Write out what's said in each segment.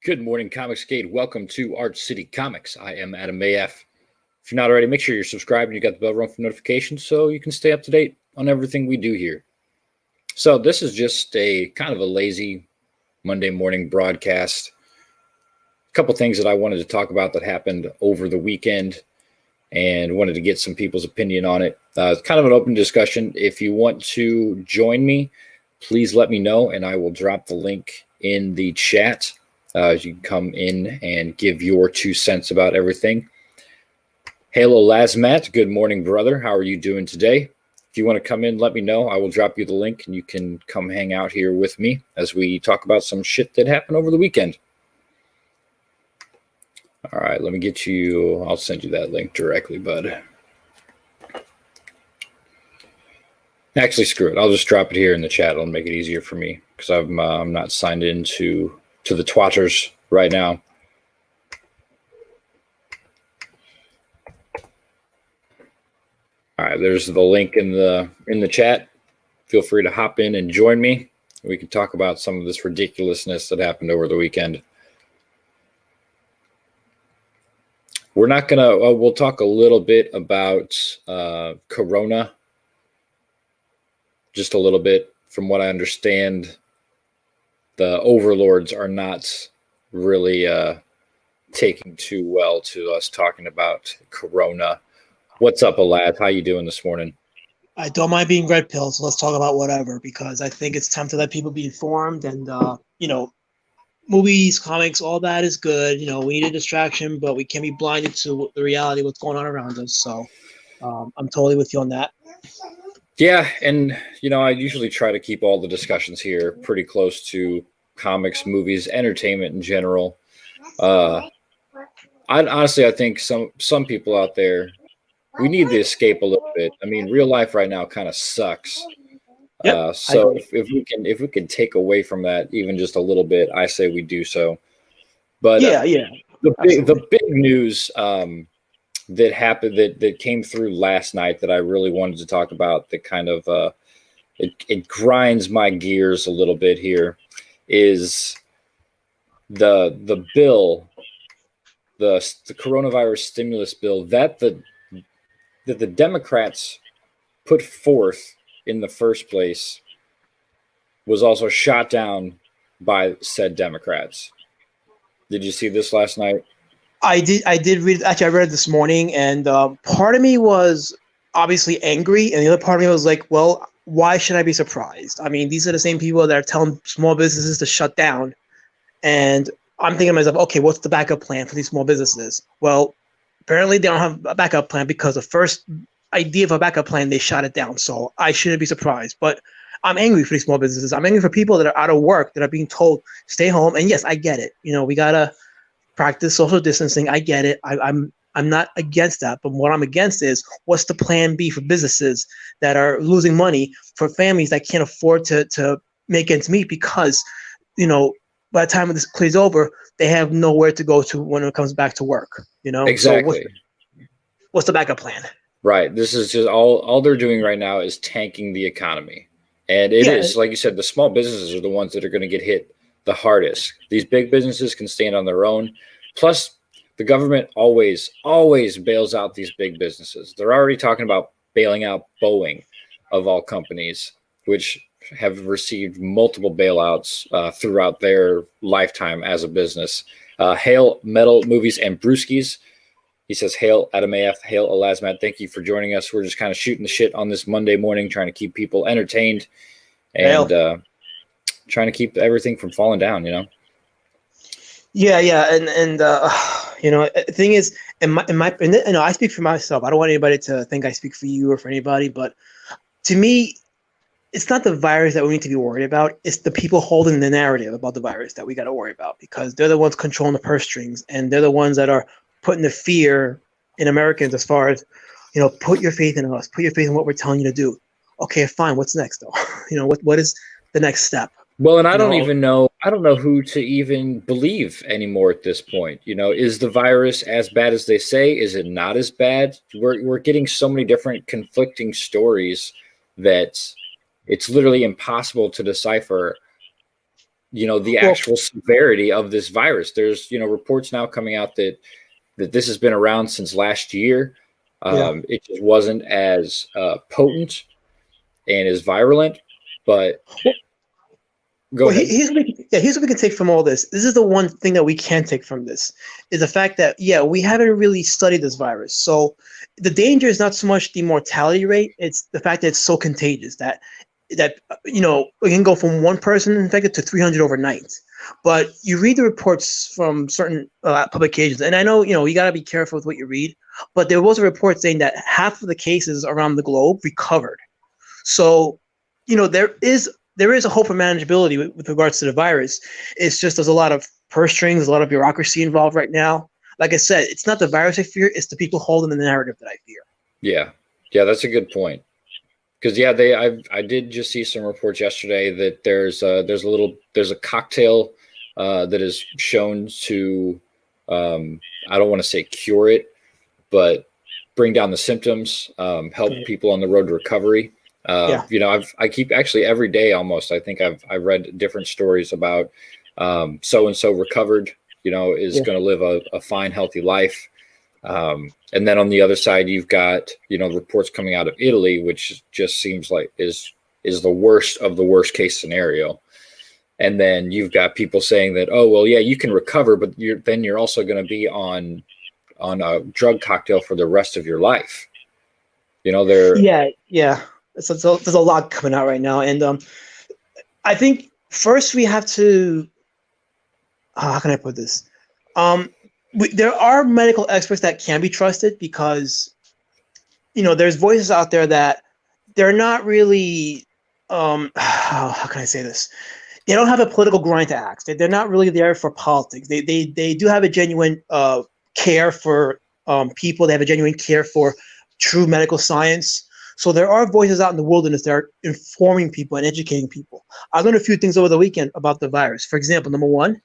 Good morning, Comicsgate. Welcome to Art City Comics. I am Adam AF. If you're not already, make sure you're subscribed and you got the bell rung for notifications so you can stay up to date on everything we do here. So this is just a kind of a lazy Monday morning broadcast. A couple things that I wanted to talk about that happened over the weekend and wanted to get some people's opinion on it. It's kind of an open discussion. If you want to join me, please let me know and I will drop the link in the chat. You can come in and give your 2 cents about everything. Halo Lazmat, good morning, brother. How are you doing today? If you want to come in, let me know. I will drop you the link, and you can come hang out here with me as we talk about some shit that happened over the weekend. All right, let me get you. I'll send you that link directly, bud. Actually, screw it. I'll just drop it here in the chat. It'll make it easier for me because I'm not signed into the twatters right now. All right, there's the link in the chat. Feel free to hop in and join me. We can talk about some of this ridiculousness that happened over the weekend. We're not gonna. We'll talk a little bit about Corona. Just a little bit, from what I understand. The overlords are not really taking too well to us talking about Corona. What's up, Alad? How you doing this morning? I don't mind being red pilled, so let's talk about whatever, because I think it's time to let people be informed. And, movies, comics, all that is good. We need a distraction, but we can't be blinded to the reality of what's going on around us. So I'm totally with you on that. Yeah, and I usually try to keep all the discussions here pretty close to comics, movies, entertainment in general. I think some people out there, we need to escape a little bit. I mean, real life right now kind of sucks. Yep, so if we can take away from that even just a little bit, I say we do so. But the big news that happened that came through last night that I really wanted to talk about, that kind of it grinds my gears a little bit here, is the bill, the coronavirus stimulus bill that the Democrats put forth in the first place was also shot down by said Democrats. Did you see this last night? I did read. Actually, I read it this morning, and part of me was obviously angry, and the other part of me was like, well, why should I be surprised? I mean, these are the same people that are telling small businesses to shut down. And I'm thinking to myself, okay, what's the backup plan for these small businesses? Well, apparently they don't have a backup plan, because the first idea of a backup plan, they shot it down. So I shouldn't be surprised. But I'm angry for these small businesses. I'm angry for people that are out of work, that are being told, stay home. And yes, I get it. We got to practice social distancing. I get it. I'm not against that. But what I'm against is, what's the plan B for businesses that are losing money, for families that can't afford to make ends meet, because, by the time this clears over, they have nowhere to go to when it comes back to work. Exactly. So what's the backup plan? Right. This is just all they're doing right now is tanking the economy. And it is, like you said, the small businesses are the ones that are going to get hit the hardest. These big businesses can stand on their own. Plus, the government always bails out these big businesses. They're already talking about bailing out Boeing, of all companies, which have received multiple bailouts throughout their lifetime as a business. Hail Metal Movies and Brewskis. He says, hail Adam AF, hail Alazmat. Thank you for joining us. We're just kind of shooting the shit on this Monday morning, trying to keep people entertained and trying to keep everything from falling down, Yeah, and the thing is, I speak for myself. I don't want anybody to think I speak for you or for anybody, but to me, it's not the virus that we need to be worried about. It's the people holding the narrative about the virus that we got to worry about, because they're the ones controlling the purse strings, and they're the ones that are putting the fear in Americans as far as, put your faith in us, put your faith in what we're telling you to do. Okay, fine. What's next, though? What is the next step? Well, and I don't know who to even believe anymore at this point. Is the virus as bad as they say? Is it not as bad? We're getting so many different conflicting stories that it's literally impossible to decipher the actual severity of this virus. There's, reports now coming out that this has been around since last year. It just wasn't as potent and as virulent, but go ahead. Here's what we can take from all this. This is the one thing that we can take from this, is the fact that, we haven't really studied this virus. So the danger is not so much the mortality rate, it's the fact that it's so contagious that it can go from one person infected to 300 overnight. But you read the reports from certain publications, and I know, you got to be careful with what you read, but there was a report saying that half of the cases around the globe recovered. So, there is a hope for manageability with regards to the virus. It's just there's a lot of purse strings, there's a lot of bureaucracy involved right now. Like I said, it's not the virus I fear, it's the people holding the narrative that I fear. Yeah, that's a good point. Because I did just see some reports yesterday that there's a cocktail that is shown to I don't want to say cure it, but bring down the symptoms, help people on the road to recovery. I keep actually every day almost. I think I've read different stories about so and so recovered. Is going to live a fine, healthy life. And then on the other side, you've got, reports coming out of Italy, which just seems like is the worst of the worst case scenario. And then you've got people saying that, oh, well, yeah, you can recover, but you're also going to be on a drug cocktail for the rest of your life. So there's a lot coming out right now. And I think first we have to, how can I put this? There are medical experts that can be trusted because, there's voices out there that they're not really, how can I say this? They don't have a political grind to axe. They're not really there for politics. They do have a genuine care for people. They have a genuine care for true medical science. So there are voices out in the wilderness that are informing people and educating people. I learned a few things over the weekend about the virus. For example, number one,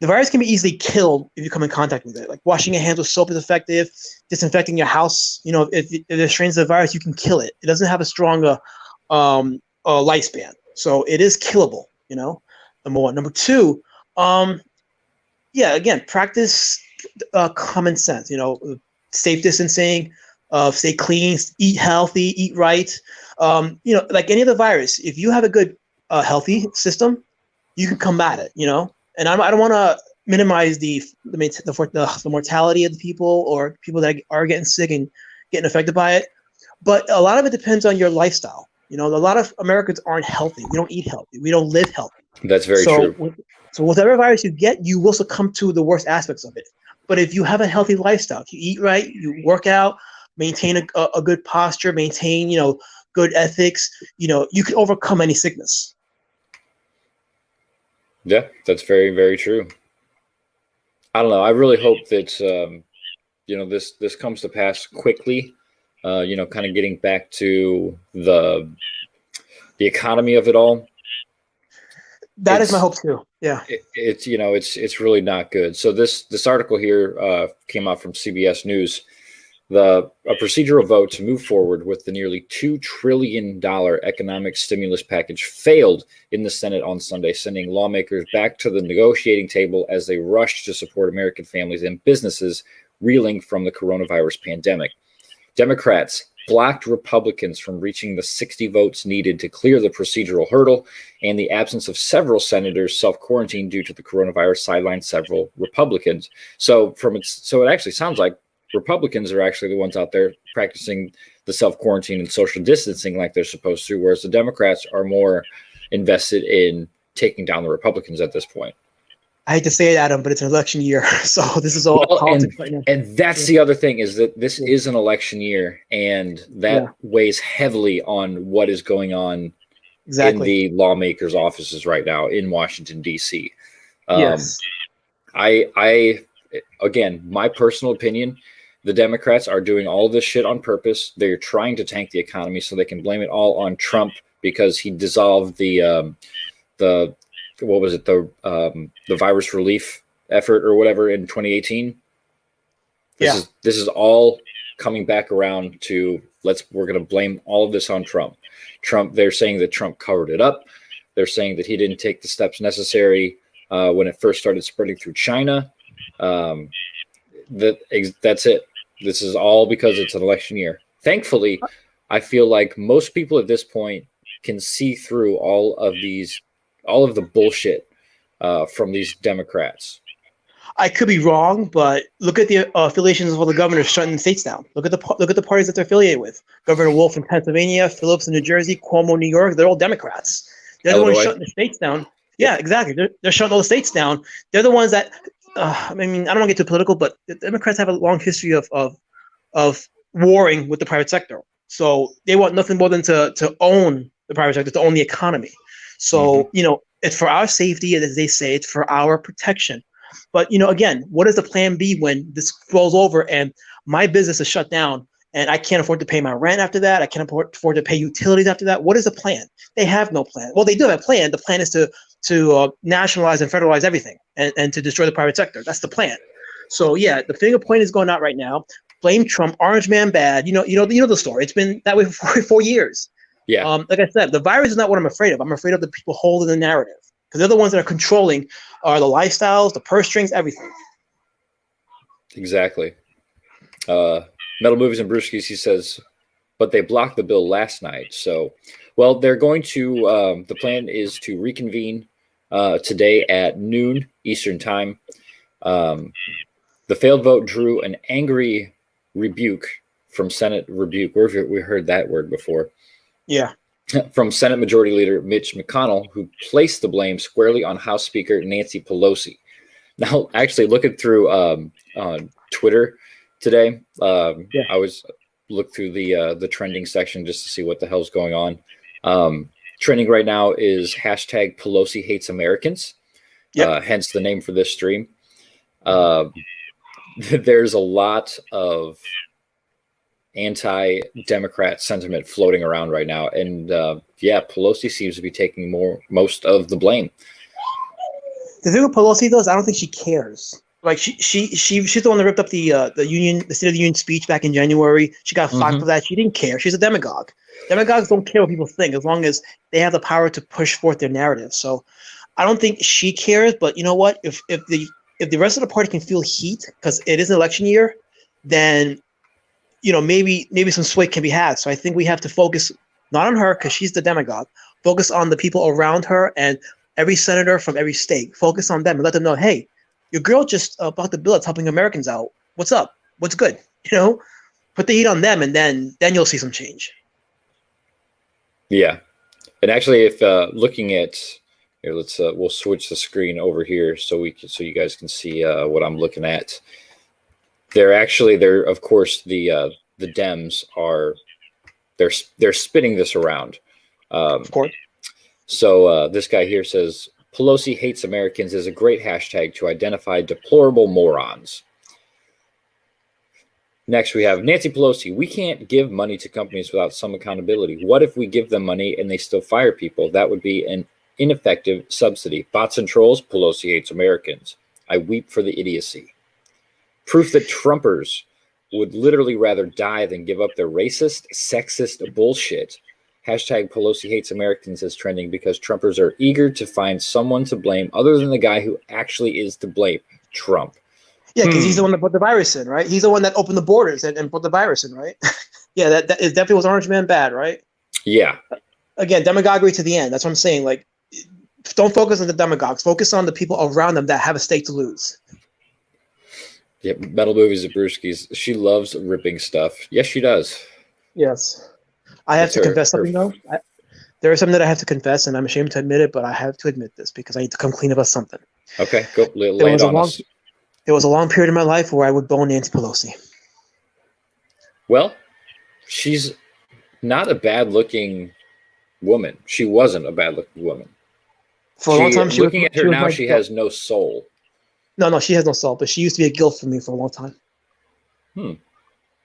the virus can be easily killed if you come in contact with it. Like washing your hands with soap is effective. Disinfecting your house, if there's strains of the virus, you can kill it. It doesn't have a strong lifespan, so it is killable. Number one. Number two, again, practice common sense. Safe distancing, stay clean, eat healthy, eat right. Like any other virus, if you have a good healthy system, you can combat it. And I don't want to minimize the mortality of the people or people that are getting sick and getting affected by it. But a lot of it depends on your lifestyle. A lot of Americans aren't healthy. We don't eat healthy. We don't live healthy. That's very true. So whatever virus you get, you will succumb to the worst aspects of it. But if you have a healthy lifestyle, if you eat right, you work out, maintain a good posture, maintain, good ethics, you can overcome any sickness. Yeah, that's very, very true. I don't know. I really hope that, this comes to pass quickly, kind of getting back to the economy of it all. That is my hope too. Yeah. It's really not good. So this article here came out from CBS News. A procedural vote to move forward with the nearly $2 trillion economic stimulus package failed in the Senate on Sunday, sending lawmakers back to the negotiating table as they rushed to support American families and businesses reeling from the coronavirus pandemic. Democrats blocked Republicans from reaching the 60 votes needed to clear the procedural hurdle, and the absence of several senators self-quarantined due to the coronavirus sidelined several Republicans. So it actually sounds like Republicans are actually the ones out there practicing the self-quarantine and social distancing like they're supposed to, whereas the Democrats are more invested in taking down the Republicans at this point. I hate to say it, Adam, but it's an election year, so this is all politics right now. And that's the other thing, is that this is an election year, and that weighs heavily on what is going on in the lawmakers' offices right now in Washington, D.C. Yes. Again, my personal opinion, the Democrats are doing all this shit on purpose. They're trying to tank the economy so they can blame it all on Trump because he dissolved the virus relief effort or whatever in 2018. This is all coming back around to we're going to blame all of this on Trump. They're saying that Trump covered it up. They're saying that he didn't take the steps necessary when it first started spreading through China. That's it. This is all because it's an election year. Thankfully, I feel like most people at this point can see through all of the bullshit from these Democrats. I could be wrong, but look at the affiliations of all the governors shutting the states down. Look at the parties that they're affiliated with. Governor Wolf in Pennsylvania, Phillips in New Jersey, Cuomo, New York. They're all Democrats. They're the ones shutting the states down. Yeah, exactly. They're shutting all the states down. They're the ones that. I mean, I don't want to get too political, but the Democrats have a long history of warring with the private sector. So they want nothing more than to own the private sector, to own the economy. So it's for our safety, as they say, it's for our protection. But again, what is the plan B when this rolls over and my business is shut down and I can't afford to pay my rent after that? I can't afford to pay utilities after that. What is the plan? They have no plan. Well, they do have a plan. The plan is to nationalize and federalize everything and to destroy the private sector. That's the plan. So yeah, the finger point is going out right now. Blame Trump, Orange Man bad. You know the story. It's been that way for 4 years. Yeah. Like I said, the virus is not what I'm afraid of. I'm afraid of the people holding the narrative, because they're the ones that are controlling the lifestyles, the purse strings, everything. Exactly. Metal Movies and Brewskis, he says, but they blocked the bill last night. So, well, they're going to, the plan is to reconvene today at noon Eastern time. The failed vote drew an angry rebuke from Senate rebuke. Where have we heard that word before? Yeah. From Senate Majority Leader Mitch McConnell, who placed the blame squarely on House Speaker Nancy Pelosi. Now, actually, looking through Twitter today, I was looked through the trending section just to see what the hell's going on. Trending right now is hashtag Pelosi hates Americans, hence the name for this stream. There's a lot of anti-Democrat sentiment floating around right now, and Pelosi seems to be taking most of the blame. The thing with Pelosi though is I don't think she cares. Like she's the one that ripped up the State of the Union speech back in January. She got flack for that. She didn't care. She's a demagogue. Demagogues don't care what people think as long as they have the power to push forth their narrative. So I don't think she cares. But you know what? If the rest of the party can feel heat because it is an election year, then maybe some sway can be had. So I think we have to focus not on her because she's the demagogue. Focus on the people around her and every senator from every state. Focus on them and let them know, hey, your girl just bought the bill that's helping Americans out. What's up? What's good? Put the heat on them, and then you'll see some change. Yeah, and actually, if looking at here, we'll switch the screen over here so you guys can see what I'm looking at. They're of course the Dems are they're spinning this around. Of course. So this guy here says Pelosi hates Americans is a great hashtag to identify deplorable morons. Next, we have Nancy Pelosi. We can't give money to companies without some accountability. What if we give them money and they still fire people? That would be an ineffective subsidy. Bots and trolls, Pelosi hates Americans. I weep for the idiocy. Proof that Trumpers would literally rather die than give up their racist, sexist bullshit. Hashtag Pelosi hates Americans is trending because Trumpers are eager to find someone to blame other than the guy who actually is to blame, Trump. Yeah, because he's the one that put the virus in, right? He's the one that opened the borders and put the virus in, right? Yeah, that definitely was Orange Man bad, right? Yeah. Again, demagoguery to the end. That's what I'm saying. Like, don't focus on the demagogues. Focus on the people around them that have a stake to lose. Yeah, Metal Movies at Brewski's. She loves ripping stuff. Yes, she does. Yes. I have to confess something, though. There is something that I have to confess, and I'm ashamed to admit it, but I have to admit this because I need to come clean about something. Okay, go lay it on us. There was a long period in my life where I would bone Nancy Pelosi. Well, she's not a bad-looking woman. She wasn't a bad-looking woman. For a long time, looking at her now, she has no soul. No, she has no soul, but she used to be a guilt for me for a long time. Good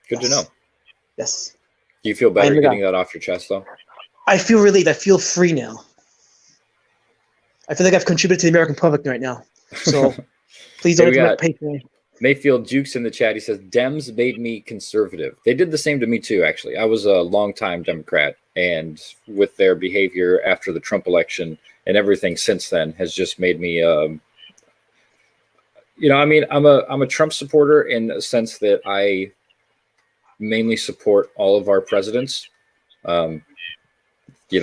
to know. Yes. Do you feel better getting that off your chest, though? I feel relieved. I feel free now. I feel like I've contributed to the American public right now. So please don't interrupt Patreon. Mayfield Jukes in the chat. He says, Dems made me conservative. They did the same to me, too, actually. I was a longtime Democrat, and with their behavior after the Trump election, and everything since then has just made me, I mean, I'm a Trump supporter in the sense that I mainly support all of our presidents. He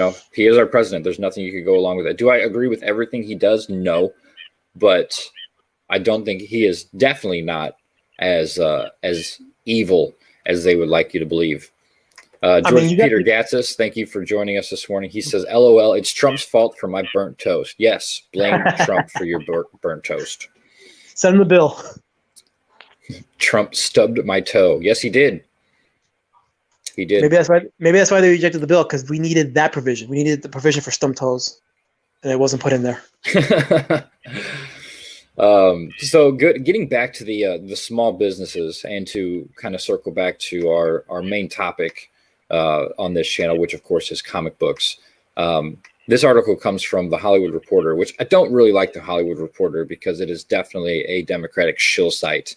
is our president. There's nothing you could go along with it. Do I agree with everything he does? No, but I don't think he is definitely not as evil as they would like you to believe. George Peter Gatsis, thank you for joining us this morning. He says, LOL, it's Trump's fault for my burnt toast. Yes, blame Trump for your burnt toast. Send him the bill. Trump stubbed my toe. Yes, he did. He did. Maybe that's why they rejected the bill, because we needed that provision. We needed the provision for stumped toes, and it wasn't put in there. So good. Getting back to the small businesses, and to kind of circle back to our main topic on this channel, which of course is comic books. This article comes from The Hollywood Reporter, which I don't really like The Hollywood Reporter because it is definitely a Democratic shill site.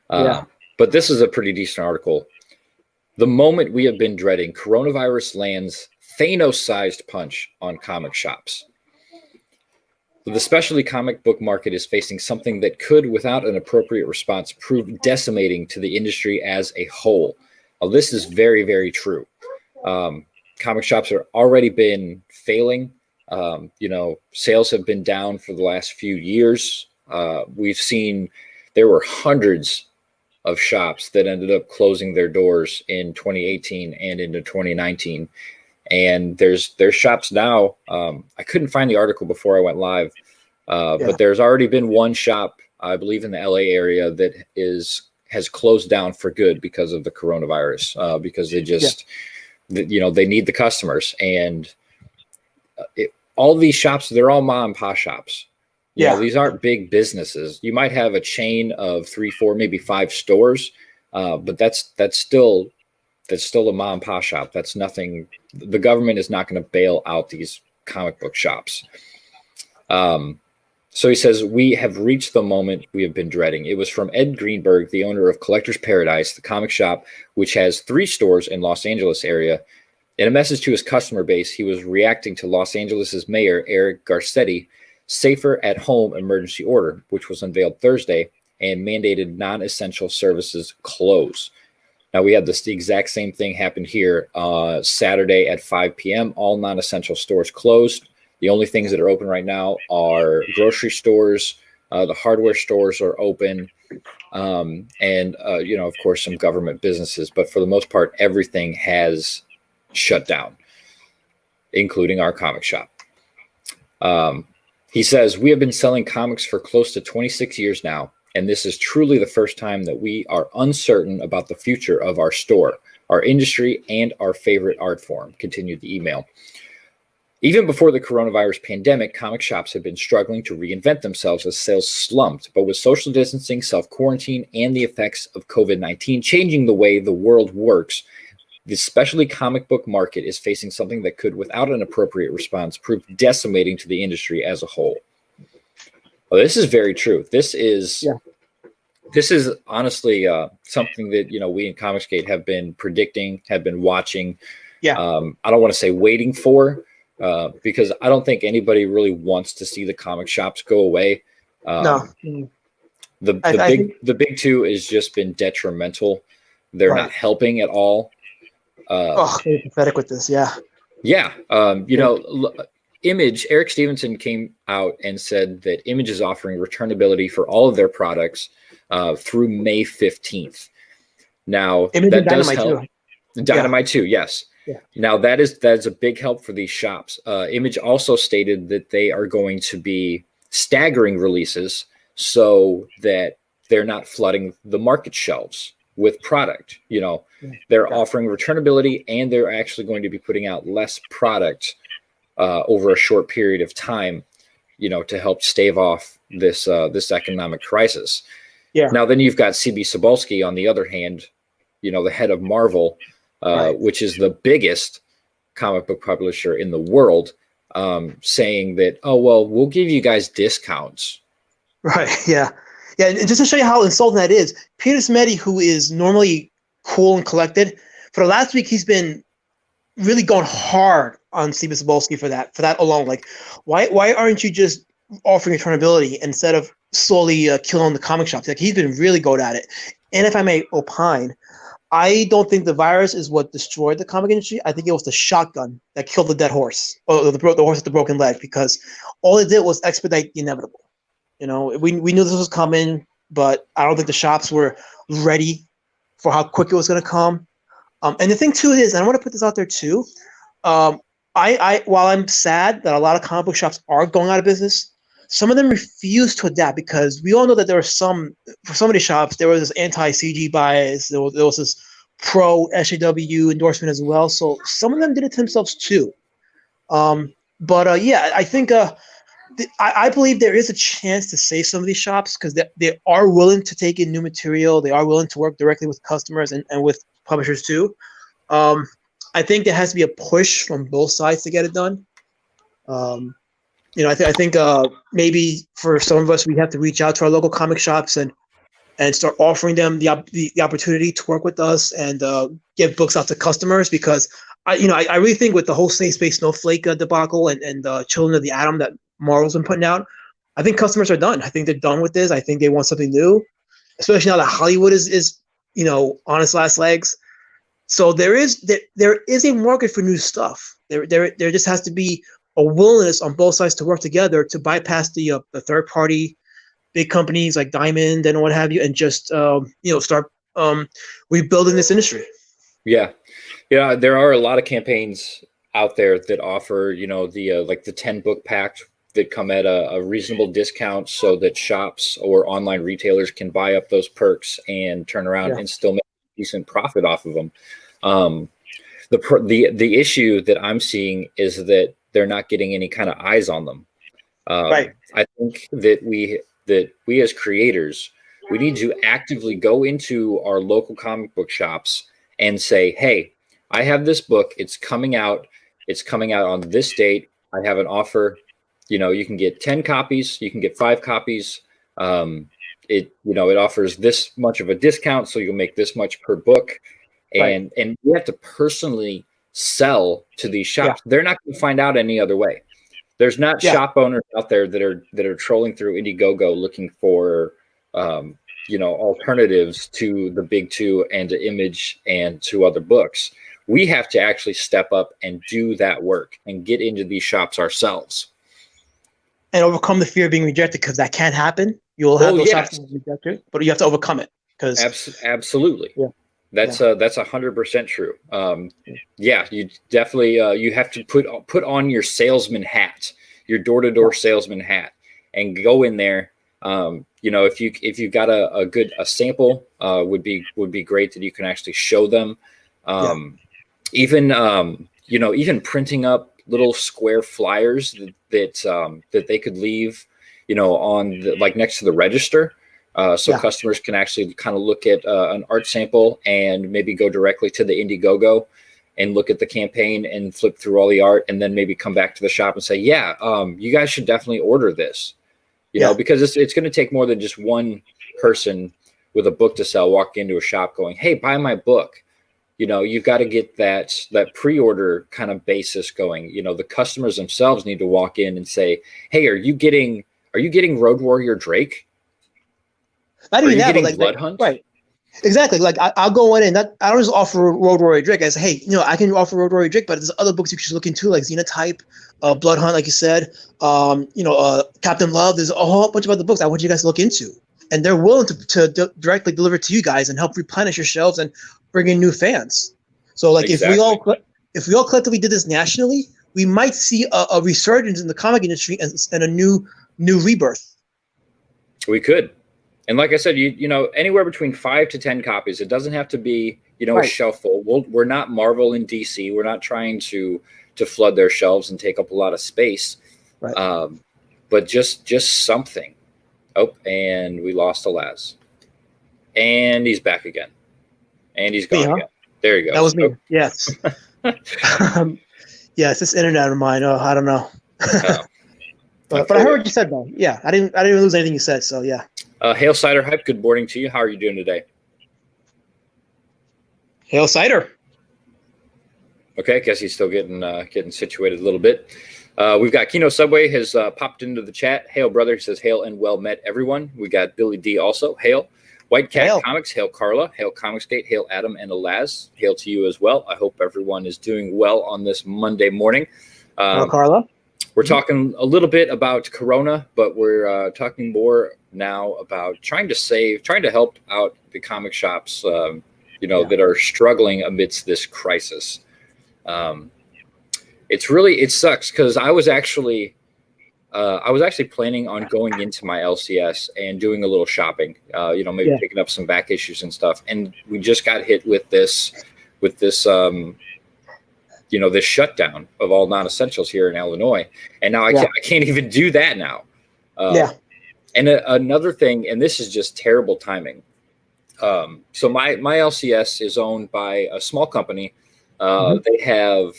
But this is a pretty decent article. The moment we have been dreading, coronavirus lands Thanos-sized punch on comic shops. The specialty comic book market is facing something that could, without an appropriate response, prove decimating to the industry as a whole. Now, this is very, very true. Comic shops have already been failing. Sales have been down for the last few years. We've seen there were hundreds of shops that ended up closing their doors in 2018 and into 2019. And there's shops now. I couldn't find the article before I went live, but there's already been one shop, I believe in the LA area, that has closed down for good because of the coronavirus, because they just, they need the customers. And all these shops, they're all mom and pop shops. These aren't big businesses. You might have a chain of 3, 4, maybe 5 stores, but that's still a mom and pop shop. That's nothing. The government is not going to bail out these comic book shops. So he says, we have reached the moment we have been dreading. It was from Ed Greenberg, the owner of Collector's Paradise, the comic shop, which has 3 stores in Los Angeles area. In a message to his customer base, he was reacting to Los Angeles's mayor, Eric Garcetti, safer at home emergency order, which was unveiled Thursday and mandated non-essential services close. Now, we had the exact same thing happen here Saturday at 5 p.m. All non-essential stores closed. The only things that are open right now are grocery stores. The hardware stores are open. And of course, some government businesses. But for the most part, everything has shut down, including our comic shop. He says, we have been selling comics for close to 26 years now, and this is truly the first time that we are uncertain about the future of our store, our industry, and our favorite art form, continued the email. Even before the coronavirus pandemic, comic shops have been struggling to reinvent themselves as sales slumped, but with social distancing, self-quarantine, and the effects of COVID-19 changing the way the world works, the specialty comic book market is facing something that could, without an appropriate response, prove decimating to the industry as a whole. Well, this is very true. This is honestly something that we in Comicsgate have been predicting, have been watching. I don't want to say waiting for, because I don't think anybody really wants to see the comic shops go away. No. The big two has just been detrimental. They're not helping at all. They're pathetic with this. Image, Eric Stevenson came out and said that Image is offering returnability for all of their products through May 15th. Now, Image that does help. Dynamite too, yes. Yeah. Now, that is a big help for these shops. Image also stated that they are going to be staggering releases so that they're not flooding the market shelves with product. They're offering returnability, and they're actually going to be putting out less product over a short period of time, to help stave off this economic crisis. Now, then you've got CB Cebulski on the other hand, the head of Marvel, which is the biggest comic book publisher in the world, saying that, we'll give you guys discounts. Right. Yeah. Yeah. And just to show you how insulting that is, Peter Smeddy, who is normally cool and collected, for the last week, he's been really going hard on Stephen Sobolski for that alone. Like, why aren't you just offering returnability instead of slowly killing the comic shops? Like, he's been really good at it. And if I may opine, I don't think the virus is what destroyed the comic industry. I think it was the shotgun that killed the dead horse, or the horse with the broken leg, because all it did was expedite the inevitable. You know, we knew this was coming, but I don't think the shops were ready for how quick it was going to come. And the thing too is, and I want to put this out there too. I while I'm sad that a lot of comic book shops are going out of business, some of them refuse to adapt, because we all know that there were for some of the shops, there was this anti-CG bias, there was this pro-SJW endorsement as well. So some of them did it to themselves too. Yeah, I think I believe there is a chance to save some of these shops, because they are willing to take in new material. They are willing to work directly with customers and with publishers too. I think there has to be a push from both sides to get it done. I think maybe for some of us, we have to reach out to our local comic shops and start offering them the opportunity to work with us and get books out to customers, because I really think with the whole Safe Space Snowflake debacle and Children of the Atom that Marvel's been putting out, I think customers are done. I think they're done with this. I think they want something new, especially now that Hollywood is on its last legs. So there is a market for new stuff. There just has to be a willingness on both sides to work together to bypass the third party big companies like Diamond and what have you, and just start rebuilding this industry. Yeah, there are a lot of campaigns out there that offer the 10 book pack that come at a reasonable discount, so that shops or online retailers can buy up those perks and turn around and still make a decent profit off of them. The issue that I'm seeing is that they're not getting any kind of eyes on them. Right. I think that we as creators, we need to actively go into our local comic book shops and say, hey, I have this book. It's coming out. It's coming out on this date. I have an offer. You can get 10 copies. You can get 5 copies. It offers this much of a discount, so you'll make this much per book. And we have to personally sell to these shops. Yeah. They're not going to find out any other way. There's not shop owners out there that are trolling through Indiegogo looking for alternatives to the big two and to Image and to other books. We have to actually step up and do that work and get into these shops ourselves and overcome the fear of being rejected, because that can happen. You'll have those shops rejected, but you have to overcome it. Absolutely. Yeah. That's 100% true. You definitely you have to put on your salesman hat, your door-to-door salesman hat, and go in there. If you've got a sample, would be great that you can actually show them. Even printing up little square flyers that they could leave, on next to the register. Customers can actually kind of look at an art sample and maybe go directly to the Indiegogo and look at the campaign and flip through all the art, and then maybe come back to the shop and say, you guys should definitely order this, because it's going to take more than just one person with a book to sell walk into a shop going, hey, buy my book. You've got to get that pre-order kind of basis going. The customers themselves need to walk in and say, hey, are you getting Road Warrior Drake? Not even that, but Blood Hunt? Right. Exactly. I'll go in and I don't just offer Road Warrior Drake. I say, hey, I can offer Road Warrior Drake, but there's other books you should look into, like Xenotype, Blood Hunt, like you said, Captain Love. There's a whole bunch of other books I want you guys to look into. And they're willing to directly deliver to you guys and help replenish your shelves and bring in new fans. So if we all collectively did this nationally, we might see a resurgence in the comic industry and a new rebirth. We could. And like I said, anywhere between 5 to 10 copies. It doesn't have to be, a shelf full. We're not Marvel and DC. We're not trying to flood their shelves and take up a lot of space. Right. But just something. Oh, and we lost Alaz. And he's back again. And he's gone again. There you go. That was me. Yes. It's this internet of mine. Oh, I don't know. But I heard what you said, though. Yeah, I didn't even lose anything you said. So yeah. Hail Cider Hype. Good morning to you. How are you doing today? Hail Cider. Okay, I guess he's still getting situated a little bit. We've got Kino Subway has popped into the chat. Hail, brother. He says, hail and well met, everyone. We got Billy D also. Hail. White Cat Hail. Comics. Hail, Carla. Hail, Comicsgate. Hail, Adam and Elaz. Hail to you as well. I hope everyone is doing well on this Monday morning. Hail, Carla. We're talking a little bit about Corona, but we're talking more now about trying to help out the comic shops, that are struggling amidst this crisis. It sucks because I was actually planning on going into my LCS and doing a little shopping, maybe picking up some back issues and stuff. And we just got hit with this this shutdown of all non-essentials here in Illinois. And now I can't even do that now. And another thing, and this is just terrible timing. So my LCS is owned by a small company. They have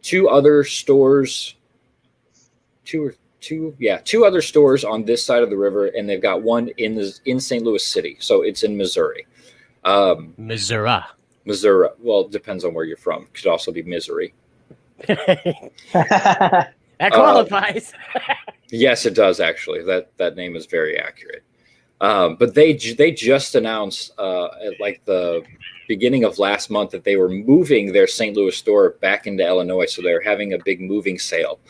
two other stores on this side of the river, and they've got one in St. Louis City. So it's in Missouri. Missouri. Well, it depends on where you're from. It could also be Missouri. That qualifies. Yes, it does actually. That name is very accurate. But they just announced at like the beginning of last month that they were moving their St. Louis store back into Illinois. So they're having a big moving sale.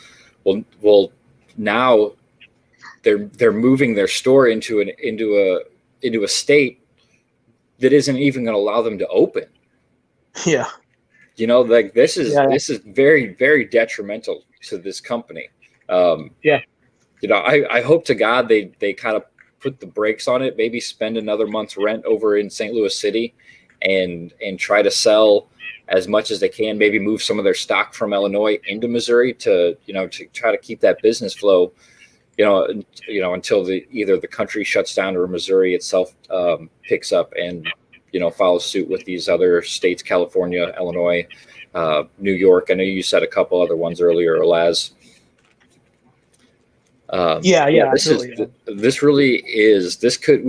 Well, now they're moving their store into a state that isn't even going to allow them to open. Yeah. This is very, very detrimental to this company. I hope to God they kind of put the brakes on it, maybe spend another month's rent over in St. Louis City and try to sell as much as they can, maybe move some of their stock from Illinois into Missouri to try to keep that business flow, until either the country shuts down or Missouri itself picks up and follows suit with these other states, California, Illinois, New York. I know you said a couple other ones earlier, Laz. We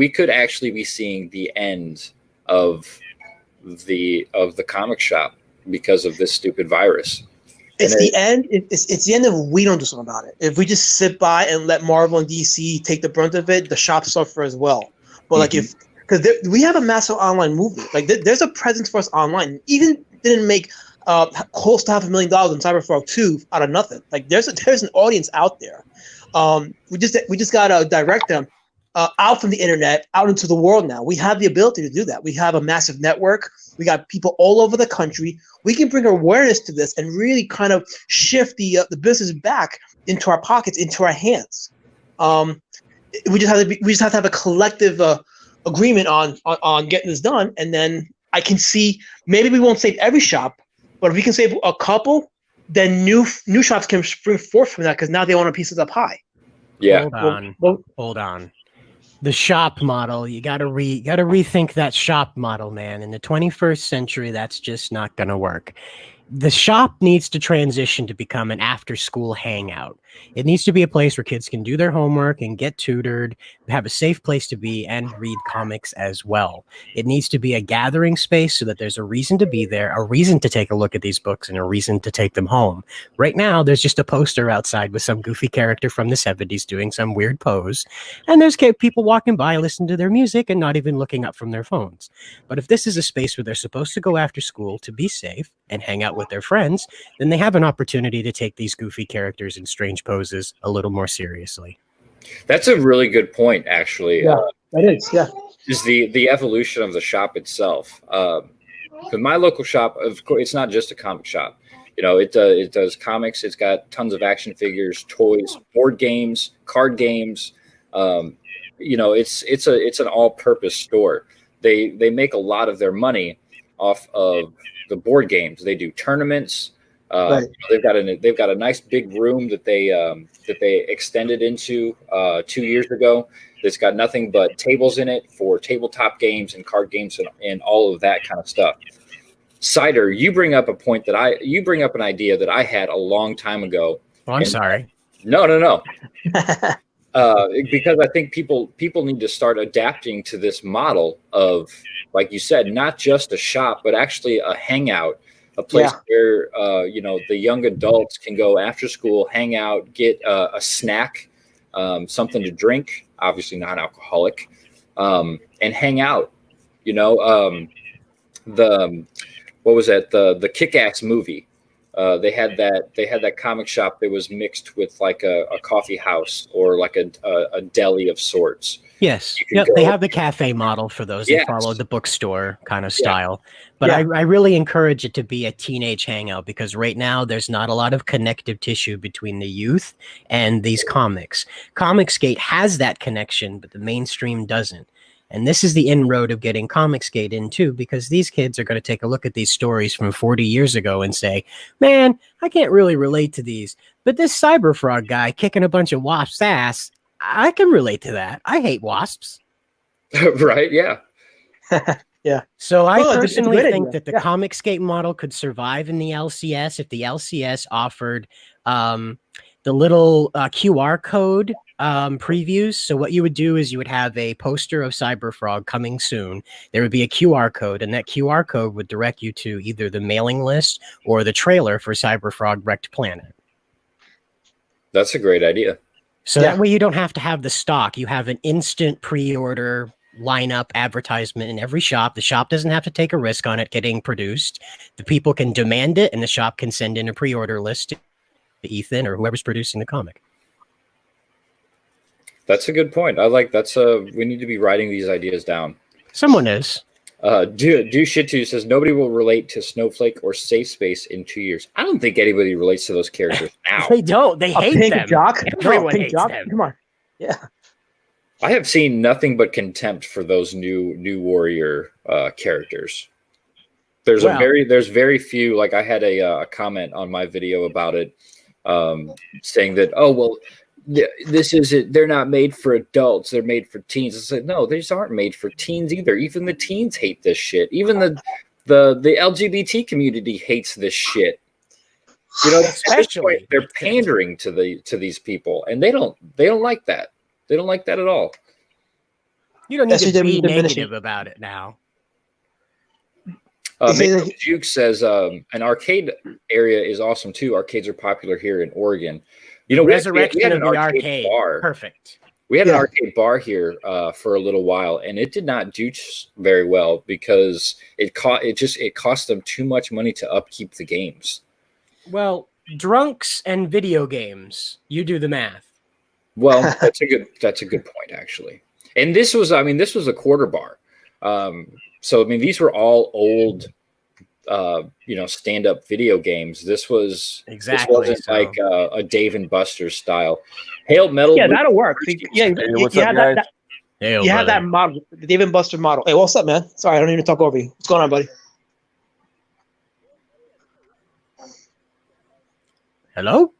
could actually be seeing the end of the comic shop because of this stupid virus. It's the end if we don't do something about it. If we just sit by and let Marvel and DC take the brunt of it, the shops suffer as well. But because we have a massive online movement, like there's a presence for us online. Even didn't make close to $500,000 in Cyberpunk 2 out of nothing. Like there's an audience out there. We just gotta direct them out from the internet out into the world. Now we have the ability to do that. We have a massive network. We got people all over the country. We can bring awareness to this and really kind of shift the business back into our pockets, into our hands. We just have to have a collective agreement on getting this done, and then I can see maybe we won't save every shop, but if we can save a couple, then new shops can spring forth from that because now they want a piece of the pie. Yeah. Hold on. The shop model, you gotta rethink that shop model, man. In the 21st century, that's just not gonna work. The shop needs to transition to become an after-school hangout. It needs to be a place where kids can do their homework and get tutored, have a safe place to be, and read comics as well. It needs to be a gathering space so that there's a reason to be there, a reason to take a look at these books, and a reason to take them home. Right now, there's just a poster outside with some goofy character from the 70s doing some weird pose, and there's people walking by listening to their music and not even looking up from their phones. But if this is a space where they're supposed to go after school to be safe and hang out with their friends, then they have an opportunity to take these goofy characters and strange poses a little more seriously. That's a really good point, actually. Yeah, that is. Yeah, is the evolution of the shop itself. Because my local shop, of course, it's not just a comic shop. It does comics. It's got tons of action figures, toys, board games, card games. It's an all-purpose store. They make a lot of their money off of the board games. They do tournaments. Right. They've got a nice big room that they extended into 2 years ago. That's got nothing but tables in it for tabletop games and card games and all of that kind of stuff. Cider, you bring up an idea that I had a long time ago. Oh, I'm sorry. No. Because I think people need to start adapting to this model of, like you said, not just a shop, but actually a hangout, a place where the young adults can go after school, hang out, get a snack, something to drink, obviously non-alcoholic, and hang out. The what was that? The Kick-Ass movie. They had that comic shop that was mixed with like a coffee house or like a deli of sorts. Yes. Yep. They have the cafe model for those that follow the bookstore kind of style. But I really encourage it to be a teenage hangout, because right now there's not a lot of connective tissue between the youth and these comics. Comicsgate has that connection, but the mainstream doesn't. And this is the inroad of getting Comicsgate in too, because these kids are going to take a look at these stories from 40 years ago and say, man, I can't really relate to these. But this Cyberfrog guy kicking a bunch of wasps' ass, I can relate to that. I hate wasps. Right, yeah. Yeah. So I personally think that the Comicsgate model could survive in the LCS if the LCS offered the little QR code previews. So what you would do is you would have a poster of Cyberfrog coming soon. There would be a QR code, and that QR code would direct you to either the mailing list or the trailer for Cyberfrog Wrecked Planet. That's a great idea. So that way you don't have to have the stock. You have an instant pre-order lineup advertisement in every shop. The shop doesn't have to take a risk on it getting produced. The people can demand it, and the shop can send in a pre-order list to Ethan or whoever's producing the comic. That's a good point. We need to be writing these ideas down. Someone is. Do shit to says nobody will relate to Snowflake or Safe Space in 2 years. I don't think anybody relates to those characters now. They don't. They hate Pink them. Jock? Everyone Pink hates Jock? them. Come on. Yeah. I have seen nothing but contempt for those new warrior characters. There's very few. Like I had a comment on my video about it, saying that this isn't. They're not made for adults. They're made for teens. I said no, these aren't made for teens either. Even the teens hate this shit. Even the LGBT community hates this shit. Especially they're pandering to these people, and they don't like that. They don't like that at all. You don't need to be negative about it now. Juke says an arcade area is awesome too. Arcades are popular here in Oregon. Resurrection we had an of the arcade bar. Perfect. We had an arcade bar here for a little while, and it did not do very well because it cost them too much money to upkeep the games. Well, drunks and video games. You do the math. Well, that's a good point actually. And this was a quarter bar. So these were all old stand-up video games. This wasn't like a Dave and Buster's style. Hail Metal. Yeah, that'll work. You have that model, the Dave and Buster model. Hey, what's up, man? Sorry, I don't even talk over you. What's going on, buddy? Hello?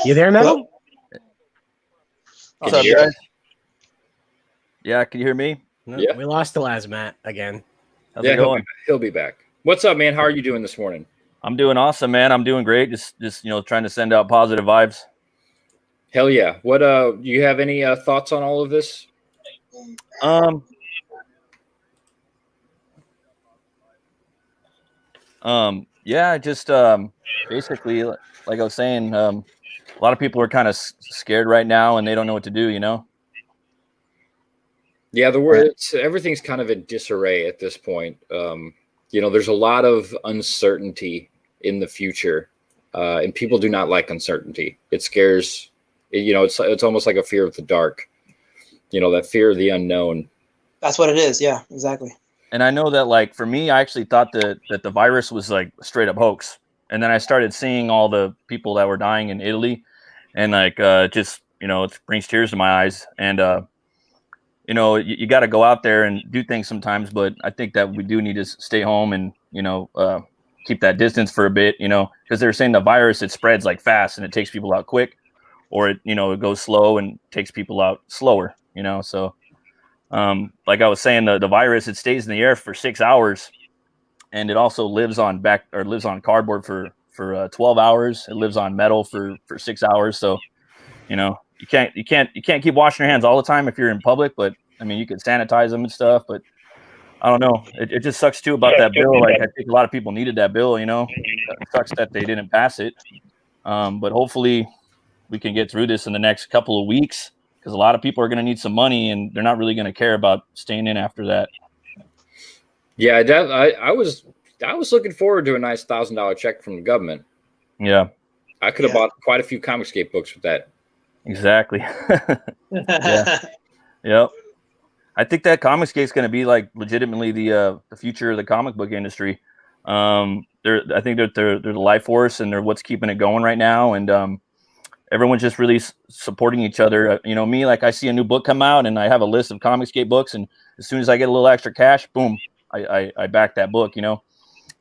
You there, Metal? What's up, guys? Yeah, can you hear me? No, yeah. We lost the Lazmat again. How's it going? He'll be back. What's up, man? How are you doing this morning? I'm doing awesome, man. I'm doing great. Just trying to send out positive vibes. Hell yeah. What you have any thoughts on all of this? Yeah, just basically like I was saying, a lot of people are kind of scared right now and they don't know what to do, Yeah, everything's kind of in disarray at this point. There's a lot of uncertainty in the future, and people do not like uncertainty. It scares. It's almost like a fear of the dark. That fear of the unknown. That's what it is. Yeah, exactly. And I know that, like, for me, I actually thought that the virus was like a straight up hoax, and then I started seeing all the people that were dying in Italy, and like it brings tears to my eyes. And you got to go out there and do things sometimes, but I think that we do need to stay home and, keep that distance for a bit, because they're saying the virus, it spreads like fast and it takes people out quick, or it goes slow and takes people out slower, so like I was saying, the virus, it stays in the air for 6 hours, and it also lives on cardboard for 12 hours. It lives on metal for 6 hours. So, you can't keep washing your hands all the time if you're in public, but you can sanitize them and stuff. But I don't know. It just sucks too about that bill. Like I think a lot of people needed that bill. You know, it sucks that they didn't pass it. But hopefully we can get through this in the next couple of weeks because a lot of people are going to need some money and they're not really going to care about staying in after that. Yeah, I was looking forward to a nice $1,000 check from the government. Yeah, I could have bought quite a few Comicsgate books with that. Exactly. Yeah. Yep. I think that Comicsgate is going to be like legitimately the future of the comic book industry. I think they're the life force and they're what's keeping it going right now. And everyone's just really supporting each other. You know, me, like I see a new book come out and I have a list of Comicsgate books, and as soon as I get a little extra cash, boom, I back that book. You know,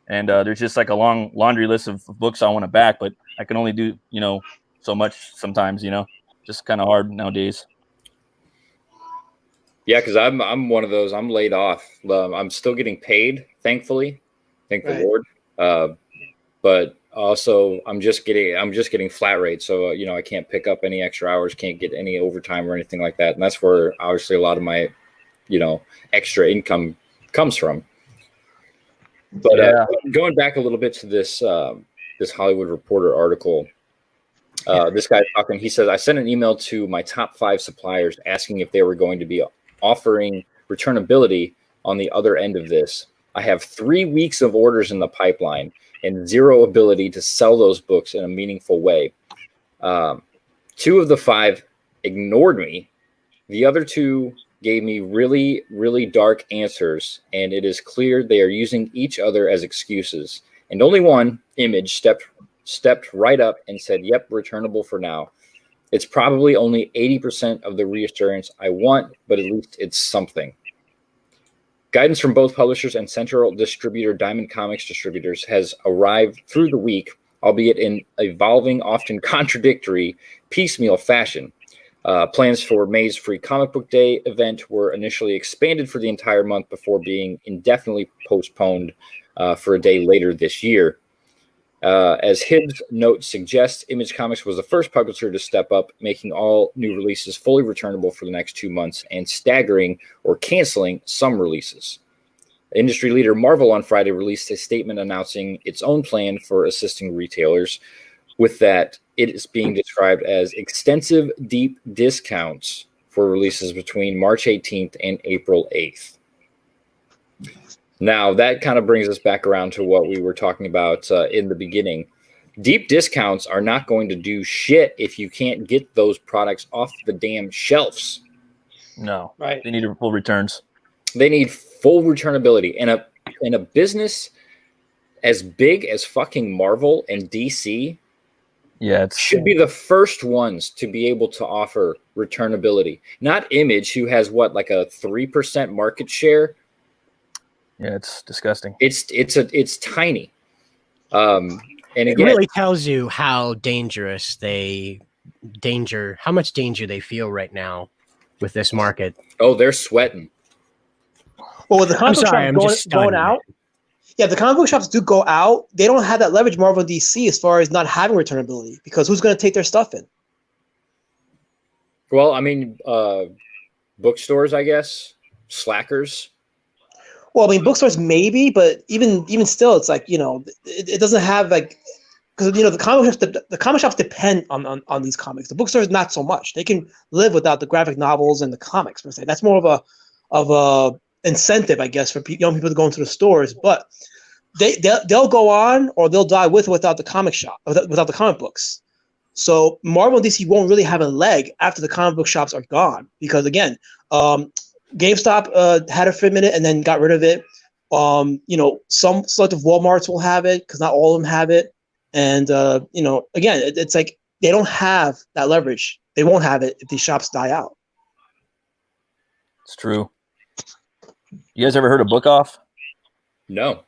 and there's just like a long laundry list of books I want to back, but I can only do so much sometimes. Just kind of hard nowadays. Yeah, because I'm one of those. I'm laid off. I'm still getting paid, thankfully, thank the Lord. But also, I'm just getting flat rate. So I can't pick up any extra hours, can't get any overtime or anything like that. And that's where obviously a lot of my extra income comes from. But going back a little bit to this Hollywood Reporter article. This guy's talking. He says, I sent an email to my top 5 suppliers asking if they were going to be offering returnability on the other end of this. I have 3 weeks of orders in the pipeline and zero ability to sell those books in a meaningful way. 2 of the 5 ignored me. The other 2 gave me really, really dark answers, and it is clear they are using each other as excuses. And only one, Image, stepped right up and said, yep, returnable for now. It's probably only 80% of the reassurance I want, but at least it's something. Guidance from both publishers and central distributor Diamond Comics Distributors has arrived through the week, albeit in evolving, often contradictory, piecemeal fashion. Plans for May's Free Comic Book Day event were initially expanded for the entire month before being indefinitely postponed for a day later this year. As Hibbs' note suggests, Image Comics was the first publisher to step up, making all new releases fully returnable for the next 2 months and staggering or canceling some releases. Industry leader Marvel on Friday released a statement announcing its own plan for assisting retailers. With that, it is being described as extensive deep discounts for releases between March 18th and April 8th. Now, that kind of brings us back around to what we were talking about in the beginning. Deep discounts are not going to do shit if you can't get those products off the damn shelves. No, right? They need full returns. They need full returnability. And a business as big as fucking Marvel and DC should be the first ones to be able to offer returnability. Not Image, who has like a 3% market share. Yeah, it's disgusting. It's tiny. And again, it really tells you how how much danger they feel right now with this market. Oh, they're sweating. Well, with the comic book shops going out, the comic book shops do go out. They don't have that leverage Marvel and DC as far as not having returnability, because who's going to take their stuff in? Well, I mean, bookstores, I guess, slackers. Well, I mean, bookstores maybe, but even still, it's like, it doesn't have like, because the comic shops depend on these comics. The bookstores not so much. They can live without the graphic novels and the comics per se. That's more of a incentive, I guess, for young people to go into the stores. But they'll go on or they'll die with or without the comic shop, without the comic books. So Marvel and DC won't really have a leg after the comic book shops are gone, because again, GameStop had it for a minute and then got rid of it. Some selective Walmarts will have it because not all of them have it. And, again, it's like they don't have that leverage. They won't have it if these shops die out. It's true. You guys ever heard of Book Off? No.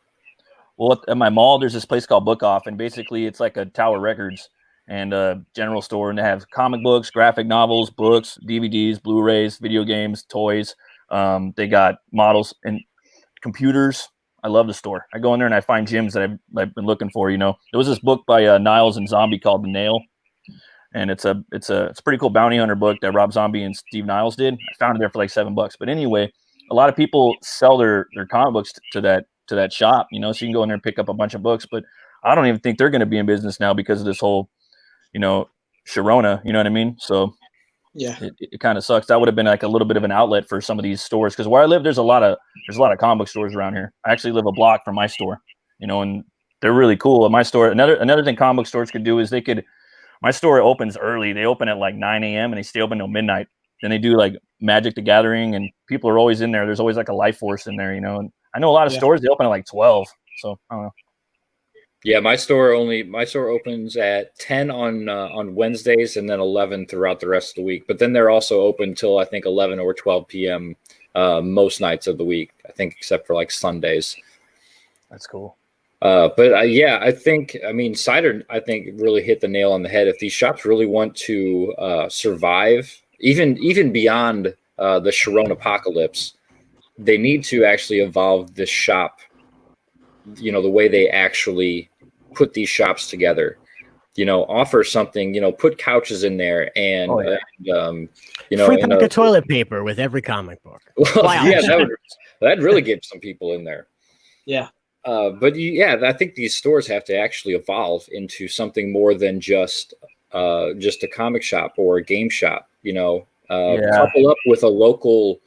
Well, at my mall, there's this place called Book Off, and basically it's like a Tower Records and a general store, and they have comic books, graphic novels, books, DVDs, Blu-rays, video games, toys. They got models and computers. I love the store. I go in there and I find gems that I've been looking for. There was this book by Niles and Zombie called The Nail, and it's a pretty cool bounty hunter book that Rob Zombie and Steve Niles did. I found it there for like $7. But anyway, a lot of people sell their comic books to that shop, so you can go in there and pick up a bunch of books. But I don't even think they're going to be in business now because of this whole, Sharona. You know what I mean? So Yeah. it kind of sucks. That would have been like a little bit of an outlet for some of these stores, because where I live, there's a lot of comic book stores around here. I actually live a block from my store, and they're really cool. At my store, another thing comic book stores could do is my store opens early. They open at like 9 a.m. and they stay open till midnight. Then they do like Magic the Gathering, and people are always in there. There's always like a life force in there, and I know a lot of stores, they open at like 12. So I don't know. Yeah, my store opens at 10 on Wednesdays and then 11 throughout the rest of the week. But then they're also open till I think 11 or 12 p.m. Most nights of the week, I think, except for like Sundays. That's cool. Yeah, I think Cider, I think, really hit the nail on the head. If these shops really want to survive, even beyond the Sharon apocalypse, they need to actually evolve this shop. The way they actually put these shops together, offer something, put couches in there and, free pack of toilet paper with every comic book. Well, yeah, that'd really get some people in there. Yeah. I think these stores have to actually evolve into something more than just a comic shop or a game shop, couple up with a local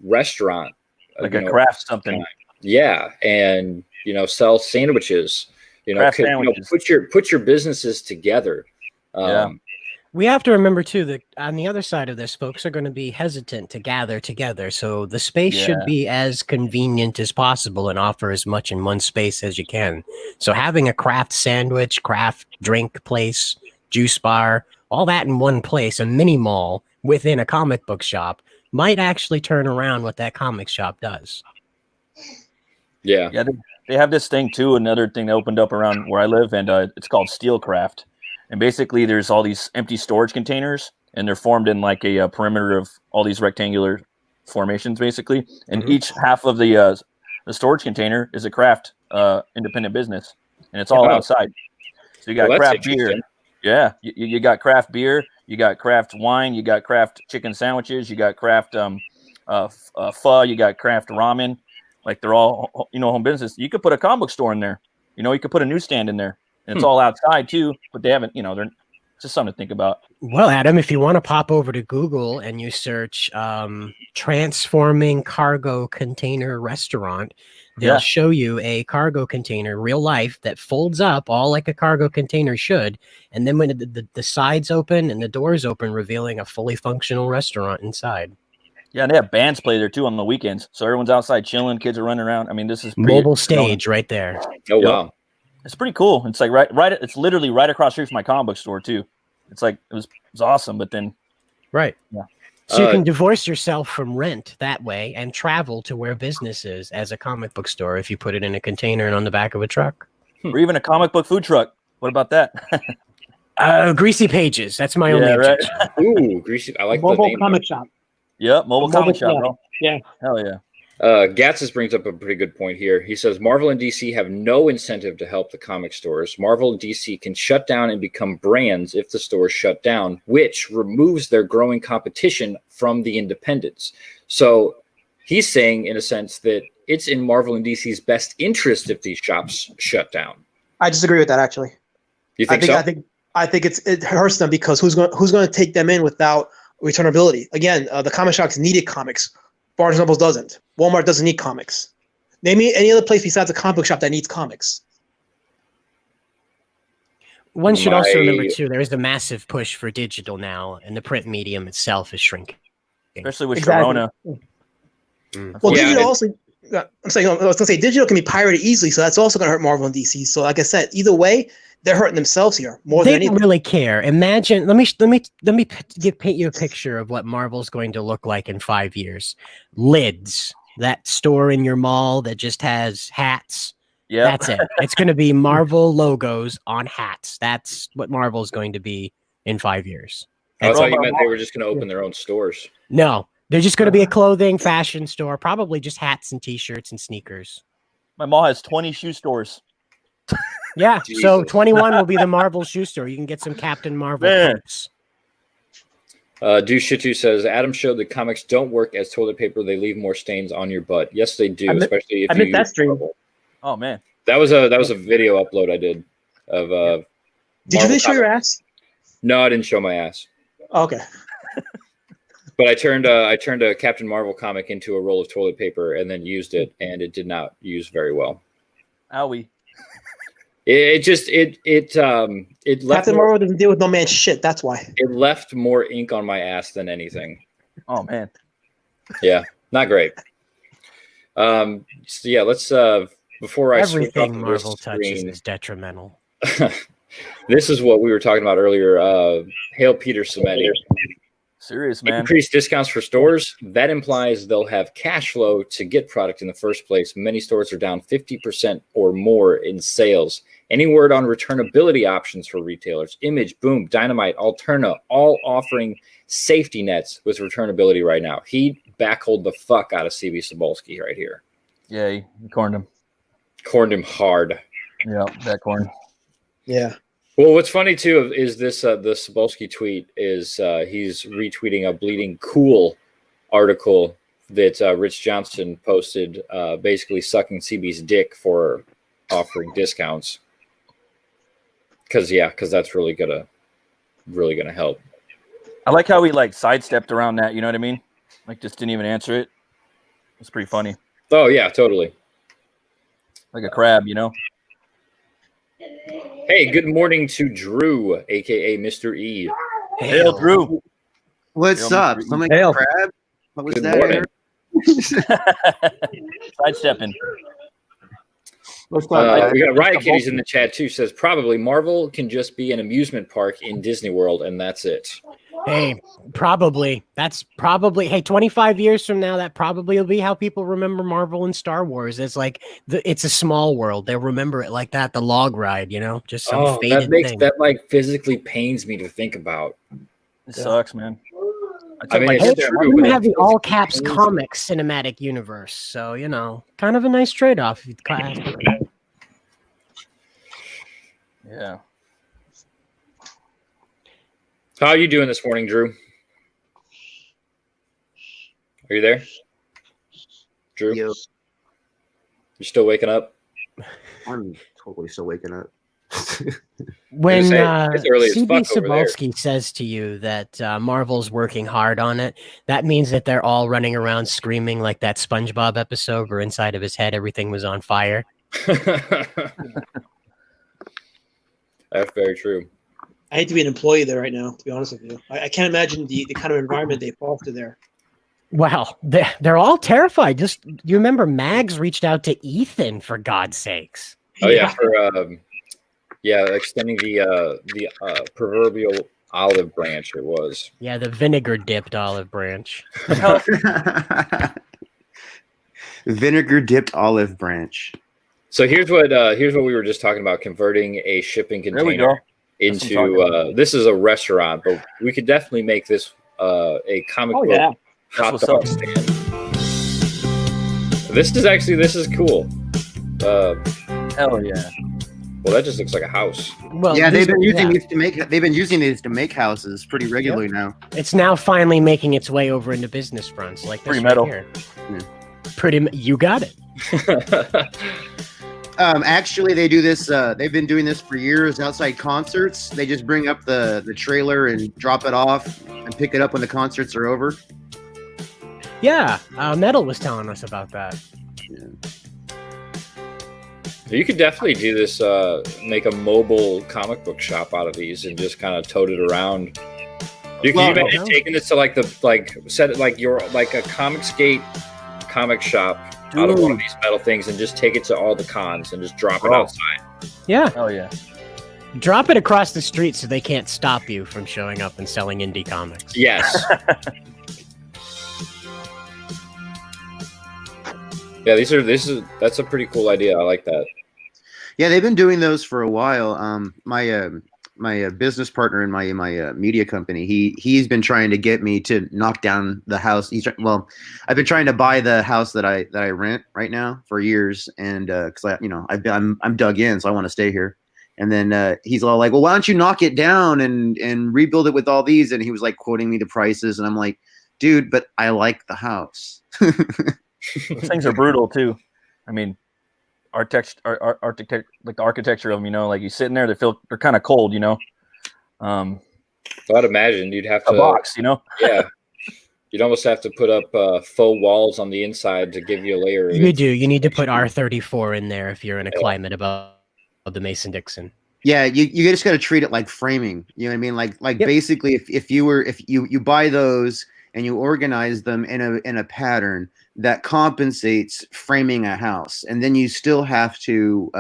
restaurant. Like a craft something. Yeah, and sell sandwiches. Put your businesses together. We have to remember too that on the other side of this, folks are going to be hesitant to gather together. So the space should be as convenient as possible and offer as much in one space as you can. So having a craft sandwich, craft drink place, juice bar, all that in one place, a mini mall within a comic book shop, might actually turn around what that comic shop does. Yeah. They have this thing too. Another thing that opened up around where I live, and it's called Steelcraft. And basically, there's all these empty storage containers, and they're formed in like a perimeter of all these rectangular formations, basically. And each half of the storage container is a craft independent business, and it's all outside. So you got craft beer. Yeah, you got craft beer. You got craft wine. You got craft chicken sandwiches. You got craft pho. You got craft ramen. Like they're all, home business. You could put a comic book store in there. You could put a newsstand in there. And it's all outside too, but they haven't, they're just something to think about. Well, Adam, if you want to pop over to Google and you search transforming cargo container restaurant, they'll show you a cargo container, real life, that folds up all like a cargo container should. And then when the sides open and the doors open, revealing a fully functional restaurant inside. Yeah, and they have bands play there too on the weekends. So everyone's outside chilling, kids are running around. I mean, this is mobile stage right there. Oh, wow. It's pretty cool. It's like right. It's literally right across the street from my comic book store too. It's like it was awesome, but then yeah. So you can divorce yourself from rent that way and travel to where business is as a comic book store if you put it in a container and on the back of a truck, or even a comic book food truck. What about that? Greasy Pages. That's my only objection. Ooh, greasy. I like mobile the name comic shop. Yep, mobile comic shop. Bro. Yeah. Hell yeah. Gatsis brings up a pretty good point here. He says Marvel and DC have no incentive to help the comic stores. Marvel and DC can shut down and become brands if the stores shut down, which removes their growing competition from the independents. So he's saying, in a sense, that it's in Marvel and DC's best interest if these shops shut down. I disagree with that, actually. You think so? I think it hurts them because who's going to take them in without returnability? Again, the comic shops needed comics. Barnes & Noble doesn't. Walmart doesn't need comics. Name me any other place besides a comic book shop that needs comics. One should also remember, too, there is a massive push for digital now, and the print medium itself is shrinking. Especially with Corona. Well, digital also... I was going to say, digital can be pirated easily, so that's also going to hurt Marvel and DC. So, like I said, either way, they're hurting themselves here more than anything. They don't really care. Imagine, let me paint you a picture of what Marvel's going to look like in 5 years. Lids, that store in your mall that just has hats. Yeah, that's it. It's going to be Marvel logos on hats. That's what Marvel's going to be in 5 years. I thought you meant they were just going to open their own stores. No, they're just going to be a clothing fashion store, probably just hats and T-shirts and sneakers. My mall has 20 shoe stores. Yeah, so 21 will be the Marvel shoe store. You can get some Captain Marvel coats. Dushitu says Adam showed that comics don't work as toilet paper; they leave more stains on your butt. Yes, they do, especially if you missed that use stream. Marvel. Oh man, That was a video upload I did of Did you Marvel really show your comics. ass? No, I didn't show my ass. Okay. But I turned a Captain Marvel comic into a roll of toilet paper and then used it, and it did not use very well. owie. It left Captain Marvel doesn't deal with no man's shit. That's why. it left more ink on my ass than anything. Oh man. Yeah, not great. So yeah, let's before I switch off Everything of Marvel this touches screen, is detrimental. this is what we were talking about earlier. Hail Peter Cementi. Serious, man. Increased discounts for stores. That implies they'll have cash flow to get product in the first place. Many stores are down 50% or more in sales. Any word on returnability options for retailers? Image, Boom, Dynamite, Alterna, all offering safety nets with returnability right now. He backholed the fuck out of CB Cebulski right here. Yeah, he corned him. Corned him hard. Yeah, that corn. Yeah. Well, what's funny too is this the Cebulski tweet is he's retweeting a Bleeding Cool article that Rich Johnson posted, basically sucking CB's dick for offering discounts. Because that's really gonna help. I like how he like sidestepped around that. You know what I mean? Like just didn't even answer it. It's pretty funny. Oh yeah, totally. Like a crab, you know. Hey, good morning to Drew, aka Mr. E. Hail, Drew. What's Hail, up? Mr. E. Something Hail. crab? What was Good that? morning. Sidestepping. What's up? We got Riot Kitties in the chat too. Says probably Marvel can just be an amusement park in Disney World, and that's it. Hey, probably. That's probably. Hey, 25 years from now, that probably will be how people remember Marvel and Star Wars. It's like it's a small world. They'll remember it like that. The log ride, just some faded thing. That like physically pains me to think about. It sucks, man. I mean, Hey, it's true, we but have the it's all caps pains me. comics cinematic universe, so kind of a nice trade off. Yeah. How are you doing this morning, Drew? Are you there, Drew? Yo, You still waking up? I'm totally still waking up. When it's early as CB fuck over there. Cebulski says to you that Marvel's working hard on it, that means that they're all running around screaming like that SpongeBob episode where inside of his head everything was on fire. That's very true. I hate to be an employee there right now, to be honest with you. I can't imagine the kind of environment they foster there. Well, they're all terrified. Just you remember Mags reached out to Ethan for God's sakes. Oh yeah, for extending the proverbial olive branch. It was. Yeah, the vinegar dipped olive branch. Vinegar dipped olive branch. So here's what we were just talking about: converting a shipping There we go. container That's what I'm into. This is a restaurant, but we could definitely make this a comic book hot what's dog up. stand. This is cool. Hell yeah. Well, that just looks like a house. Well, Yeah, they've been using yeah. these to make houses pretty regularly now. It's now finally making its way over into business fronts, like this Pretty right metal. here. Yeah. You got it. Actually, they do this. They've been doing this for years outside concerts. They just bring up the trailer and drop it off and pick it up when the concerts are over. Yeah, Metal was telling us about that. You could definitely do this. Make a mobile comic book shop out of these and just kind of tote it around. You can imagine taking this to set it like your a Comicsgate comic shop out of one of these metal things and just take it to all the cons and just drop it outside. Yeah. Oh yeah. Drop it across the street so they can't stop you from showing up and selling indie comics. Yes. Yeah, that's a pretty cool idea. I like that. Yeah, they've been doing those for a while. My business partner in my media company, he's been trying to get me to knock down the house. I've been trying to buy the house that I rent right now for years, and because I'm dug in, so I want to stay here. And then he's all like, well, why don't you knock it down and rebuild it with all these? And he was like quoting me the prices. And I'm like, dude, but I like the house. Those things are brutal too. I mean, architect, like the architecture of them, like you sit in there, they're kind of cold, So I'd imagine you'd have a to box, Yeah. You'd almost have to put up faux walls on the inside to give you a layer. You do. You need to put R34 in there if you're in a climate above the Mason-Dixon. Yeah, you just got to treat it like framing. You know what I mean? Like basically, if you buy those and you organize them in a pattern that compensates framing a house, and then you still have to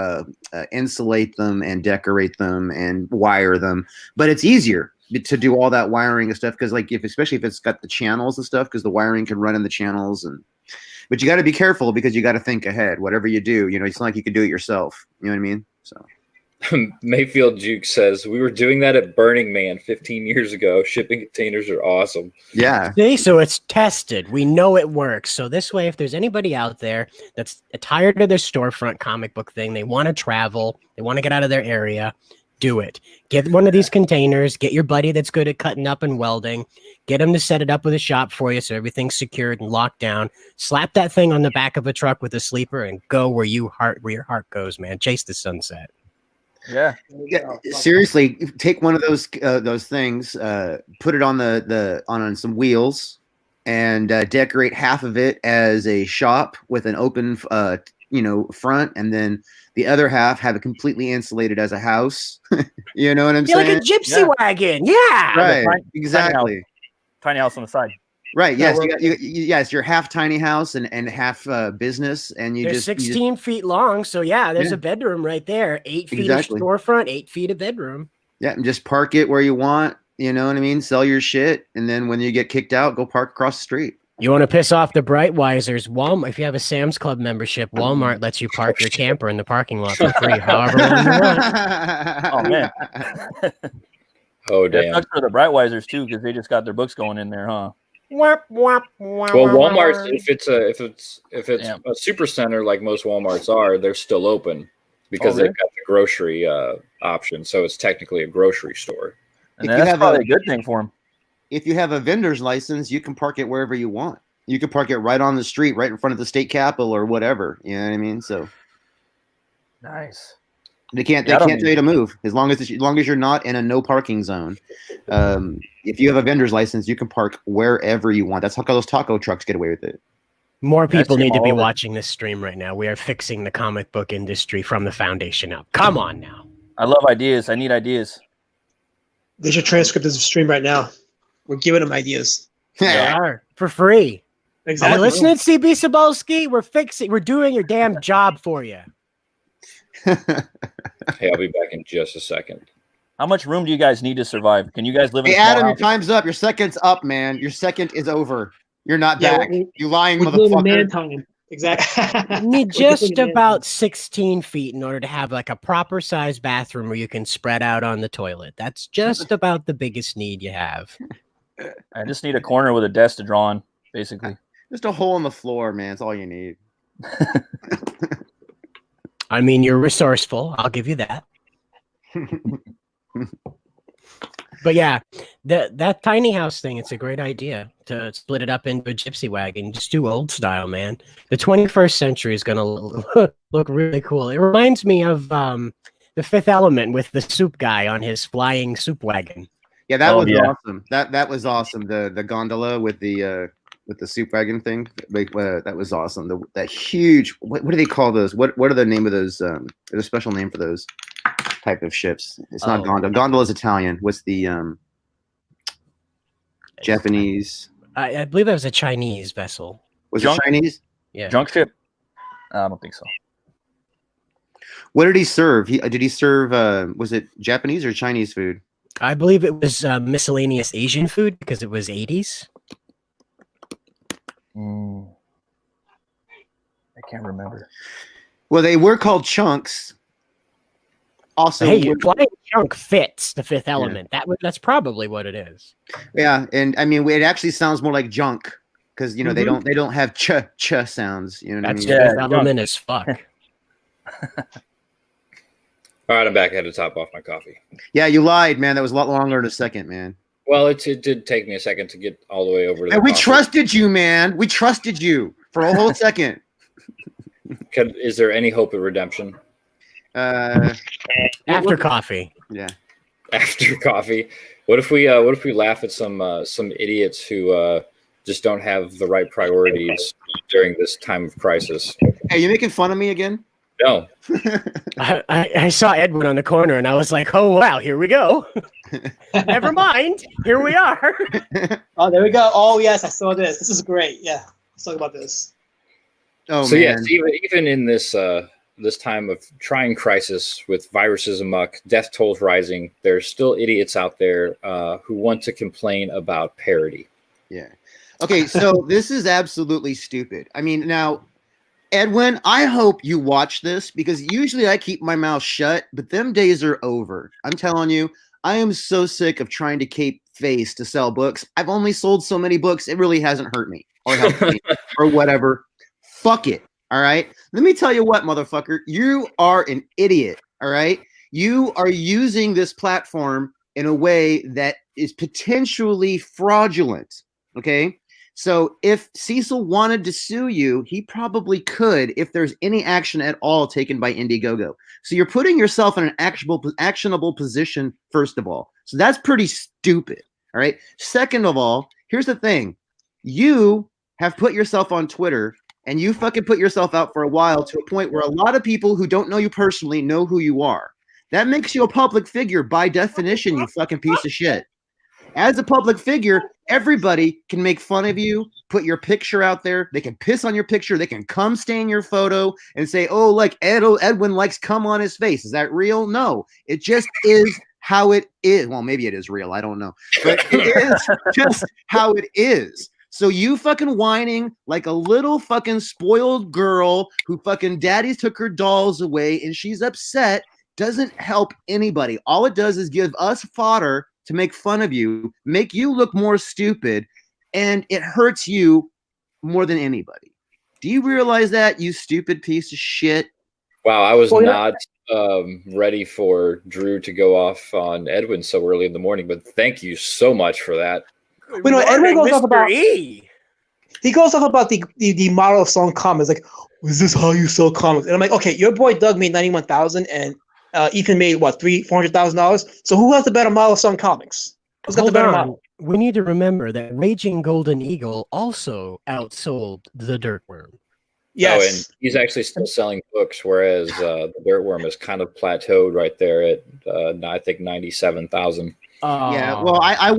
insulate them and decorate them and wire them, but it's easier to do all that wiring and stuff because especially if it's got the channels and stuff, because the wiring can run in the channels but you got to be careful because you got to think ahead. Whatever you do, it's not like you can do it yourself. You know what I mean? So. Mayfield Juke says we were doing that at Burning Man 15 years ago. Shipping containers are awesome. Yeah. See, so it's tested. We know it works. So this way, if there's anybody out there that's tired of their storefront comic book thing, they want to travel, they want to get out of their area, do it. Get one of these containers, get your buddy that's good at cutting up and welding, get him to set it up with a shop for you so everything's secured and locked down. Slap that thing on the back of a truck with a sleeper and go where your heart goes, man. Chase the sunset. Yeah. Seriously, take one of those things, put it on on some wheels, and decorate half of it as a shop with an open front, and then the other half have it completely insulated as a house. You know what I'm saying? Like a gypsy wagon. Yeah. Right. Exactly. Tiny house on the side. Right. Yes. Yes. You're half tiny house and half business, and they're 16 feet long. So there's a bedroom right there. 8 feet of storefront, 8 feet of bedroom. Yeah, and just park it where you want. You know what I mean? Sell your shit, and then when you get kicked out, go park across the street. You want to piss off the Brightwisers? Walmart. If you have a Sam's Club membership, Walmart lets you park your camper in the parking lot for free, however long you want. Oh man. Oh damn. That's for the Brightwisers too, because they just got their books going in there, huh? Well, Walmart, if it's a super center like most Walmarts are, they're still open because they've got the grocery option. So it's technically a grocery store. And that's probably a good thing for them. If you have a vendor's license, you can park it wherever you want. You can park it right on the street, right in front of the state capitol or whatever. You know what I mean? So nice. They can't tell you to move as long as you're not in a no parking zone. If you have a vendor's license, you can park wherever you want. That's how those taco trucks get away with it. More people need to be watching this stream right now. We are fixing the comic book industry from the foundation up. Come on now. I love ideas. I need ideas. They should transcript this stream right now. We're giving them ideas. They are for free. Exactly. Listen, CB Cebulski, we're doing your damn job for you. Hey, I'll be back in just a second. How much room do you guys need to survive? Can you guys live in a small Adam, house? your time's up. Your second's up, man. Your second is over. You're not back. You lying motherfucker. Man time. Exactly. You need just about 16 feet in order to have like a proper size bathroom where you can spread out on the toilet. That's just about the biggest need you have. I just need a corner with a desk to draw on, basically. Just a hole in the floor, man. That's all you need. I mean, you're resourceful. I'll give you that. But yeah, that tiny house thing, it's a great idea to split it up into a gypsy wagon. Just do old style, man. The 21st century is going to look really cool. It reminds me of The Fifth Element with the soup guy on his flying soup wagon. Yeah, that was awesome. That was awesome. The gondola with the soup wagon thing. That was awesome. That huge. What do they call those? What are the name of those? There's a special name for those type of ships. It's not gondola. Gondola is Italian. What's the Japanese? I believe that was a Chinese vessel. Was it Chinese? Yeah. Junk ship? I don't think so. What did he serve? Did he serve? Was it Japanese or Chinese food? I believe it was miscellaneous Asian food because it was 80s. I can't remember. Well, they were called chunks. Also, hey, your flying chunk fits the Fifth Element. Yeah. That's probably what it is. Yeah, and I mean, it actually sounds more like junk because they don't have ch sounds. You know what I mean? That's Fifth Element as fuck. All right, I'm back. I had to top off my coffee. Yeah, you lied, man. That was a lot longer than a second, man. Well, it did take me a second to get all the way over to the And we coffee. trusted you, man. We trusted you for a whole second. Is there any hope of redemption? After coffee. Yeah. After coffee? What if we laugh at some idiots who just don't have the right priorities during this time of crisis? Hey, you making fun of me again? No. I saw Edwin on the corner and I was like, oh, wow, here we go. Never mind. Here we are. Oh, there we go. Oh, yes, I saw this. This is great. Yeah, let's talk about this. Oh, So man. yes, even in this this time of trying crisis with viruses amok, death tolls rising, there's still idiots out there who want to complain about parity. Yeah. Okay, so this is absolutely stupid. I mean, now, Edwin, I hope you watch this because usually I keep my mouth shut, but them days are over. I'm telling you, I am so sick of trying to keep face to sell books. I've only sold so many books, it really hasn't hurt me or helped me or whatever. Fuck it. All right. Let me tell you what, motherfucker, you are an idiot. All right. You are using this platform in a way that is potentially fraudulent. Okay. So if Cecil wanted to sue you, he probably could if there's any action at all taken by Indiegogo. So you're putting yourself in an actionable position, first of all. So that's pretty stupid. All right. Second of all, here's the thing. You have put yourself on Twitter and you fucking put yourself out for a while to a point where a lot of people who don't know you personally know who you are. That makes you a public figure by definition, you fucking piece of shit. As a public figure, everybody can make fun of you, put your picture out there. They can piss on your picture. They can cum stain your photo and say, oh, like Edwin likes cum on his face. Is that real? No, it just is how it is. Well, maybe it is real. I don't know. But it is just how it is. So you fucking whining like a little fucking spoiled girl who fucking daddies took her dolls away and she's upset doesn't help anybody. All it does is give us fodder to make fun of you, make you look more stupid, and it hurts you more than anybody. Do you realize that, you stupid piece of shit? Wow, I was not ready for Drew to go off on Edwin so early in the morning, but thank you so much for that. But no, Edwin goes off about E. He goes off about the model of selling comics. Like, is this how you sell comics? And I'm like, okay, your boy Doug made $91,000 and Ethan made what, $400,000. So who has the better model of selling comics? Who's got the better model? We need to remember that Raging Golden Eagle also outsold the Dirtworm. Yes. Oh, and he's actually still selling books, whereas the Dirtworm is kind of plateaued right there at I think 97,000. Yeah, well, I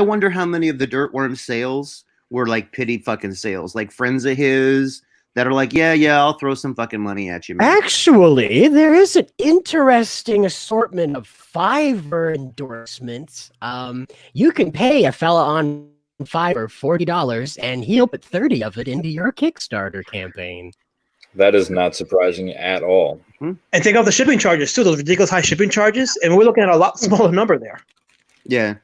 wonder how many of the Dirtworm sales were like pity fucking sales, like friends of his that are like, yeah, I'll throw some fucking money at you, man. Actually, there is an interesting assortment of Fiverr endorsements. You can pay a fella on Fiverr $40 and he'll put 30 of it into your Kickstarter campaign. That is not surprising at all. And take off the shipping charges too, those ridiculous high shipping charges, and we're looking at a lot smaller number there. Yeah,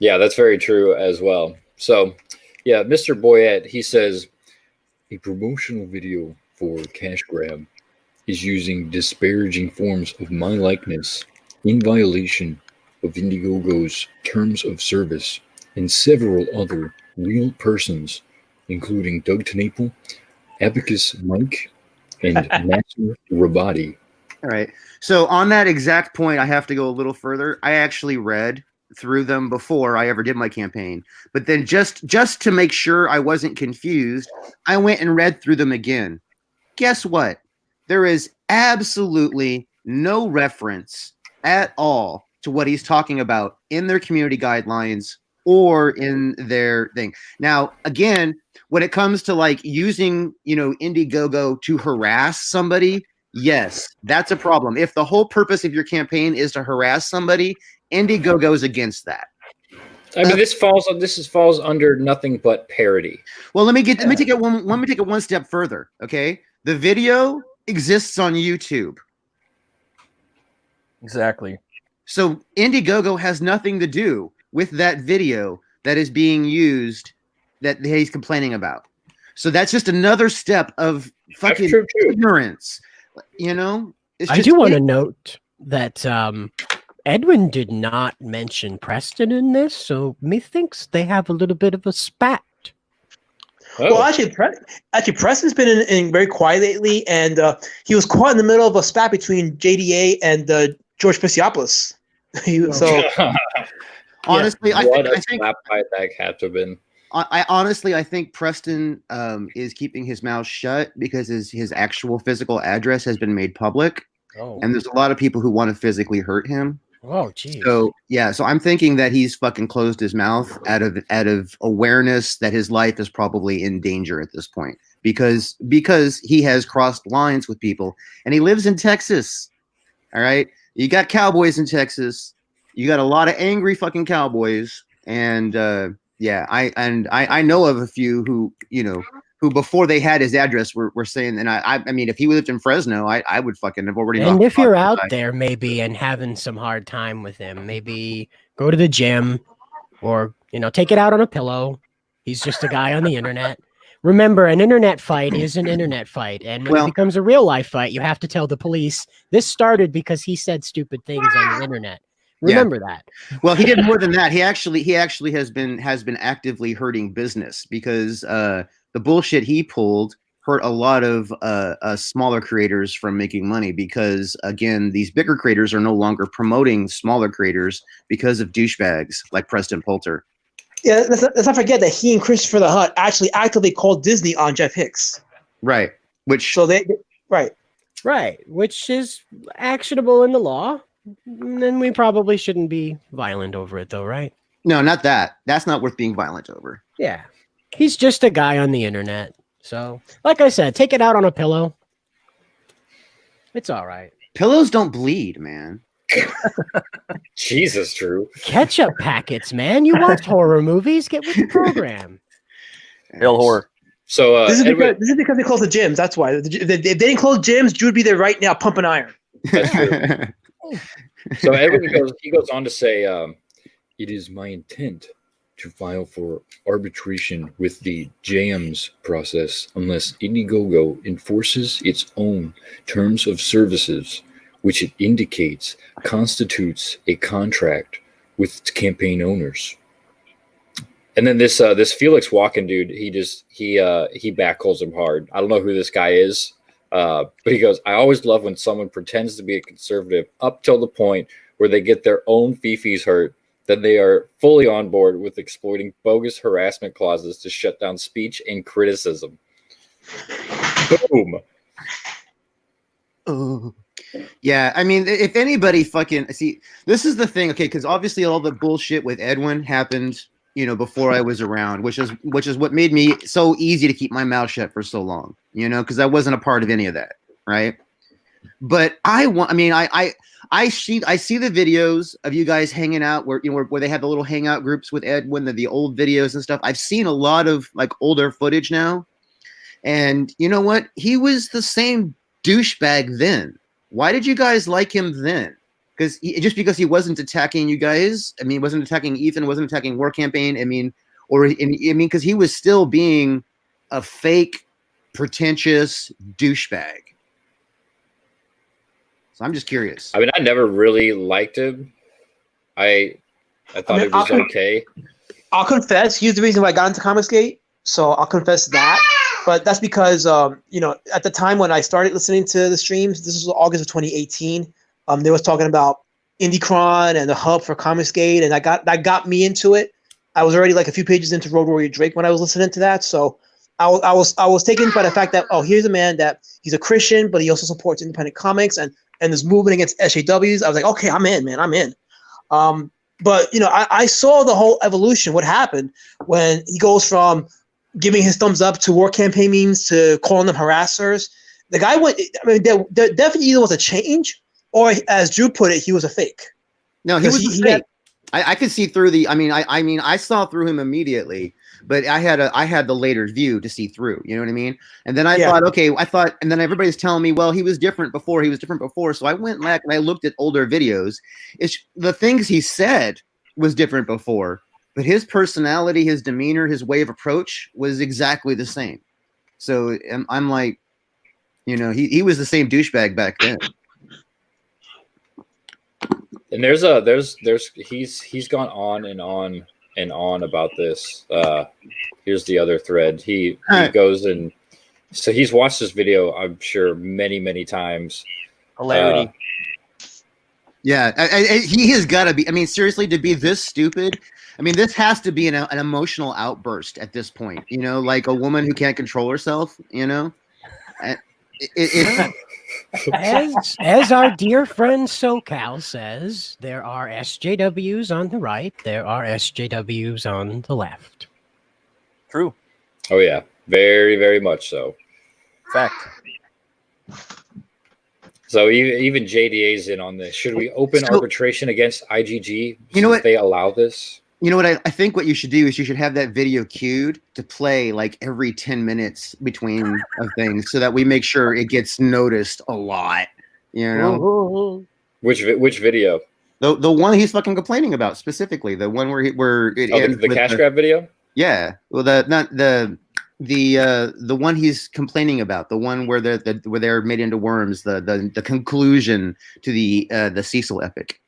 that's very true as well. So, yeah, Mr. Boyette, he says a promotional video for cash grab is using disparaging forms of my likeness in violation of Indiegogo's terms of service and several other real persons, including Doug Tenaple, Abacus Mike, and Nasser Rabadi. All right. So on that exact point, I have to go a little further. I actually read through them before I ever did my campaign, but then just to make sure I wasn't confused, I went and read through them again. Guess what? There is absolutely no reference at all to what he's talking about in their community guidelines or in their thing. Now, again, when it comes to like using, Indiegogo to harass somebody, yes, that's a problem. If the whole purpose of your campaign is to harass somebody, Indiegogo is against that. I mean, this falls under nothing but parody. Well, let me take it one step further. Okay, the video exists on YouTube. Exactly. So Indiegogo has nothing to do with that video that is being used that he's complaining about. So that's just another step of fucking ignorance. I do want to note that Edwin did not mention Preston in this, so methinks they have a little bit of a spat. Oh. Well, actually, Preston's been in very quiet lately, and he was caught in the middle of a spat between JDA and George Pisiopoulos. So, honestly, I what a think slap fight that had to have been. I think Preston is keeping his mouth shut because his actual physical address has been made public, and there's a lot of people who want to physically hurt him. Oh, geez. So so I'm thinking that he's fucking closed his mouth out of awareness that his life is probably in danger at this point because he has crossed lines with people, and he lives in Texas. All right, you got cowboys in Texas. You got a lot of angry fucking cowboys, and I know of a few who before they had his address were saying, and I mean, if he lived in Fresno, I would fucking have already. And if you're out there maybe and having some hard time with him, maybe go to the gym or, take it out on a pillow. He's just a guy on the internet. Remember, an internet fight is an internet fight. And when it becomes a real life fight, you have to tell the police this started because he said stupid things on the internet. Remember that. Well, he did more than that. He actually has been actively hurting business because the bullshit he pulled hurt a lot of smaller creators from making money because, again, these bigger creators are no longer promoting smaller creators because of douchebags like Preston Poulter. Yeah, let's not forget that he and Christopher the Hut actually actively called Disney on Jeff Hicks. Right. Which is actionable in the law. And we probably shouldn't be violent over it, though, right? No, not that. That's not worth being violent over. Yeah. He's just a guy on the internet. So, like I said, take it out on a pillow. It's all right. Pillows don't bleed, man. Jesus, Drew. Ketchup packets, man. You watch horror movies. Get with the program. Hell horror. So this is because they closed the gyms. That's why. If they didn't close gyms, Drew would be there right now pumping iron. That's true. So Edwin goes on to say, it is my intent to file for arbitration with the JAMS process unless Indiegogo enforces its own terms of services, which it indicates constitutes a contract with its campaign owners. And then this Felix Walken dude, he backholes him hard. I don't know who this guy is. But he goes, I always love when someone pretends to be a conservative up till the point where they get their own fifis hurt, then they are fully on board with exploiting bogus harassment clauses to shut down speech and criticism. Boom. Oh. Yeah, I mean, if anybody fucking see, this is the thing, okay, because obviously all the bullshit with Edwin happened, before I was around, which is what made me so easy to keep my mouth shut for so long, because I wasn't a part of any of that, right? But I see the videos of you guys hanging out where they have the little hangout groups with Edwin, the old videos and stuff. I've seen a lot of like older footage now, and you know what? He was the same douchebag then. Why did you guys like him then? Just because he wasn't attacking you guys, I mean, wasn't attacking Ethan, wasn't attacking War Campaign, because he was still being a fake, pretentious douchebag. So I'm just curious. I mean, I never really liked him. I thought it was okay. I'll confess, he was the reason why I got into Comicsgate, so I'll confess that. But that's because, at the time when I started listening to the streams, this was August of 2018. They was talking about IndieCron and the hub for Comicsgate, and that got me into it. I was already like a few pages into Road Warrior Drake when I was listening to that, so I was taken by the fact that here's a man that he's a Christian, but he also supports independent comics and this movement against SJWs. I was like, okay, I'm in, man, I'm in. But I saw the whole evolution. What happened when he goes from giving his thumbs up to War Campaign memes to calling them harassers? The guy went. I mean, there definitely either was a change, or as Drew put it, he was a fake. No, he was a fake. I could see through the. I mean, I saw through him immediately, but I had the later view to see through. You know what I mean? And then I thought, and then everybody's telling me, well, he was different before. So I went back and I looked at older videos. The things he said was different before, but his personality, his demeanor, his way of approach was exactly the same. So I'm like, he was the same douchebag back then. And he's gone on and on and on about this. Here's the other thread. He goes and so he's watched this video, I'm sure, many times. Hilarity. Yeah, he has got to be. I mean, seriously, to be this stupid. I mean, this has to be an emotional outburst at this point. You know, like a woman who can't control herself. You know, as our dear friend SoCal says, there are SJWs on the right, there are SJWs on the left. True. Oh yeah, very much so. Fact. So even JDA's in on this. Should we open arbitration against IGG? You know what? They allow this. You know what? I think what you should do is you should have that video queued to play like every 10 minutes between of things, so that we make sure it gets noticed a lot. You know, Which video? the one he's fucking complaining about specifically, the one where the cash grab video. Yeah, well, the one he's complaining about, the one where where they're made into worms, the conclusion to the Cecil epic.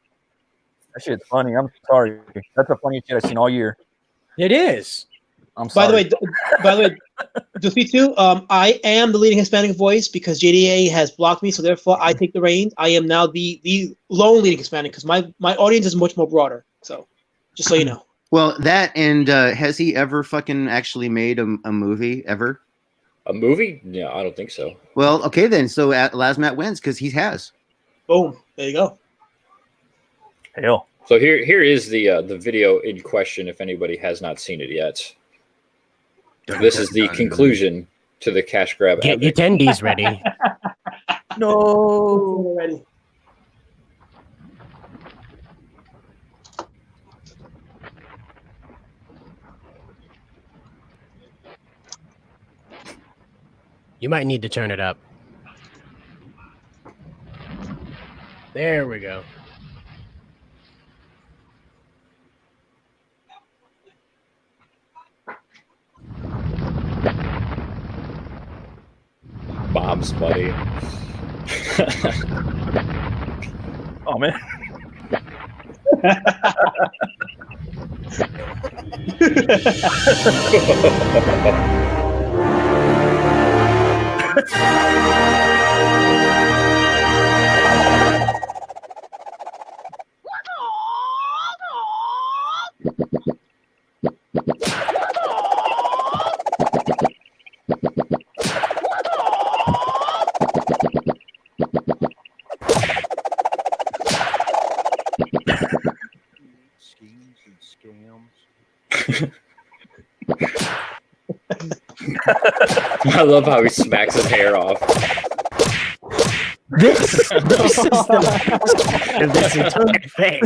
That shit's funny. I'm sorry. That's the funniest shit I've seen all year. It is. I'm sorry. By the way, Goofy too. I am the leading Hispanic voice because JDA has blocked me, so therefore I take the reins. I am now the lone leading Hispanic because my audience is much more broader. So, just so you know. Well, that and has he ever fucking actually made a movie ever? A movie? Yeah, I don't think so. Well, okay then. So Lasmat wins because he has. Boom. There you go. Hell. So here is the video in question. If anybody has not seen it yet, this is the conclusion to the cash grab. Get your attendees ready. No. Ready. You might need to turn it up. There we go. Bob's buddy. Oh man. Schemes and scams. I love how he smacks his hair off. This is the best of this entire thing.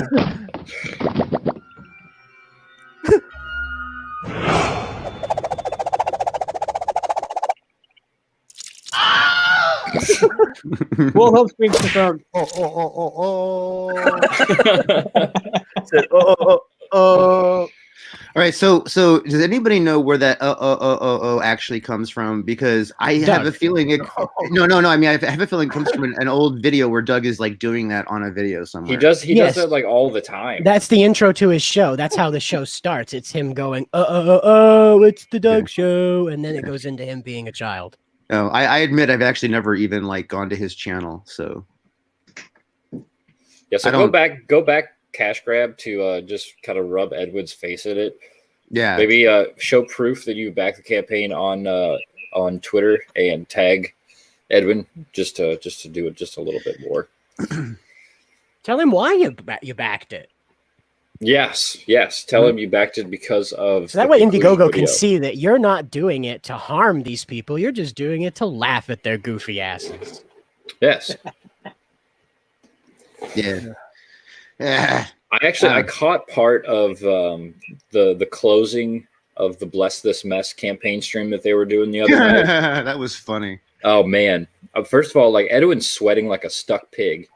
Full home screen confirmed. Said, All right, so does anybody know where that actually comes from? Because I have a feeling it. No. I mean, I have a feeling it comes from an old video where Doug is like doing that on a video somewhere. He does Yes. that like all the time. That's the intro to his show. That's how the show starts. It's him going, it's the Doug Show, and then it goes into him being a child. No, I admit I've actually never even like gone to his channel. So Yeah, so go back, cash grab to just kind of rub Edwin's face in it. yeah, Maybe show proof that you back the campaign on Twitter and tag Edwin just to do it just a little bit more. Tell him why you backed it. Yes. Tell him you backed it because of. So that the way conclusion Indiegogo video. can see that you're not doing it to harm these people. You're just doing it to laugh at their goofy asses. Yes. yeah. I caught part of the closing of the Bless This Mess campaign stream that they were doing the other night. That was funny. Oh man! First of all, like Edwin's sweating like a stuck pig,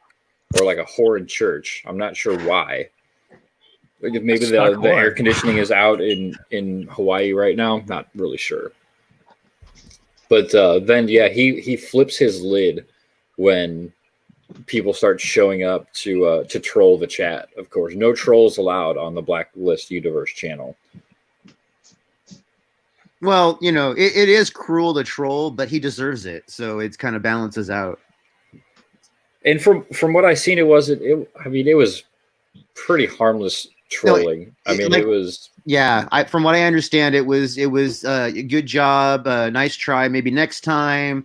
or like a whore in church. I'm not sure why. Like maybe the air conditioning is out in Hawaii right now. Not really sure. But then yeah, he flips his lid when people start showing up to troll the chat. Of course, no trolls allowed on the Blacklist Universe channel. Well, it is cruel to troll, but he deserves it, so it kind of balances out. And from what I seen, it was pretty harmless trolling. It was. Yeah, from what I understand, it was a good job, nice try. Maybe next time,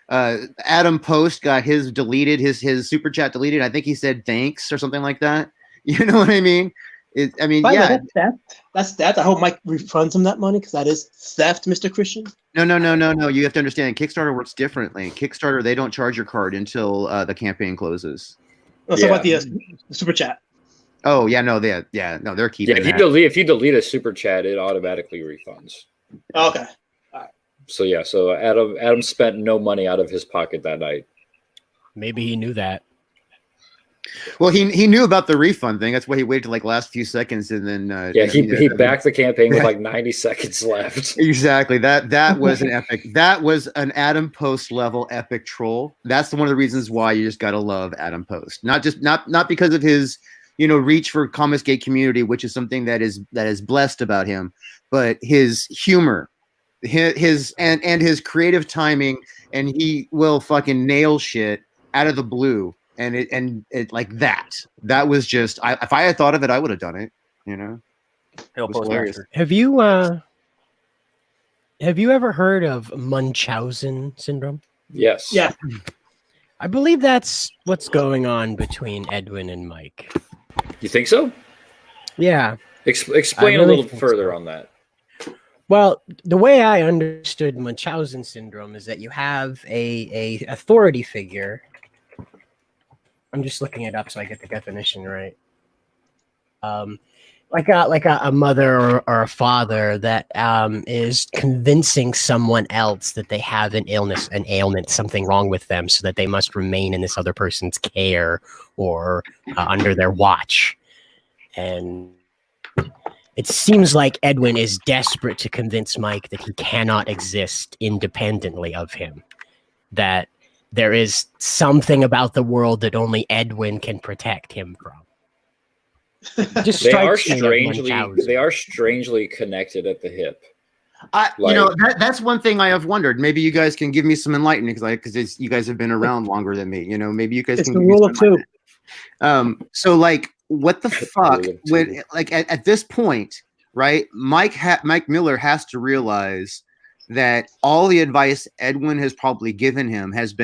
Adam Post got his deleted, his super chat deleted. I think he said thanks or something like that. You know what I mean? Yeah. That's theft. I hope Mike refunds him that money because that is theft, Mr. Christian. No. You have to understand, Kickstarter works differently. Kickstarter, they don't charge your card until the campaign closes. Let's talk about the super chat. Oh yeah, no, they're keeping. Yeah, if you delete a super chat, it automatically refunds. Okay. All right. So Adam spent no money out of his pocket that night. Maybe he knew that. Well, he knew about the refund thing. That's why he waited till last few seconds, and then he backed the campaign with 90 seconds left. Exactly. That was an epic. That was an Adam Post level epic troll. That's one of the reasons why you just gotta love Adam Post. Not because of his reach for comics gay community, which is something that is blessed about him, but his humor, his creative timing, and he will fucking nail shit out of the blue. And it like that was just, if I had thought of it, I would have done it. It was hilarious. Have you ever heard of Munchausen syndrome? Yes. Yeah. I believe that's what's going on between Edwin and Mike. You think so? Yeah. Explain a little further on that. Well, the way I understood Munchausen syndrome is that you have a authority figure. I'm just looking it up so I get the definition right. Like a mother or a father that is convincing someone else that they have an illness, an ailment, something wrong with them, so that they must remain in this other person's care or under their watch. And it seems like Edwin is desperate to convince Mike that he cannot exist independendly of him, that there is something about the world that only Edwin can protect him from. They are strangely connected at the hip. That's one thing I have wondered. Maybe you guys can give me some enlightenment because you guys have been around longer than me. Maybe you guys it's can. The rule of two. So what the fuck? When at this point, right? Mike Miller has to realize that all the advice Edwin has probably given him has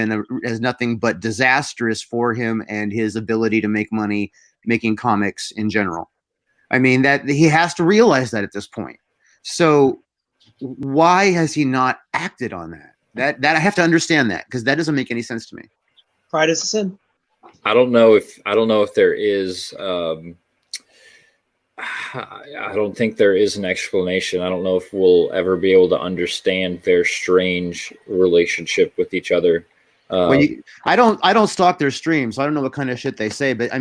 nothing but disastrous for him and his ability to make money making comics in general. That he has to realize that at this point. So why has he not acted on that? That I have to understand that, because that doesn't make any sense to me. Pride is a sin. I don't know if there is. I don't think there is an explanation. I don't know if we'll ever be able to understand their strange relationship with each other. I don't stalk their streams, so I don't know what kind of shit they say. But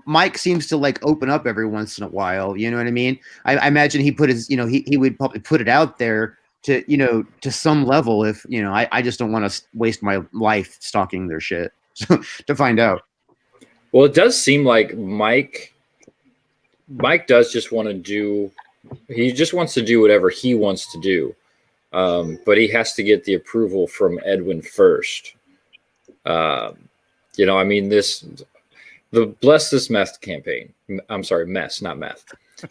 Mike seems to open up every once in a while. You know what I mean? I imagine he put his, he would probably put it out there to some level. If I just don't want to waste my life stalking their shit to find out. Well, it does seem like Mike does just want to do. He just wants to do whatever he wants to do, but he has to get the approval from Edwin first. The Bless This Meth campaign. I'm sorry, mess, not meth.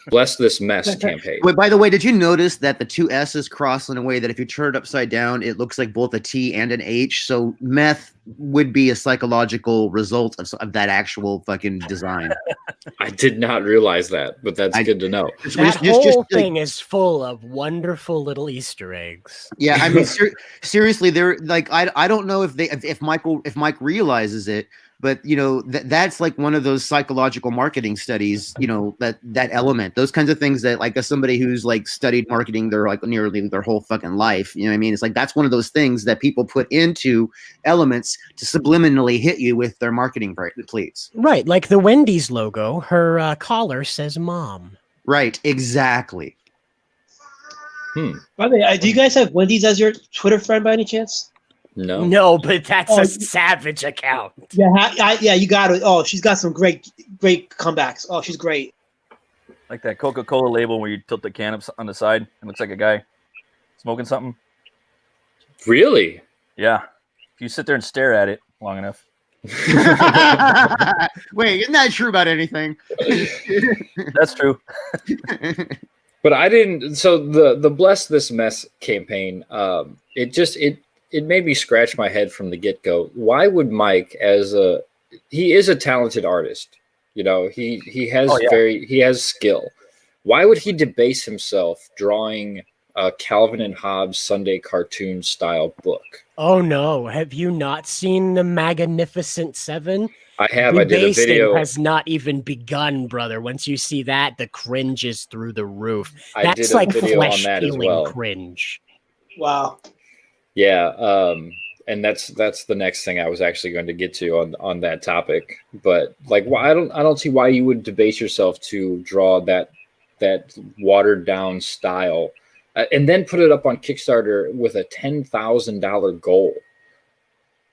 Bless This Mess campaign. Wait, by the way, did you notice that the two S's cross in a way that if you turn it upside down, it looks like both a T and an H? So meth would be a psychological result of that actual fucking design. I did not realize that, but that's good to know. That whole thing is full of wonderful little Easter eggs. Yeah, seriously, they're I don't know if Mike realizes it, but that's like one of those psychological marketing studies. That element, those kinds of things that as somebody who's studied marketing their nearly their whole fucking life. You know what I mean? It's that's one of those things that people put into elements to subliminally hit you with their marketing pleats. Right, like the Wendy's logo, her collar says "Mom." Right, exactly. By the way, do you guys have Wendy's as your Twitter friend by any chance? No. No, but that's Oh, a savage account. Yeah, you got it. Oh, she's got some great comebacks. Oh, she's great. Like that Coca-Cola label where you tilt the can up on the side. It looks like a guy smoking something. Really? Yeah. If you sit there and stare at it long enough. Wait, isn't that true about anything? That's true. But I didn't. So the Bless This Mess campaign, it made me scratch my head from the get go. Why would Mike, he is a talented artist, you know, he has he has skill. Why would he debase himself drawing a Calvin and Hobbes Sunday cartoon style book? Oh no! Have you not seen the Magnificent Seven? I have. I did a video. Has not even begun, brother. Once you see that, the cringe is through the roof. I did a video on that as well. Cringe. Wow. Yeah, and that's the next thing I was actually going to get to on that topic. But like, I don't see why you would debase yourself to draw that watered down style, and then put it up on Kickstarter with a $10,000 goal.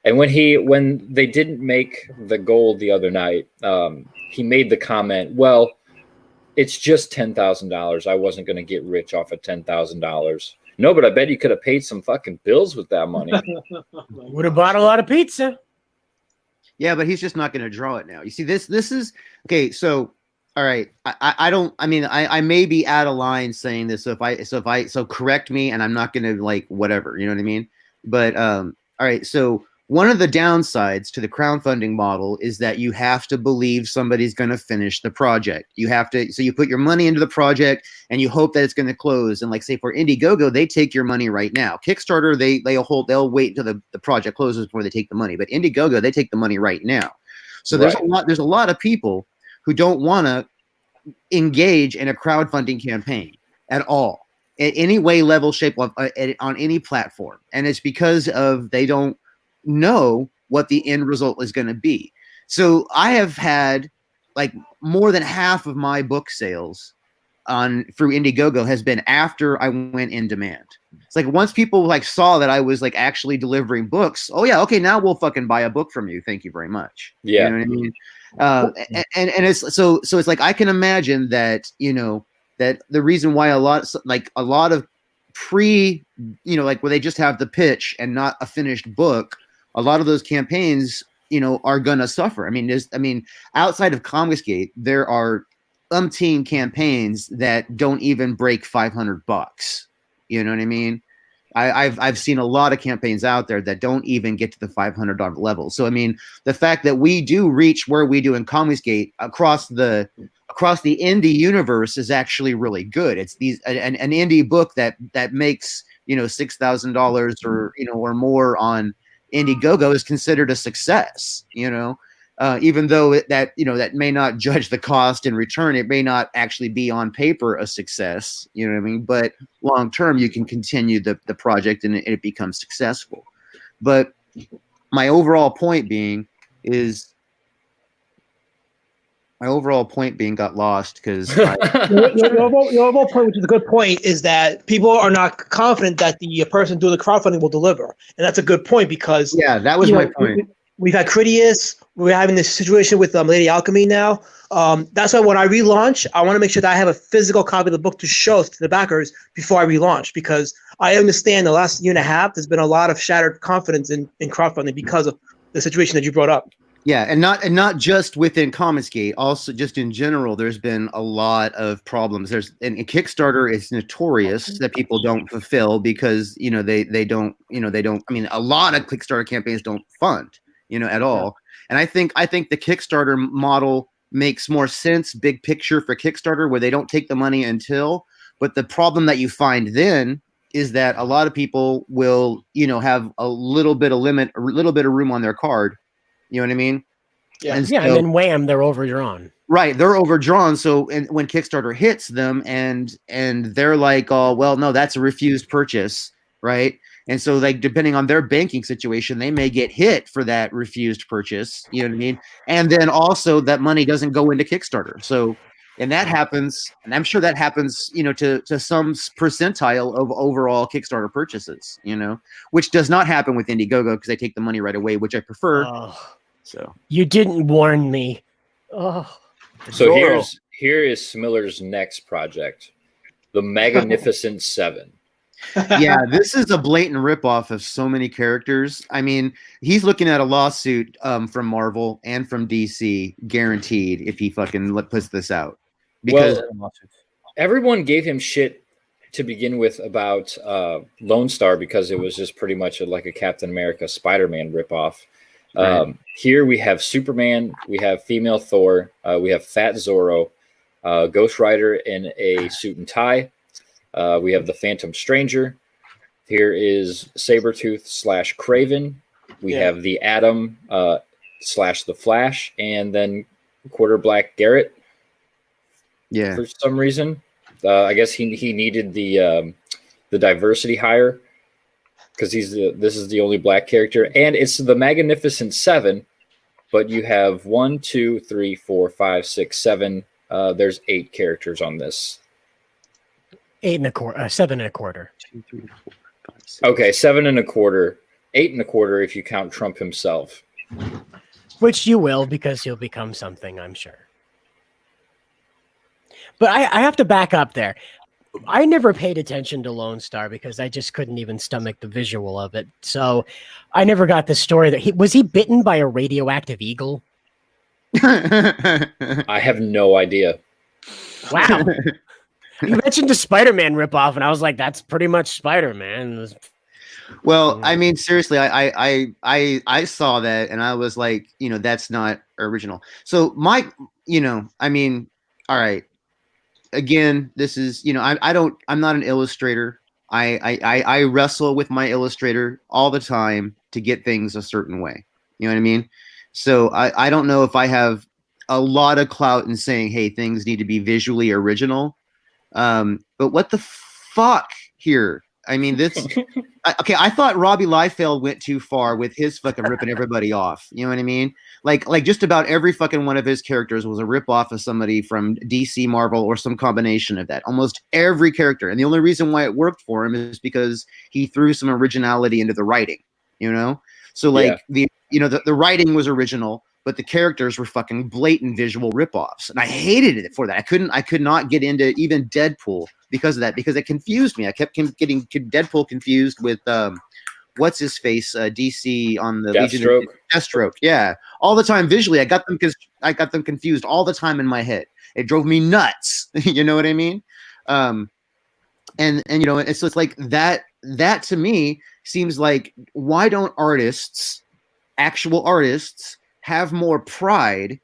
And when they didn't make the goal the other night, he made the comment, "Well, it's just $10,000. I wasn't going to get rich off of $10,000." No, but I bet you could have paid some fucking bills with that money. Would have bought a lot of pizza. Yeah, but he's just not going to draw it now. You see, this is okay. So, all right, I may be out of line saying this. So correct me, and I'm not going to like whatever. You know what I mean? But all right, so. One of the downsides to the crowdfunding model is that you have to believe somebody's going to finish the project. So you put your money into the project and you hope that it's going to close. And like say for Indiegogo, they take your money right now. Kickstarter, they'll wait until the project closes before they take the money. But Indiegogo, they take the money right now. So there's a lot of people who don't want to engage in a crowdfunding campaign at all, in any way, level, shape, on any platform. And it's because they don't know what the end result is going to be. So I have had like more than half of my book sales through Indiegogo has been after I went in demand. It's like once people like saw that I was like actually delivering books, oh yeah, okay, now we'll fucking buy a book from you. Thank you very much. Yeah. You know what I mean? And it's so it's like I can imagine that, you know, that the reason why a lot of pre, you know, like where they just have the pitch and not a finished book, a lot of those campaigns, you know, are gonna suffer. I mean, outside of Comicsgate, there are umpteen campaigns that don't even break $500. You know what I mean? I've seen a lot of campaigns out there that don't even get to the $500 level. So I mean, the fact that we do reach where we do in Comicsgate across the indie universe is actually really good. It's an indie book that makes, you know, $6,000 or, you know, or more on Indiegogo is considered a success, you know, even though that may not judge the cost in return. It may not actually be on paper a success, you know what I mean? But long term, you can continue the project and it becomes successful. But my overall point being got lost because your overall point, which is a good point, is that people are not confident that the person doing the crowdfunding will deliver, and that's a good point because that was my point. We've had Critias. We're having this situation with Lady Alchemy now. That's why when I relaunch, I want to make sure that I have a physical copy of the book to show to the backers before I relaunch, because I understand the last year and a half there's been a lot of shattered confidence in crowdfunding because of the situation that you brought up. Yeah, and not just within Comicsgate, also just in general, there's been a lot of problems. And Kickstarter is notorious that people don't fulfill because, you know, they don't. I mean, a lot of Kickstarter campaigns don't fund, you know, at all. And I think the Kickstarter model makes more sense, big picture for Kickstarter, where they don't take the money until. But the problem that you find then is that a lot of people will, you know, have a little bit of room on their card. You know what I mean? Yeah. And then wham, they're overdrawn. Right, they're overdrawn. So, and when Kickstarter hits them, and they're like, "Oh, well, no, that's a refused purchase," right? And so, like, depending on their banking situation, they may get hit for that refused purchase. You know what I mean? And then also, that money doesn't go into Kickstarter. So, And that happens, and I'm sure that happens, to some percentile of overall Kickstarter purchases, which does not happen with Indiegogo because they take the money right away, which I prefer. Oh, So you didn't warn me. Oh, So Zorro. here is Smiller's next project, the Magnificent Seven. yeah, this is a blatant ripoff of so many characters. I mean, he's looking at a lawsuit from Marvel and from DC, guaranteed, if he fucking puts this out. Because Everyone gave him shit to begin with about Lone Star because it was just pretty much like a Captain America Spider-Man ripoff. Right. Here we have Superman, we have female Thor, we have Fat Zorro, Ghost Rider in a suit and tie. We have the Phantom Stranger. Here is Sabretooth / Craven. We have the Atom / the Flash, and then Quarter Black Garrett. Yeah. For some reason, I guess he needed the diversity hire because this is the only black character, and it's the Magnificent Seven. But you have 1, 2, 3, 4, 5, 6, 7. There's 8 characters on this. 8 1/4, 7 1/4. 2, 3, 4, 5, 6. Okay, 7 1/4, 8 1/4 if you count Trump himself. Which you will, because he'll become something, I'm sure. But I have to back up there. I never paid attention to Lone Star because I just couldn't even stomach the visual of it. So I never got the story that was he bitten by a radioactive eagle? I have no idea. Wow. You mentioned the Spider-Man ripoff, and I was like, that's pretty much Spider-Man. Well, I mean, seriously, I saw that and I was like, that's not original. So Mike, I mean, all right. Again, this is, I'm not an illustrator. I wrestle with my illustrator all the time to get things a certain way. You know what I mean? So I don't know if I have a lot of clout in saying, hey, things need to be visually original. But what the fuck here? I mean, this. Okay, I thought Robbie Liefeld went too far with his fucking ripping everybody off. You know what I mean? Like just about every fucking one of his characters was a rip off of somebody from DC, Marvel, or some combination of that. Almost every character, and the only reason why it worked for him is because he threw some originality into the writing. So the writing was original, but the characters were fucking blatant visual ripoffs, and I hated it for that. I could not get into even Deadpool because of that, because it confused me. I kept getting Deadpool confused with what's his face, DC on the Deathstroke. Yeah, all the time visually, I got them confused all the time in my head. It drove me nuts. You know what I mean? And it's like that. That to me seems like, why don't actual artists, have more pride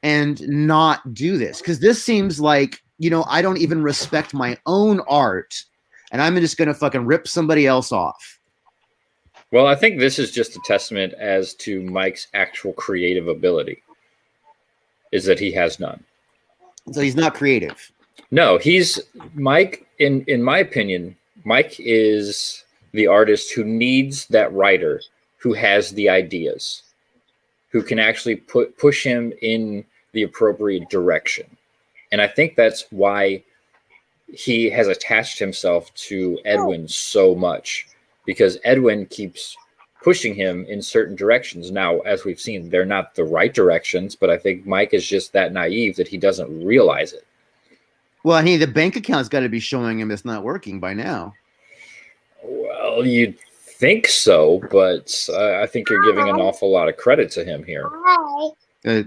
and not do this? Because this seems like, I don't even respect my own art, and I'm just going to fucking rip somebody else off. Well, I think this is just a testament as to Mike's actual creative ability, is that he has none. So he's not creative. No, Mike, in my opinion, Mike is the artist who needs that writer who has the ideas, who can actually push him in the appropriate direction. And I think that's why he has attached himself to Edwin so much, because Edwin keeps pushing him in certain directions. Now, as we've seen, they're not the right directions, but I think Mike is just that naive that he doesn't realize it. Well, the bank account's got to be showing him it's not working by now. Well, you'd think so, but I think you're giving an awful lot of credit to him here.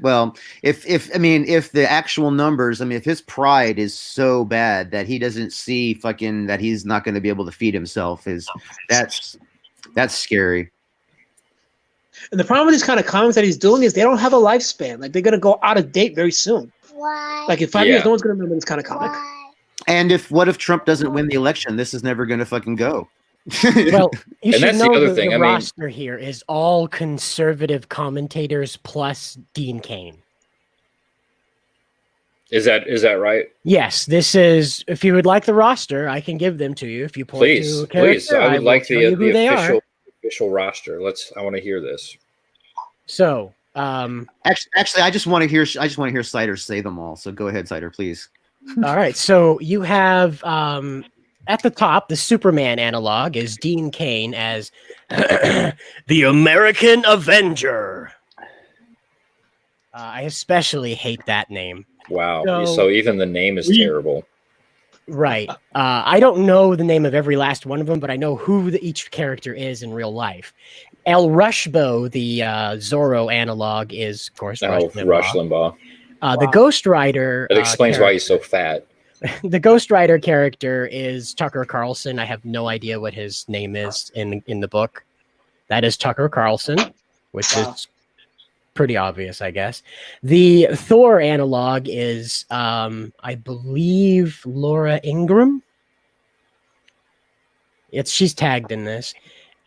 Well, if the actual numbers, if his pride is so bad that he doesn't see fucking that he's not going to be able to feed himself, that's scary. And the problem with these kind of comics that he's doing is they don't have a lifespan. Like, they're going to go out of date very soon. Why? Like, in 5 years, no one's going to remember this kind of comic. And what if Trump doesn't win the election? This is never going to fucking go. Well, you And should that's the know other the thing. I mean- roster here is all conservative commentators plus Dean Cain. Is that right? Yes, this is. If you would like the roster, I can give them to you. If you point Please, to a character, please. I would will like tell the you who they are. official roster. I want to hear this. So Actually, I just want to hear Cider say them all. So go ahead, Cider, please. All right. So you have at the top, the Superman analog is Dean Cain as the American Avenger. I especially hate that name. Wow. So even the name is terrible. Right. I don't know the name of every last one of them, but I know who each character is in real life. El Rushbo, the Zorro analog, is, of course, Rush Limbaugh. The Ghost Rider. That explains why he's so fat. The Ghost Rider character is Tucker Carlson. I have no idea what his name is in the book. That is Tucker Carlson, which is pretty obvious, I guess. The Thor analog is, I believe, Laura Ingraham. She's tagged in this.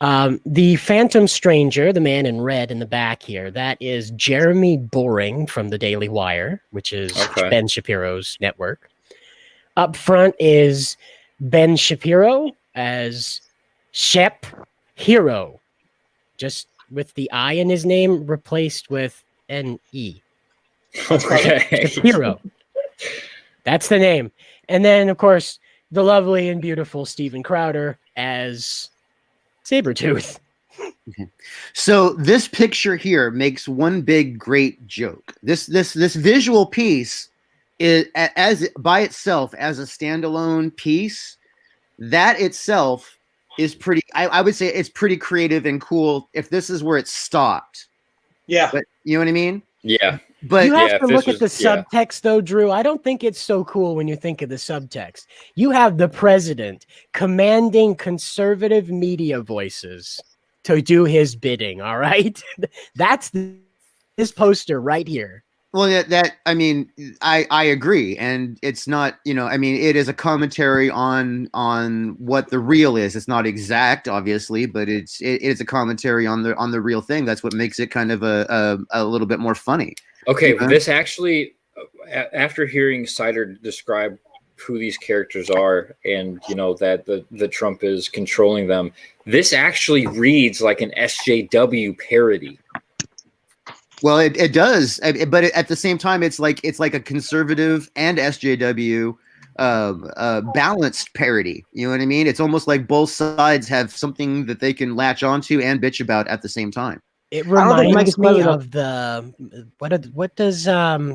The Phantom Stranger, the man in red in the back here, that is Jeremy Boring from the Daily Wire, which is Ben Shapiro's network. Up front is Ben Shapiro as Shep Hero, just with the I in his name replaced with an E. Okay. Shapiro. That's the name. And then, of course, the lovely and beautiful Steven Crowder as Sabretooth. Okay. So this picture here makes one big great joke. This visual piece is as by itself as a standalone piece. That itself is pretty. I would say it's pretty creative and cool. If this is where it stopped, but you know what I mean? Yeah. But you have to look at the subtext, though, Drew. I don't think it's so cool when you think of the subtext. You have the president commanding conservative media voices to do his bidding. All right, that's this poster right here. Well, I mean, I agree, and it's not, I mean, it is a commentary on what the real is. It's not exact, obviously, but it is a commentary on the real thing. That's what makes it kind of a little bit more funny. Okay, this actually, after hearing Cider describe who these characters are, and that the Trump is controlling them, this actually reads like an SJW parody. Well, it does, but at the same time, it's like a conservative and SJW balanced parody. You know what I mean? It's almost like both sides have something that they can latch onto and bitch about at the same time. It reminds me of the what does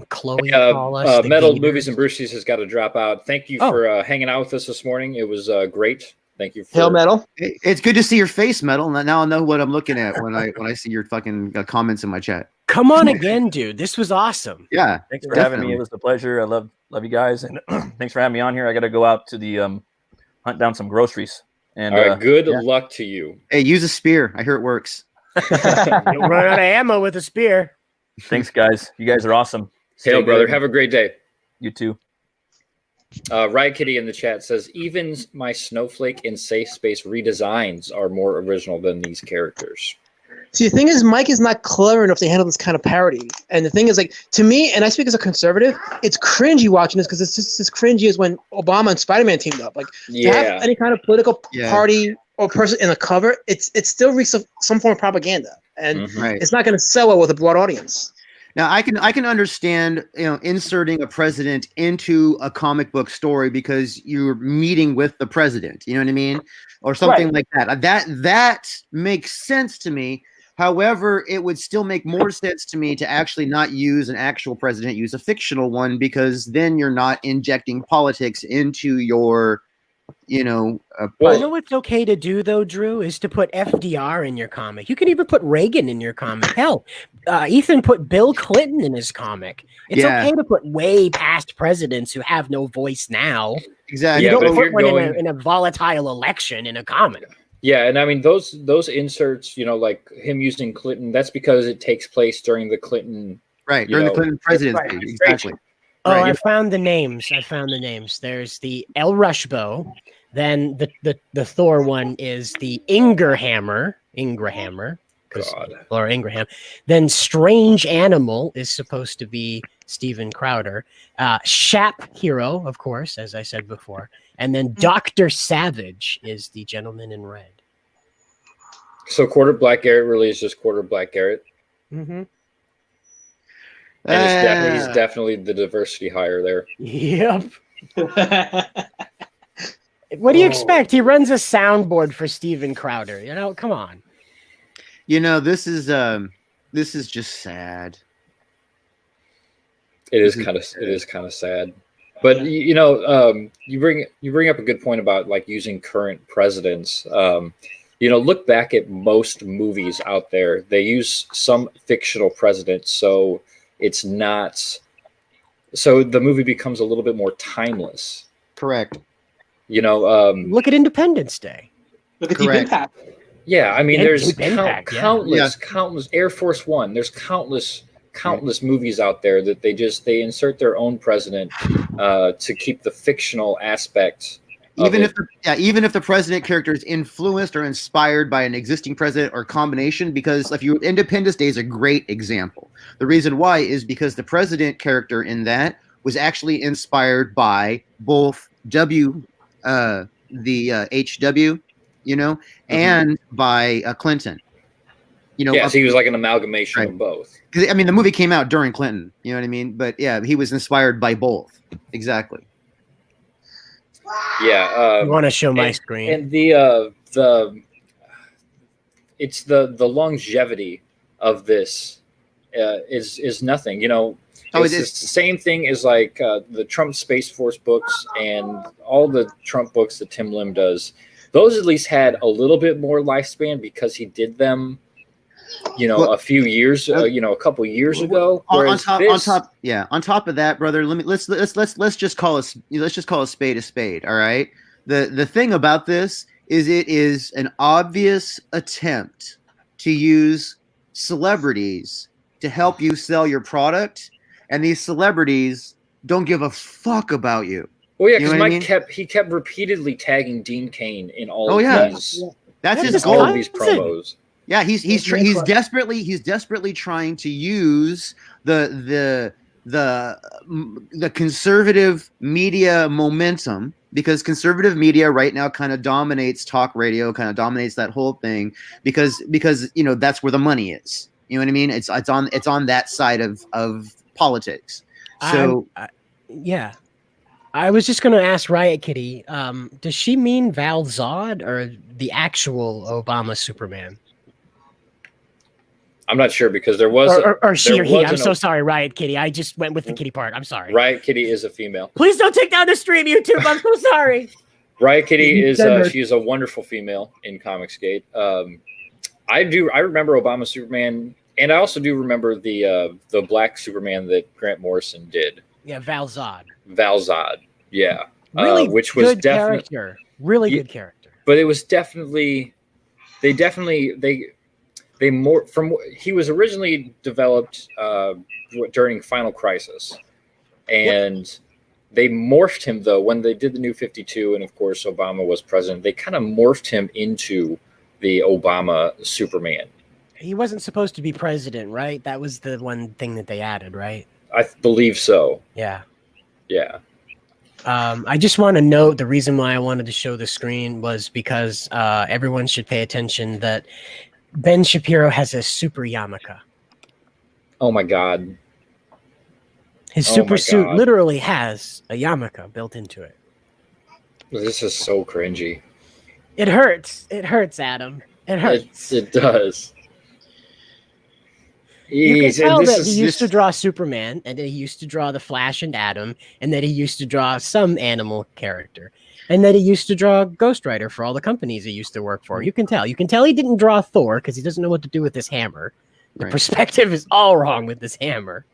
Chloe call us? Metal Movies and Brucey's has got to drop out. Thank you for hanging out with us this morning. It was great. Thank you. Hail Metal. It's good to see your face, Metal. Now I know what I'm looking at when I see your fucking comments in my chat. Come on again, dude. This was awesome. Yeah. Thanks for having me. It was a pleasure. I love you guys, and thanks for having me on here. I got to go out to the hunt down some groceries. And all right, good luck to you. Hey, use a spear. I hear it works. You'll run out of ammo with a spear. Thanks, guys. You guys are awesome. Hail, brother. Have a great day. You too. Riot Kitty in the chat says, even my Snowflake and Safe Space redesigns are more original than these characters. See, the thing is, Mike is not clever enough to handle this kind of parody. And the thing is, like, to me, and I speak as a conservative, it's cringy watching this because it's just as cringy as when Obama and Spider-Man teamed up. Like, to have any kind of political party or person in the cover, it still reeks of some form of propaganda, and it's not going to sell well with a broad audience. Now, I can understand, inserting a president into a comic book story because you're meeting with the president. You know what I mean, or something like that. That makes sense to me. However, it would still make more sense to me to actually not use an actual president, use a fictional one, because then you're not injecting politics into your, well, you know what's okay to do, though, Drew, is to put FDR in your comic. You can even put Reagan in your comic. Hell, Ethan put Bill Clinton in his comic. It's okay to put way past presidents who have no voice now. Exactly. You don't put one in a volatile election in a comic. Yeah, and I mean those inserts, like him using Clinton, that's because it takes place during the Clinton during the Clinton presidency. Exactly. Oh, I found the names. There's the El Rushbo, then the Thor one is the Ingrahammer, because Laura Ingraham. Then Strange Animal is supposed to be Steven Crowder. Shap Hero, of course, as I said before. And then Dr. Savage is the gentleman in red. So Quarter Black Garrett really is just Quarter Black Garrett? Mm-hmm. And it's definitely he's Ah. definitely the diversity hire there. Yep. What do you expect? He runs a soundboard for Steven Crowder. You know, come on. This is just sad. It is kind of sad. But you bring up a good point about like using current presidents. Look back at most movies out there. They use some fictional president, so it's not. So the movie becomes a little bit more timeless. Correct. Look at Independence Day. Look at Deep Correct. Impact. Yeah, I mean, there's Deep Impact, countless Air Force One. There's countless movies out there that they insert their own president to keep the fictional aspect. Even if the president character is influenced or inspired by an existing president or combination, because Independence Day is a great example. The reason why is because the president character in that was actually inspired by both HW, and by Clinton. So he was like an amalgamation of both. Because I mean, the movie came out during Clinton. You know what I mean? But yeah, he was inspired by both. Exactly. Yeah. You want to show my screen? And it's the longevity of this is nothing. It's the same thing as like the Trump Space Force books and all the Trump books that Tim Lim does. Those at least had a little bit more lifespan because he did them, a few years, a couple years ago. On top of that, brother, let's just call a spade a spade. All right. The thing about this is it is an obvious attempt to use celebrities to help you sell your product, and these celebrities don't give a fuck about you. Well, yeah, because Mike kept repeatedly tagging Dean Cain in all of these. That's his all goal. of these promos. Yeah, he's desperately trying to use the conservative media momentum, because conservative media right now kind of dominates talk radio, kind of dominates that whole thing because that's where the money is. You know what I mean? It's on that side of politics. So yeah. I was just going to ask Riot Kitty, does she mean Val Zod or the actual Obama Superman? I'm not sure because there was or she or he. I'm so sorry, Riot Kitty. I just went with the kitty part. I'm sorry. Riot Kitty is a female. Please don't take down the stream, YouTube. I'm so sorry. Riot Kitty is she is a wonderful female in Comicsgate. I remember Obama Superman, and I also do remember the black Superman that Grant Morrison did. Yeah, Val Zod. Yeah. Really which was good character. Really good character. But it was definitely he was originally developed during Final Crisis, and they morphed him though when they did the New 52, and of course Obama was president. They kind of morphed him into the Obama Superman. He wasn't supposed to be president, right? That was the one thing that they added, right? I believe so. Yeah. I just want to note the reason why I wanted to show the screen was because everyone should pay attention that Ben Shapiro has a super yarmulke. Oh my God. His super suit literally has a yarmulke built into it. This is so cringy. It hurts. It hurts, Adam. It hurts. It does. You can tell that he used to draw Superman, and that he used to draw the Flash and Atom, and that he used to draw some animal character, and that he used to draw Ghost Rider for all the companies he used to work for. You can tell. You can tell he didn't draw Thor because he doesn't know what to do with this hammer. The perspective is all wrong with this hammer.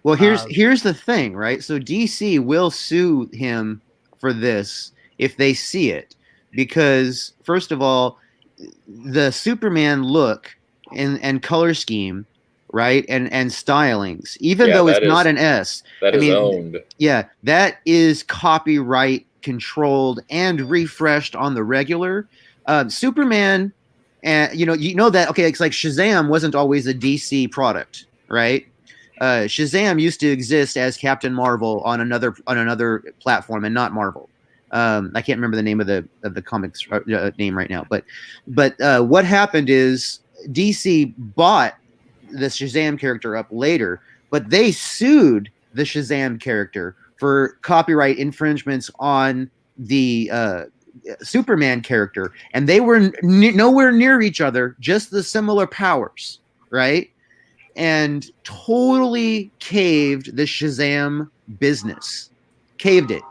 Well, here's the thing, right? So DC will sue him for this if they see it, because first of all, the Superman look and color scheme, right, and stylings, even though it's not an S, that is owned. Yeah, that is copyright controlled and refreshed on the regular. Superman, and you know that it's like Shazam wasn't always a DC product, right? Shazam used to exist as Captain Marvel on another platform and not Marvel. I can't remember the name of the comics name right now, but what happened is DC bought the Shazam character up later, but they sued the Shazam character for copyright infringements on the Superman character, and they were nowhere near each other, just the similar powers, right? And totally caved the Shazam business, caved it.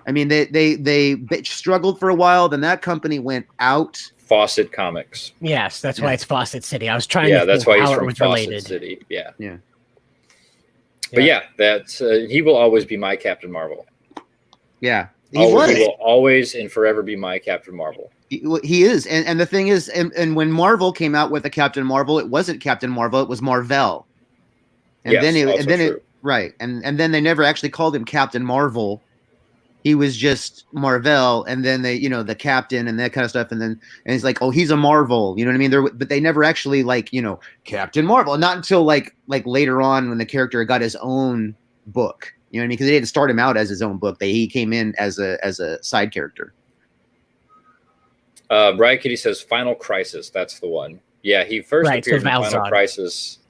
I mean, they struggled for a while, then that company went out. Fawcett Comics. Yes, that's why it's Fawcett City. I was trying to that's think why he's how it from was Fawcett related. City. Yeah. Yeah. But that's he will always be my Captain Marvel. Yeah, He will always and forever be my Captain Marvel. He is, and the thing is, and when Marvel came out with a Captain Marvel, it wasn't Captain Marvel, it was Marvel. And then then they never actually called him Captain Marvel. He was just Marvel, and then they, the captain and that kind of stuff, and he's like, oh, he's a Marvel, you know what I mean? But they never actually Captain Marvel, not until like later on when the character got his own book, you know what I mean? Because they didn't start him out as his own book; he came in as a side character. Brian Kitty says Final Crisis. That's the one. Yeah, he first appeared in Final Crisis,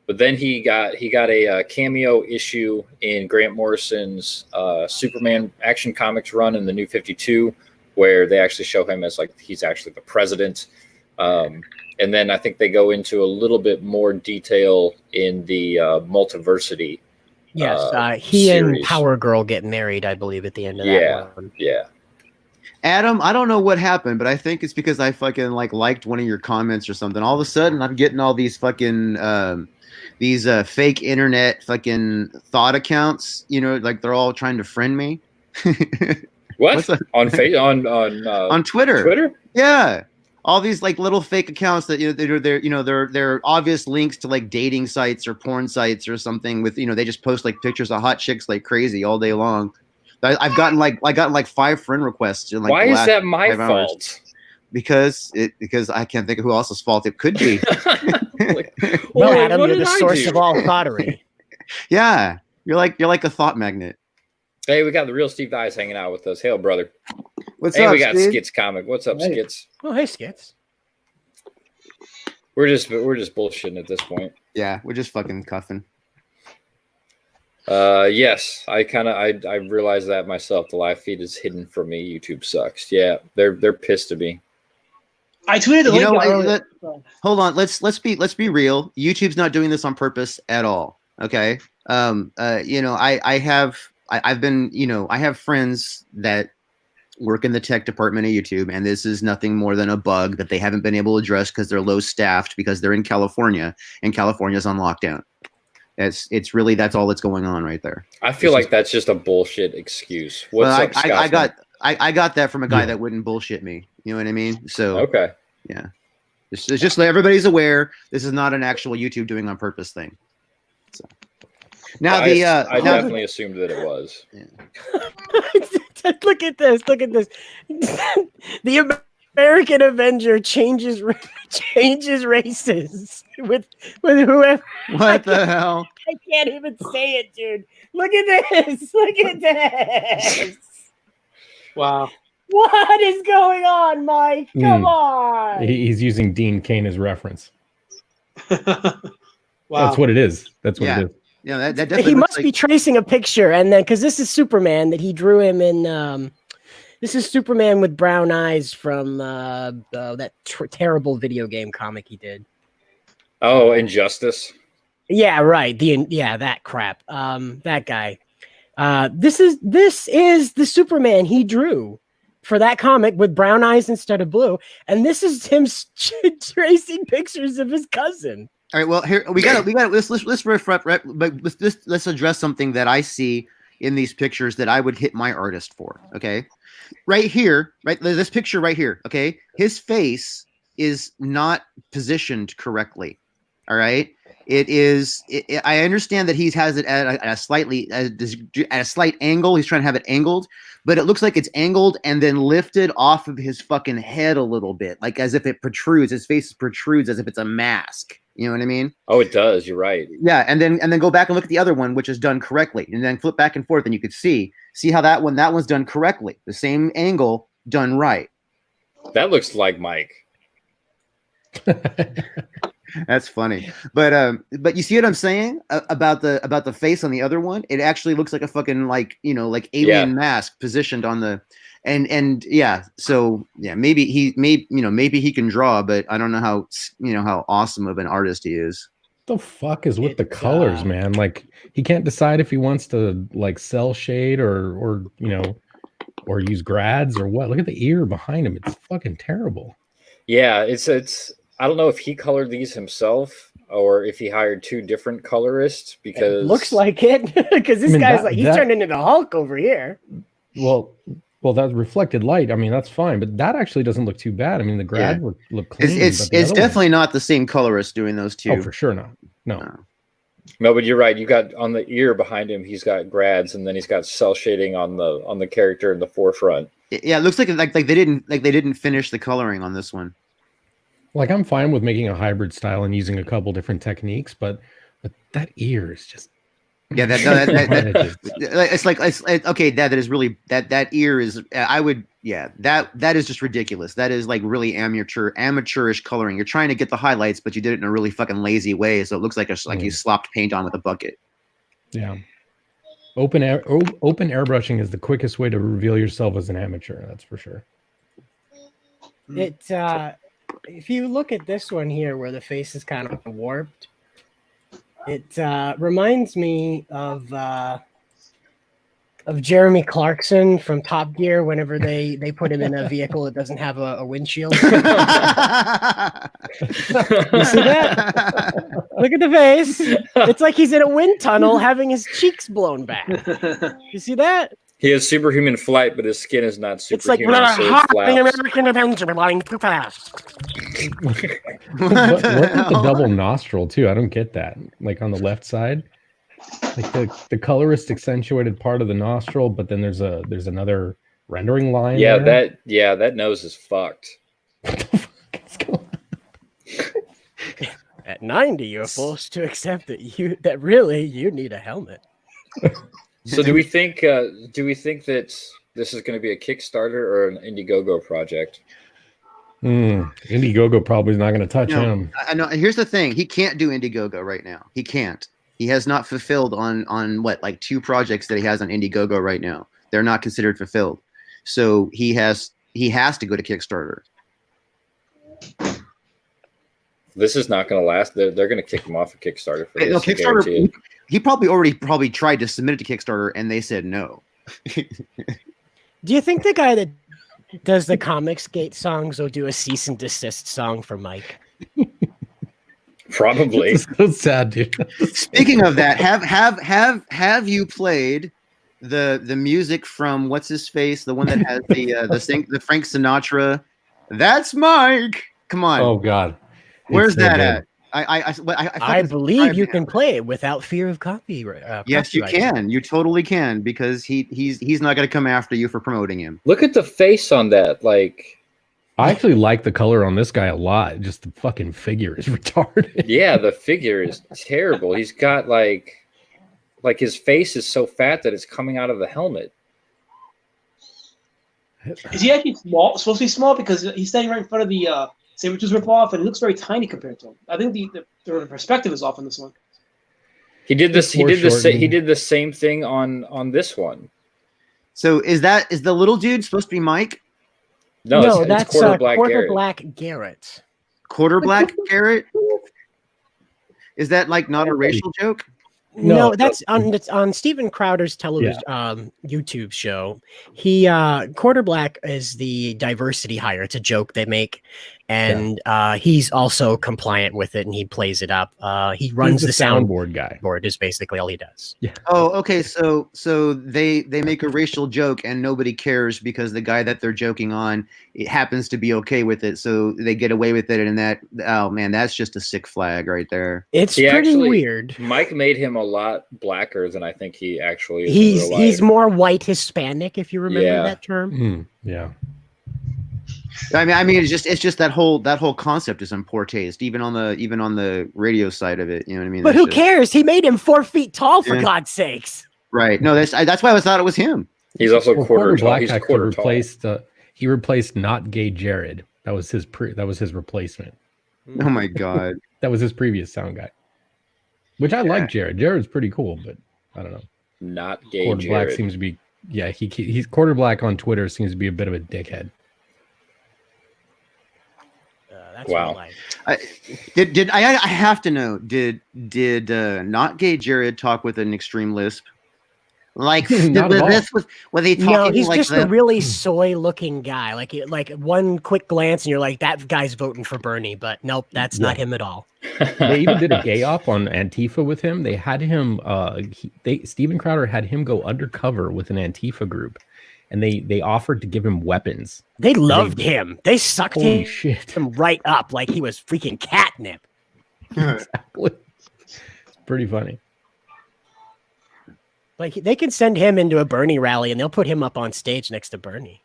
but then he got a cameo issue in Grant Morrison's Superman Action Comics run in the New 52, where they actually show him as he's actually the president. And then I think they go into a little bit more detail in the Multiversity. Yes, he series. and Power Girl get married, I believe, at the end of that one. Yeah. Adam, I don't know what happened, but I think it's because I fucking liked one of your comments or something. All of a sudden, I'm getting all these fucking these fake internet fucking thought accounts. They're all trying to friend me. What on Twitter? Twitter? Yeah, all these little fake accounts that they're obvious links to dating sites or porn sites or something with they just post pictures of hot chicks like crazy all day long. I've gotten 5 friend requests in Why is that my fault? Because I can't think of who else's fault it could be. Well, Adam, you're the source of all thoughterry. Yeah, you're like a thought magnet. Hey, we got the real Steve Dice hanging out with us. Hail, brother. What's up, we got Steve? Skits Comic. What's up, Skits? Oh, hey, Skits. We're just bullshitting at this point. Yeah, we're just fucking cuffing. Yes, I realized that myself. The live feed is hidden from me. YouTube sucks. Yeah, they're pissed at me. I tweeted the link earlier. Hold on, let's be real. YouTube's not doing this on purpose at all. Okay. I have friends that work in the tech department of YouTube, and this is nothing more than a bug that they haven't been able to address because they're low staffed because they're in California and California's on lockdown. It's really that's all that's going on right there. I feel like that's just a bullshit excuse. What's up, Scott? I got that from a guy that wouldn't bullshit me. You know what I mean? So okay, yeah. It's just so everybody's aware. This is not an actual YouTube doing on purpose thing. So now I definitely assumed that it was. Yeah. Look at this. The American Avenger changes races with whoever. What the hell? I can't even say it, dude. Look at this. Look at this. Wow. What is going on, Mike? Come on. He's using Dean Cain as reference. Wow. That's what it is. That's what it is. Yeah, that definitely. He must be tracing a picture, and then because this is Superman that he drew him in. This is Superman with brown eyes from that terrible video game comic he did. Oh, Injustice. Yeah, right. That crap. That guy. This is the Superman he drew for that comic with brown eyes instead of blue, and this is him tracing pictures of his cousin. All right. Well, here let's address something that I see in these pictures that I would hit my artist for. Okay, right here, right. This picture right here. Okay, his face is not positioned correctly. All right. It is. I understand that he has it at a slight angle. He's trying to have it angled, but it looks like it's angled and then lifted off of his fucking head a little bit, like as if it protrudes. His face protrudes as if it's a mask. You know what I mean? Oh, it does. You're right. Yeah, and then go back and look at the other one, which is done correctly, and then flip back and forth, and you could see how that one's done correctly, the same angle done right. That looks like Mike. That's funny. But you see what I'm saying about the face on the other one? It actually looks like a fucking like alien mask positioned on the and yeah. So yeah, maybe he can draw, but I don't know how awesome of an artist he is. The fuck is with the colors, man? Like he can't decide if he wants to like cell shade or use grads or what. Look at the ear behind him. It's fucking terrible. Yeah, it's I don't know if he colored these himself or if he hired two different colorists because it looks like it because this guy's he's turned into the Hulk over here. Well, that reflected light. I mean, that's fine, but that actually doesn't look too bad. I mean, the grad look clean. It's definitely not the same colorist doing those two. Oh, for sure not. No, but you're right. You got on the ear behind him. He's got grads, and then he's got cell shading on the character in the forefront. Yeah, it looks like they didn't finish the coloring on this one. Like I'm fine with making a hybrid style and using a couple different techniques, but that ear is just it's okay. That is really that ear is that is just ridiculous. That is like really amateurish coloring. You're trying to get the highlights, but you did it in a really fucking lazy way, so it looks like you slopped paint on with a bucket. Yeah. Open airbrushing is the quickest way to reveal yourself as an amateur. That's for sure. If you look at this one here, where the face is kind of warped, it reminds me of Jeremy Clarkson from Top Gear. Whenever they put him in a vehicle that doesn't have a windshield. You see that? Look at the face. It's like he's in a wind tunnel having his cheeks blown back. You see that? He has superhuman flight, but his skin is not superhuman. It's like the American Avenger flying too fast. What with the double nostril too? I don't get that. Like on the left side, like the colorist accentuated part of the nostril, but then there's another rendering line. Yeah, there. that nose is fucked. What the fuck is going on? At 90, you're forced to accept that really you need a helmet. So do we think that this is going to be a Kickstarter or an Indiegogo project? Indiegogo probably is not going to touch him. I know. Here's the thing: he can't do Indiegogo right now. He can't. He has not fulfilled on what, like 2 projects that he has on Indiegogo right now. They're not considered fulfilled. So he has to go to Kickstarter. This is not going to last. They're going to kick him off of Kickstarter for this. No, Kickstarter. He probably tried to submit it to Kickstarter and they said no. Do you think the guy that does the Comicsgate songs will do a cease and desist song for Mike? Probably. So sad, dude. Speaking of that, have you played the music from what's his face, the one that has the Frank Sinatra? That's Mike. Come on. Oh God. Where's that at? I believe you can play it without fear of copyright. Yes, you can. You totally can, because he's not going to come after you for promoting him. Look at the face on that. Like, I actually like the color on this guy a lot. Just the fucking figure is retarded. Yeah, the figure is terrible. He's got like his face is so fat that it's coming out of the helmet. Is he actually small? Supposed to be small because he's standing right in front of the Sabretooth ripoff, and it looks very tiny compared to him. I think the perspective is off on this one. He did this. He did the same thing on this one. So is the little dude supposed to be Mike? No, that's Quarter Black Garrett. Quarter Black Garrett? Is that like not a racial joke? No, that's on Steven Crowder's television YouTube show. He Quarter Black is the diversity hire. It's a joke they make, and he's also compliant with it, and he plays it up. He runs the soundboard guy. Board is basically all he does. Yeah. Oh, okay. So they make a racial joke, and nobody cares because the guy that they're joking on, it happens to be okay with it, so they get away with it. And that's just a sick flag right there. It's pretty weird. Mike made him a lot blacker than I think he actually is. He's more white Hispanic, if you remember that term. Yeah. I mean, it's just that whole concept is in poor taste, even on the radio side of it. You know what I mean? But who cares? He made him 4 feet tall, for God's sakes. Right. No, that's why I thought it was him. He's also quarter tall. Black He's quarter replaced. He replaced not gay Jared. That was his replacement. Oh my god. That was his previous sound guy. Which I like Jared. Jared's pretty cool, but I don't know. Not gay Quarter Black Jared. seems to be he's Quarter Black on Twitter seems to be a bit of a dickhead. That's Wow. I have to know, did not gay Jared talk with an extreme lisp? Like Not at all. was he talking No, he's like just that? a really soy-looking guy. Like one quick glance, and you're like, that guy's voting for Bernie. But nope, that's not him at all. They even did a gay op on Antifa with him. They had him. Steven Crowder had him go undercover with an Antifa group, and they offered to give him weapons. They loved him. They sucked Holy shit! him right up like he was freaking catnip. Exactly. It's pretty funny. Like they can send him into a Bernie rally, and they'll put him up on stage next to Bernie.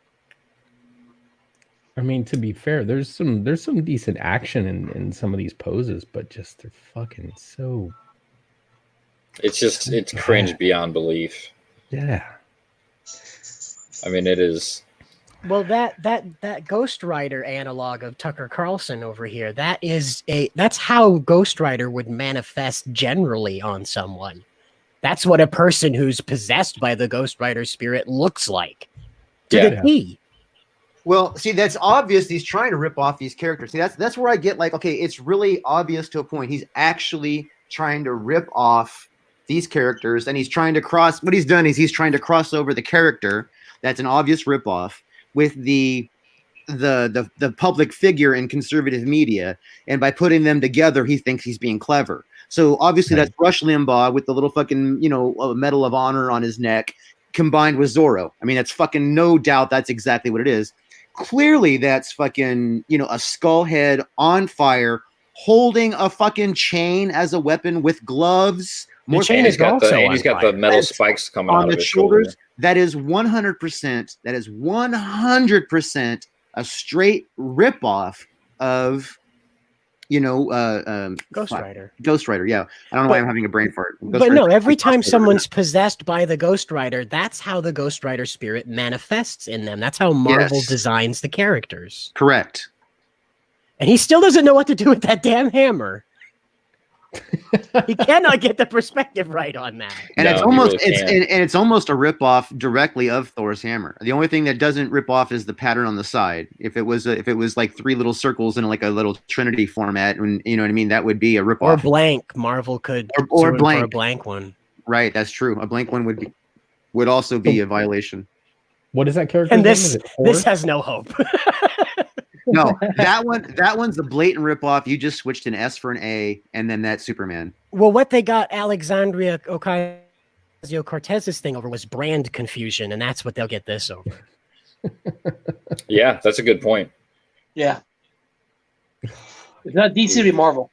I mean, to be fair, there's some decent action in some of these poses, but just they're fucking so. It's cringe beyond belief. Yeah. I mean, it is. Well, that Ghost Rider analog of Tucker Carlson over here, that's how Ghost Rider would manifest generally on someone. That's what a person who's possessed by the Ghost Rider spirit looks like. To the T. Well, see, that's obvious. He's trying to rip off these characters. See, that's where I get like, okay, it's really obvious to a point. He's actually trying to rip off these characters, and he's trying to cross. What he's done is he's trying to cross over the character that's an obvious ripoff with the public figure in conservative media, and by putting them together, he thinks he's being clever. So obviously that's Rush Limbaugh with the little fucking, Medal of Honor on his neck combined with Zorro. I mean, that's fucking no doubt that's exactly what it is. Clearly that's fucking, a skull head on fire holding a fucking chain as a weapon with gloves. The chain is also and he's got the metal spikes coming on out of the his shoulders. shoulder. That is 100%. That is 100% a straight ripoff of Ghost Rider. Ghost Rider, yeah. I don't know why I'm having a brain fart. But no, every time someone's possessed by the Ghost Rider, that's how the Ghost Rider spirit manifests in them. That's how Marvel designs the characters. Correct. And he still doesn't know what to do with that damn hammer. He cannot get the perspective right on that. And it's almost a ripoff directly of Thor's hammer. The only thing that doesn't rip off is the pattern on the side. If it was like three little circles in like a little Trinity format, and you know what I mean, that would be a ripoff. Or blank. Marvel could or blank. For a blank one. Right, that's true. A blank one would also be a violation. What is that character? And this has no hope. No, that one's a blatant ripoff. You just switched an S for an A, and then that's Superman. Well, what they got Alexandria Ocasio-Cortez's thing over was brand confusion, and that's what they'll get this over. Yeah, that's a good point. Yeah. It's not DC or Marvel.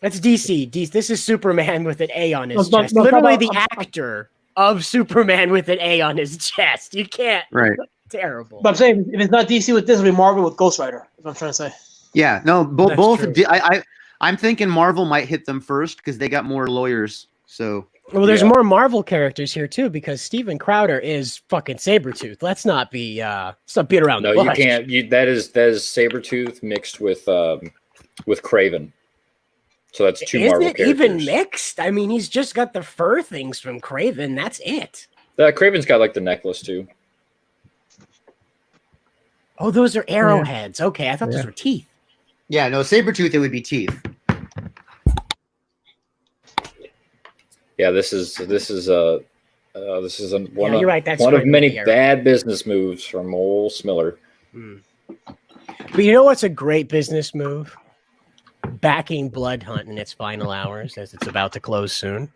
That's DC. This is Superman with an A on his chest. No, Literally the actor of Superman with an A on his chest. You can't. Right. Terrible. But I'm saying if it's not DC with this, it'll be Marvel with Ghost Rider. That's what I'm trying to say. Yeah, no, That's both. true. I'm thinking Marvel might hit them first because they got more lawyers. So Well, there's more Marvel characters here too because Steven Crowder is fucking Sabretooth. Let's not beat around the bush. No, you can't. That is Sabretooth mixed with Kraven. So that's two Is Marvel it characters. even mixed? I mean, he's just got the fur things from Kraven. That's it. Kraven's got like the necklace too. Oh, those are arrowheads. Okay, I thought those were teeth. yeah, no, Sabretooth, it would be teeth. Yeah, this is one you're right, that's of right, many the arrow. bad business moves from old Smiller. But you know what's a great business move? Backing Blood Hunt in its final hours as it's about to close soon.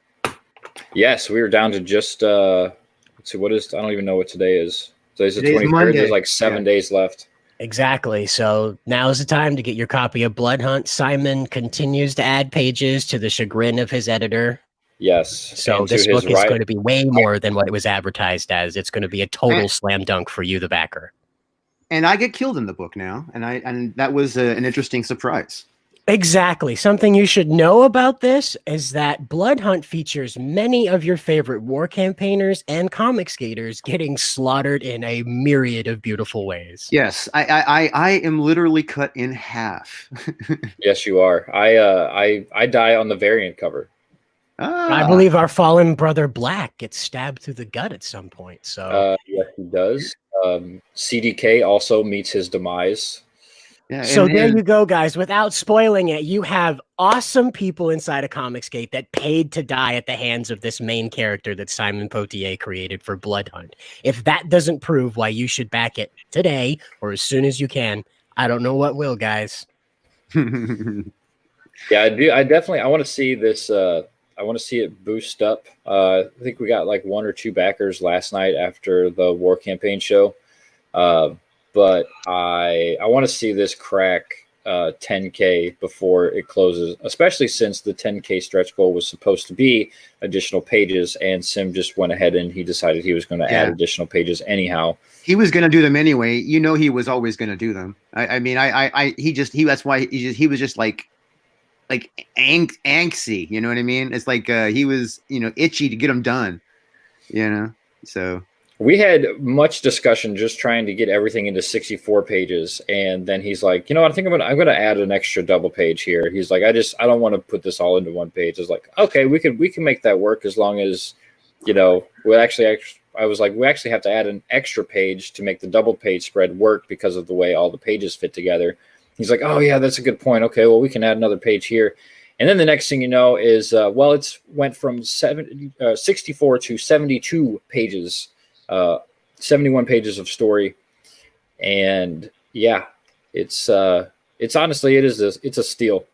Yes, we were down to just let's see, I don't even know what today is. Today's the Today's 23rd. Monday. There's like 7 days left. Exactly. So now's the time to get your copy of Blood Hunt. Simon continues to add pages to the chagrin of his editor. Yes. So and to this his book is right- going to be way more than what it was advertised as. It's going to be a total slam dunk for you, the backer. And I get killed in the book now, and that was an interesting surprise. Exactly. Something you should know about this is that Blood Hunt features many of your favorite war campaigners and comic skaters getting slaughtered in a myriad of beautiful ways. Yes, I am literally cut in half. Yes, you are. I die on the variant cover. I believe our fallen brother Black gets stabbed through the gut at some point. So yes, he does. CDK also meets his demise. Yeah, so there you go, guys. Without spoiling it, you have awesome people inside of Comicsgate that paid to die at the hands of this main character that Simon Poitier created for Blood Hunt. If that doesn't prove why you should back it today or as soon as you can, I don't know what will, guys. Yeah, I do. I want to see this. I want to see it boost up. I think we got like 1 or 2 backers last night after the war campaign show. But I want to see this crack 10K before it closes, especially since the 10K stretch goal was supposed to be additional pages, and Sim just went ahead and he decided he was going to add additional pages anyhow. He was going to do them anyway. You know, he was always going to do them. That's why he was just like angsty. You know what I mean? It's like he was, itchy to get them done. So. We had much discussion just trying to get everything into 64 pages, and then he's like, I think I'm gonna add an extra double page here. He's like, I don't want to put this all into one page. It's like, okay, we can make that work as long as, I was like, we actually have to add an extra page to make the double page spread work because of the way all the pages fit together. He's like, oh yeah, that's a good point. Okay, well we can add another page here. And then the next thing you know is, it's went from 64 to 72 pages. 71 pages of story, and yeah, it's honestly it's a steal.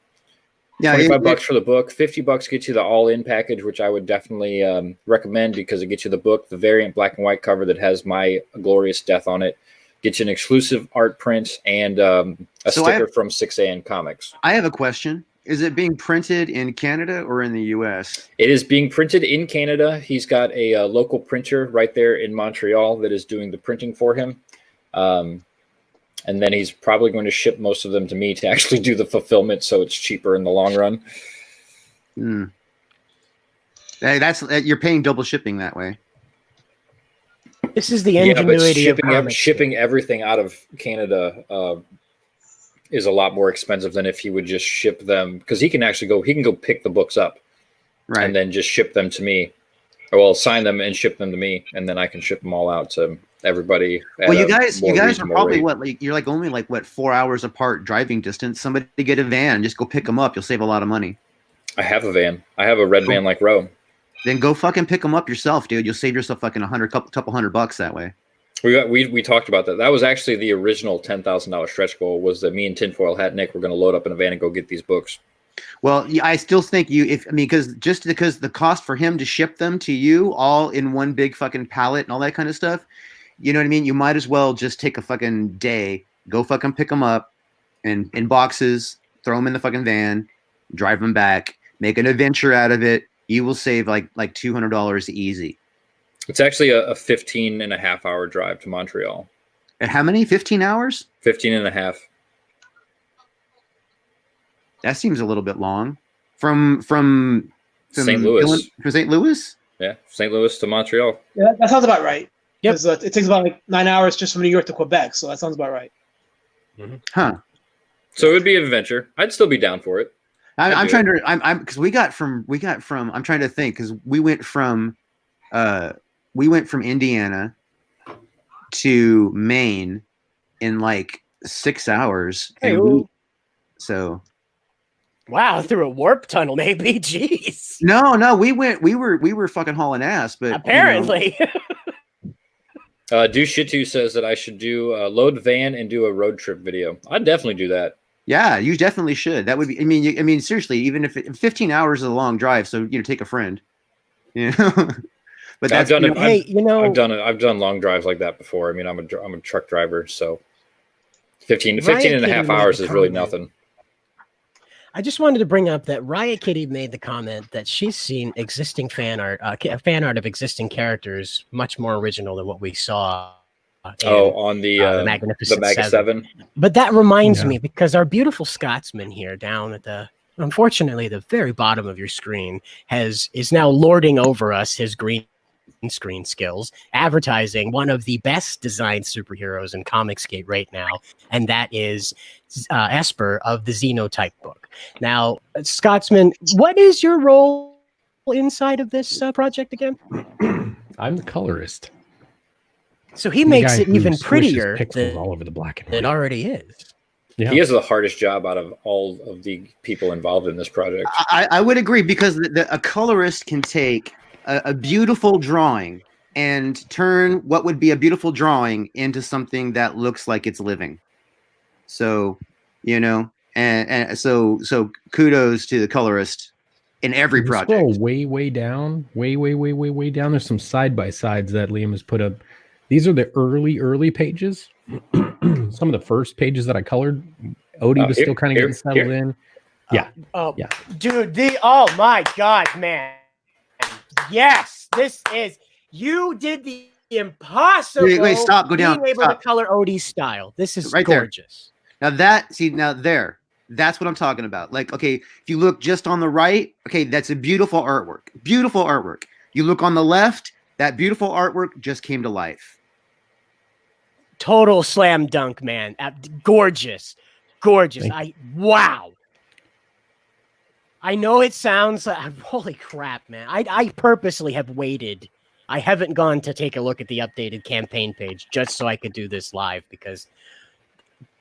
Yeah, $25 for the book, $50 gets you the all-in package, which I would definitely recommend because it gets you the book, the variant black and white cover that has my glorious death on it, gets you an exclusive art print, and a sticker from 6AN Comics. I have a question. Is it being printed in Canada or in the U.S.? It is being printed in Canada. He's got a local printer right there in Montreal that is doing the printing for him. And then he's probably going to ship most of them to me to actually do the fulfillment, so it's cheaper in the long run. Hey, you're paying double shipping that way. This is the ingenuity of shipping everything out of Canada is a lot more expensive than if he would just ship them, because he can go pick the books up, right, and then just ship them to me, or sign them and ship them to me, and then I can ship them all out to everybody. Well, you guys are probably you're only 4 hours apart driving distance. Somebody get a van, just go pick them up. You'll save a lot of money. I have a van. I have a red van like Roe. Then go fucking pick them up yourself, dude. You'll save yourself fucking couple $100 that way. We talked about that. That was actually the original $10,000 stretch goal, was that me and Tinfoil Hat Nick were going to load up in a van and go get these books. Well, I still think because the cost for him to ship them to you all in one big fucking pallet and all that kind of stuff, you know what I mean? You might as well just take a fucking day, go fucking pick them up in boxes, throw them in the fucking van, drive them back, make an adventure out of it. You will save like $200 easy. It's actually a 15 and a half hour drive to Montreal. And how many? 15 hours? 15 and a half. That seems a little bit long. From St. Louis. From St. Louis? Yeah, St. Louis to Montreal. Yeah, that sounds about right. Yep. It takes about 9 hours just from New York to Quebec, so that sounds about right. Mm-hmm. Huh. So it would be an adventure. I'd still be down for it. I'm trying to think, because we went from Indiana to Maine in like 6 hours. So wow, through a warp tunnel, maybe. Jeez. No, we were fucking hauling ass, but apparently. You Do Shitu says that I should do load van and do a road trip video. I'd definitely do that. Yeah, you definitely should. That would be. I mean, seriously, even if 15 hours is a long drive, so take a friend. But I've done it. I've done long drives like that before. I mean, I'm a truck driver, so 15 and a half hours is really nothing. I just wanted to bring up that Riot Kitty made the comment that she's seen existing fan art of existing characters much more original than what we saw on the Magnificent Mega Seven. But that reminds me, because our beautiful Scotsman here down at the, unfortunately, the very bottom of your screen is now lording over us his green screen skills, advertising one of the best designed superheroes in Comicsgate right now, and that is Esper of the Xenotype book. Now, Scotsman, what is your role inside of this project again? I'm the colorist. So he makes it even prettier than all over the black and white. It already is. Yeah. He has the hardest job out of all of the people involved in this project. I would agree, because a colorist can take a beautiful drawing and turn what would be a beautiful drawing into something that looks like it's living. So, and so kudos to the colorist in every project. Scroll way down, way down. There's some side-by-sides that Liam has put up. These are the early pages. Some of the first pages that I colored. Odie was still kind of getting settled in. Yeah. Yeah. Dude, oh my God, man. Yes, this is, you did the impossible. Wait, stop, go down. Being able to color Odie's style. This is right gorgeous. There. That's what I'm talking about. Like, okay, if you look just on the right, okay, that's a beautiful artwork. Beautiful artwork. You look on the left, that beautiful artwork just came to life. Total slam dunk, man. Gorgeous. Wow. I know it sounds like, holy crap, man. I purposely have waited. I haven't gone to take a look at the updated campaign page just so I could do this live, because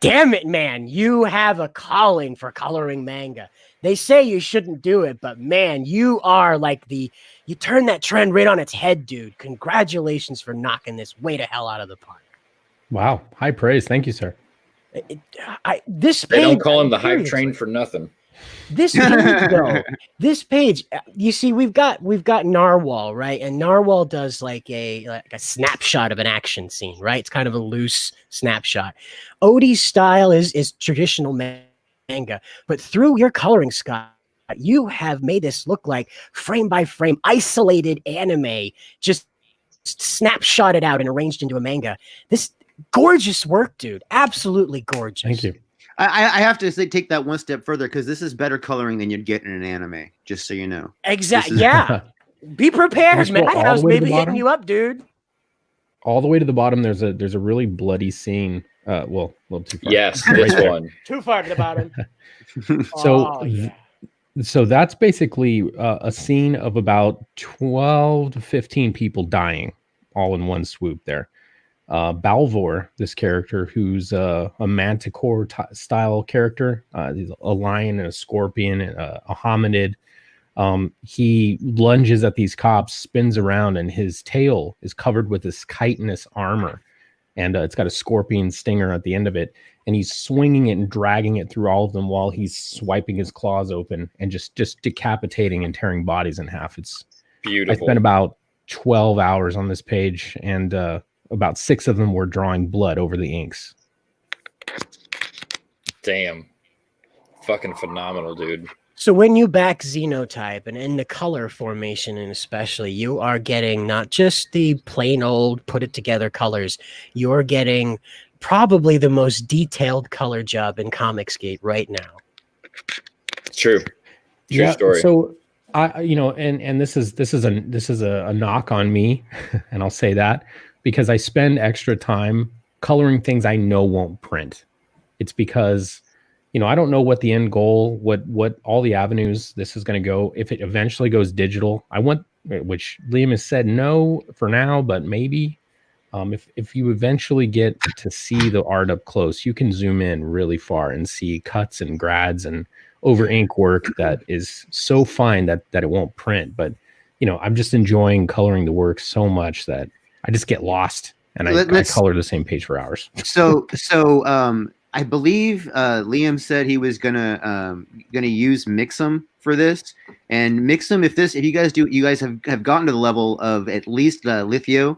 damn it, man, you have a calling for coloring manga. They say you shouldn't do it, but man, you are like you turn that trend right on its head, dude. Congratulations for knocking this way to hell out of the park. Wow. High praise. Thank you, sir. This page, they don't call him the hype train for nothing. This page, though, you see, we've got Narwhal, right? And Narwhal does like a snapshot of an action scene, right? It's kind of a loose snapshot. Odie's style is traditional manga, but through your coloring, Scott, you have made this look like frame by frame, isolated anime, just snapshotted out and arranged into a manga. This gorgeous work, dude. Absolutely gorgeous. Thank you. I have to take that one step further, because this is better coloring than you'd get in an anime, just so you know. Exactly. Yeah. Be prepared, man. Madhouse maybe hitting you up, dude. All the way to the bottom, there's a really bloody scene. Well, a little too far. Yes, this one. Too far to the bottom. So that's basically a scene of about 12 to 15 people dying all in one swoop there. Balvor, this character, who's a manticore style character, he's a lion and a scorpion and a hominid. He lunges at these cops, spins around, and his tail is covered with this chitinous armor, and it's got a scorpion stinger at the end of it, and he's swinging it and dragging it through all of them while he's swiping his claws open and just decapitating and tearing bodies in half. It's beautiful. I spent about 12 hours on this page, and about 6 of them were drawing blood over the inks. Damn. Fucking phenomenal, dude. So when you back Xenotype, and in the color formation, and especially, you are getting not just the plain old put it together colors, you're getting probably the most detailed color job in Comicsgate right now. It's true. True story. So and this is a knock on me, and I'll say that because I spend extra time coloring things I know won't print. It's because I don't know what the end goal, what all the avenues this is going to go. If it eventually goes digital, I want, which Liam has said no for now, but maybe if you eventually get to see the art up close, you can zoom in really far and see cuts and grads and over ink work that is so fine that it won't print. But I'm just enjoying coloring the work so much that I just get lost and I color the same page for hours. So I believe Liam said he was gonna use Mixum for this, and Mixum, if you guys have gotten to the level of at least Lithio.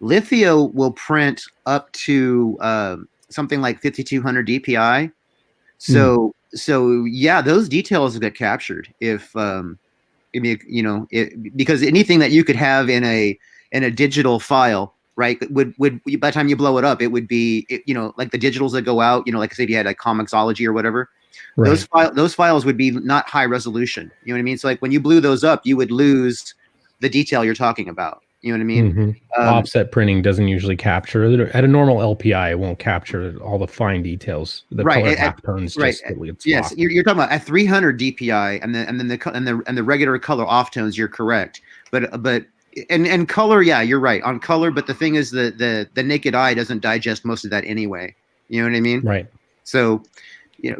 Lithio will print up to something like 5200 DPI. So yeah, those details get captured because anything that you could have in a digital file right? Would by the time you blow it up, it would be like the digitals that go out. Like I said, you had like Comixology or whatever. Right. Those files would be not high resolution. You know what I mean? So like when you blew those up, you would lose the detail you're talking about. You know what I mean? Mhm. Offset printing doesn't usually capture at a normal LPI. It won't capture all the fine details. The Right, color halftones right. just it's Yes, locked. you're talking about at 300 DPI, and the regular color off tones. You're correct, but and color, yeah, you're right on color. But the thing is, the naked eye doesn't digest most of that anyway. You know what I mean? Right. So,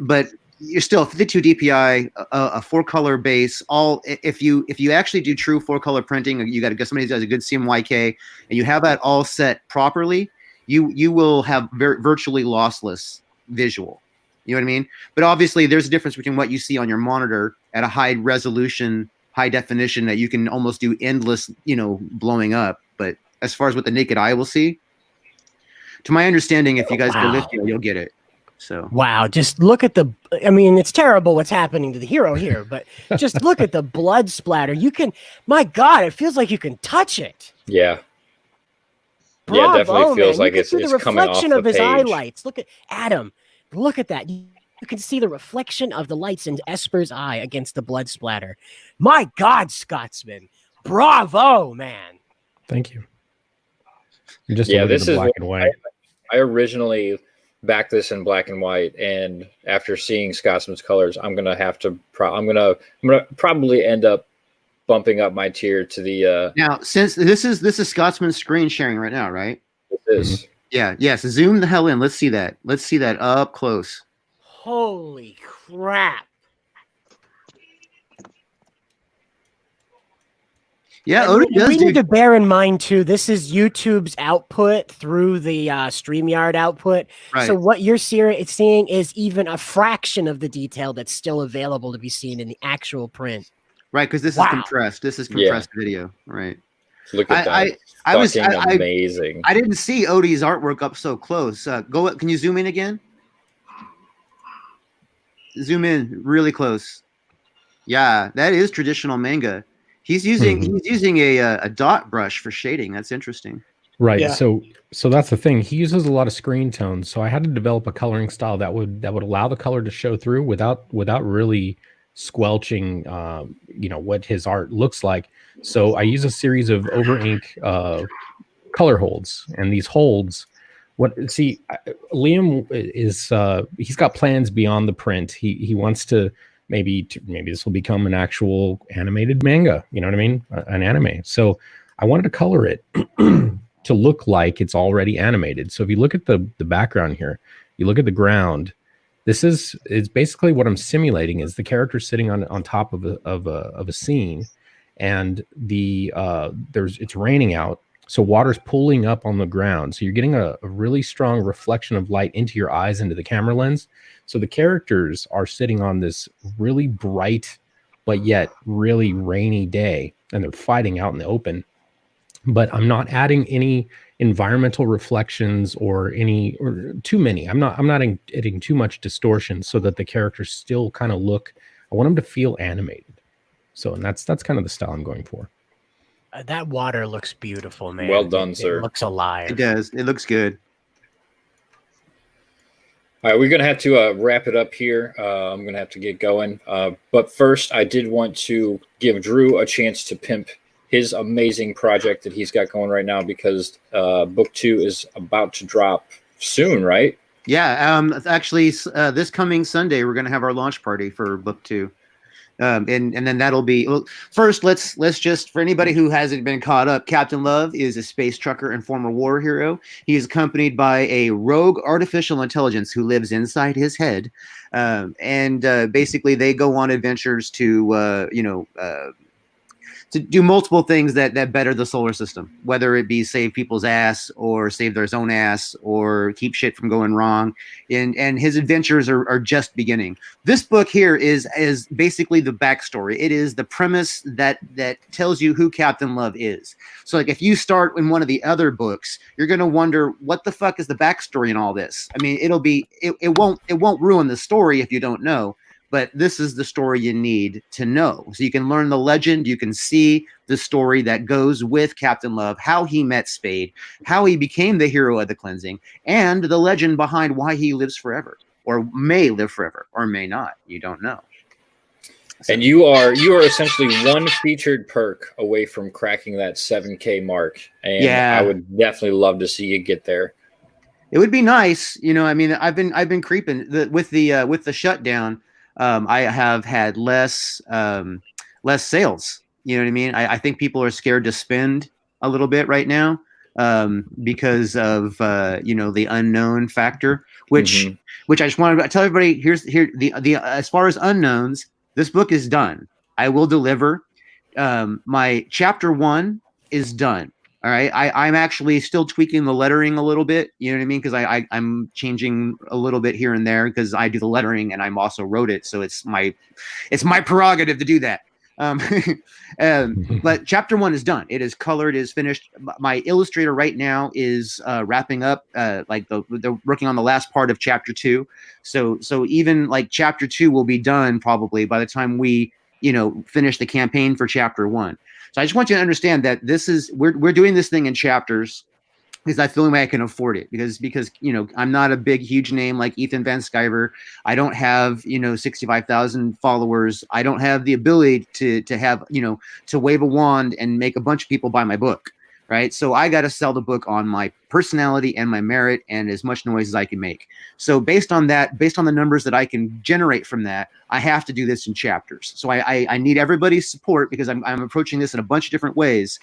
but you're still 52 DPI, a 4-color base. All if you actually do true 4-color printing, you got to go somebody who does a good CMYK, and you have that all set properly. You will have virtually lossless visual. You know what I mean? But obviously, there's a difference between what you see on your monitor at a high resolution, high definition that you can almost do endless, blowing up. But as far as what the naked eye will see, to my understanding, if you guys go this year, you'll get it. So wow, just look at the. I mean, it's terrible what's happening to the hero here, but just look at the blood splatter. You can, my God, it feels like you can touch it. Yeah. Bravo, yeah, it definitely feels man. like it's the coming off reflection the of his page. highlights. Look at Adam. Look at that. You can see the reflection of the lights in Esper's eye against the blood splatter. My God, Scotsman. Bravo, man. Thank you. Just this is black and white. I originally backed this in black and white, and after seeing Scotsman's colors, I'm gonna have to. I'm gonna probably end up bumping up my tier to the. Now, since this is Scotsman's screen sharing right now, right? It is. Yeah. Yes. Zoom the hell in. Let's see that. Let's see that up close. Holy crap. Yeah, Odie does. We need to bear in mind too. This is YouTube's output through the StreamYard output. Right. So what you're seeing is even a fraction of the detail that's still available to be seen in the actual print. Right, because this is compressed. This is compressed video. Right. Look at that. I was amazing. I didn't see Odie's artwork up so close. Can you zoom in again? Zoom in really close. Yeah, that is traditional manga. He's using a dot brush for shading. That's interesting. Right. Yeah. So that's the thing. He uses a lot of screen tones. So I had to develop a coloring style that would allow the color to show through without really squelching what his art looks like. So I use a series of over ink color holds, and these holds Liam is he's got plans beyond the print. He wants to maybe this will become an actual animated manga, you know what I mean? An anime. So I wanted to color it to look like it's already animated. So if you look at the background here, you look at the ground, it's basically what I'm simulating is the character sitting on top of a scene, and it's raining out. So water's pooling up on the ground. So you're getting a really strong reflection of light into your eyes, into the camera lens. So the characters are sitting on this really bright, but yet really rainy day, and they're fighting out in the open. But I'm not adding any environmental reflections or too many. I'm not adding too much distortion so that the characters still kind of look. I want them to feel animated. So, and that's kind of the style I'm going for. That water looks beautiful, man. Well done, sir. It looks alive. It does. It looks good. All right, we're going to have to wrap it up here. I'm going to have to get going. But first, I did want to give Drew a chance to pimp his amazing project that he's got going right now, because book 2 is about to drop soon, right? Yeah. Actually, this coming Sunday, we're going to have our launch party for book 2. And then that'll be, well, first let's just, for anybody who hasn't been caught up, Captain Love is a space trucker and former war hero. He is accompanied by a rogue artificial intelligence who lives inside his head, and basically they go on adventures to do multiple things that better the solar system, whether it be save people's ass or save their own ass or keep shit from going wrong. And his adventures are just beginning. This book here is basically the backstory. It is the premise that tells you who Captain Love is. So like if you start in one of the other books, you're going to wonder what the fuck is the backstory in all this. I mean, it won't ruin the story if you don't know. but this is the story you need to know. So you can learn the legend, you can see the story that goes with Captain Love, how he met Spade, how he became the hero of the cleansing, and the legend behind why he lives forever, or may live forever, or may not. You don't know. And you are essentially one featured perk away from cracking that 7K mark. And Yeah. I would definitely love to see you get there. It would be nice, you know. I mean, I've been creeping with the shutdown. I have had less sales. You know what I mean? I think people are scared to spend a little bit right now because of the unknown factor. Which I just wanted to tell everybody. Here the as far as unknowns, this book is done. I will deliver. My chapter 1 is done. All right. I'm actually still tweaking the lettering a little bit. You know what I mean? Because I'm changing a little bit here and there because I do the lettering and I'm also wrote it. So it's my prerogative to do that. But chapter 1 is done. It is colored, it is finished. My illustrator right now is wrapping up they're working on the last part of chapter 2. So even like chapter 2 will be done probably by the time we finish the campaign for chapter 1. So I just want you to understand that we're doing this thing in chapters because I feel like I can afford it because I'm not a big huge name like Ethan Van Sciver. I don't have 65,000 followers. I don't have the ability to have to wave a wand and make a bunch of people buy my book, right? So I got to sell the book on my personality and my merit and as much noise as I can make. So based on the numbers that I can generate from that, I have to do this in chapters. So I need everybody's support because I'm approaching this in a bunch of different ways.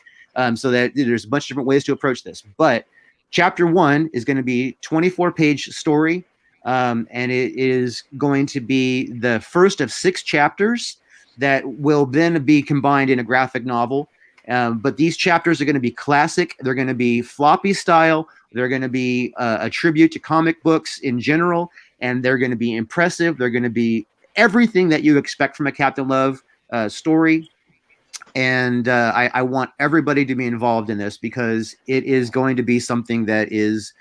So that there's a bunch of different ways to approach this. But chapter 1 is going to be 24-page story, and it is going to be the first of 6 chapters that will then be combined in a graphic novel. But these chapters are going to be classic. They're going to be floppy style. They're going to be a tribute to comic books in general, and they're going to be impressive. They're going to be everything that you expect from a Captain Love story. And I want everybody to be involved in this because it is going to be something that is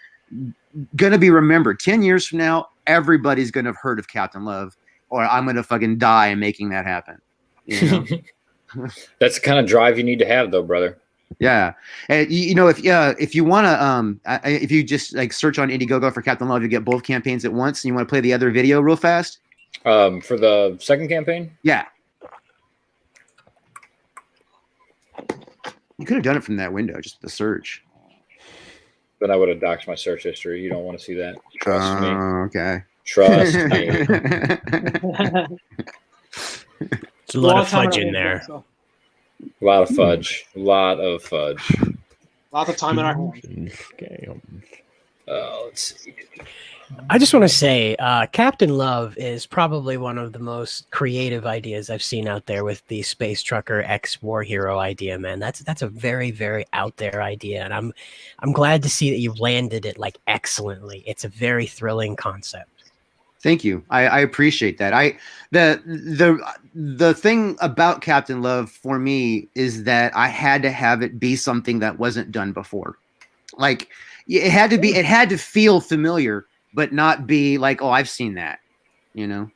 going to be remembered. 10 years from now, everybody's going to have heard of Captain Love, or I'm going to fucking die making that happen. You know? That's the kind of drive you need to have, though, brother. Yeah. And if you want to, if you just like search on Indiegogo for Captain Love, you get both campaigns at once. And you want to play the other video real fast? For the second campaign? Yeah. You could have done it from that window, just the search. Then I would have doxed my search history. You don't want to see that. Trust me. Okay. Trust me. There's a lot of fudge in there. So. A lot of fudge. A lot of fudge. Lots of time in our hands. Let's see. I just want to say, Captain Love is probably one of the most creative ideas I've seen out there with the space trucker X war hero idea, man. That's a very, very out there idea, and I'm glad to see that you've landed it like excellently. It's a very thrilling concept. Thank you. I appreciate that. The thing about Captain Love for me is that I had to have it be something that wasn't done before. Like it had to feel familiar, but not be like, oh, I've seen that, you know?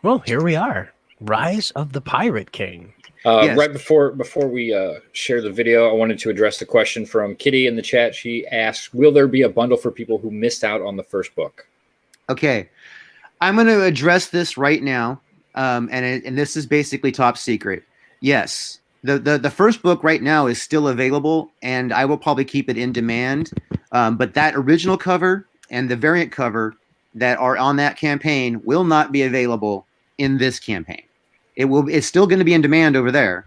Well, here we are. Rise of the Pirate King. Yes. Right before we share the video, I wanted to address the question from Kitty in the chat. She asked, will there be a bundle for people who missed out on the first book? Okay. I'm going to address this right now, and this is basically top secret. Yes, the first book right now is still available, and I will probably keep it in demand. But that original cover and the variant cover that are on that campaign will not be available in this campaign. It's still going to be in demand over there.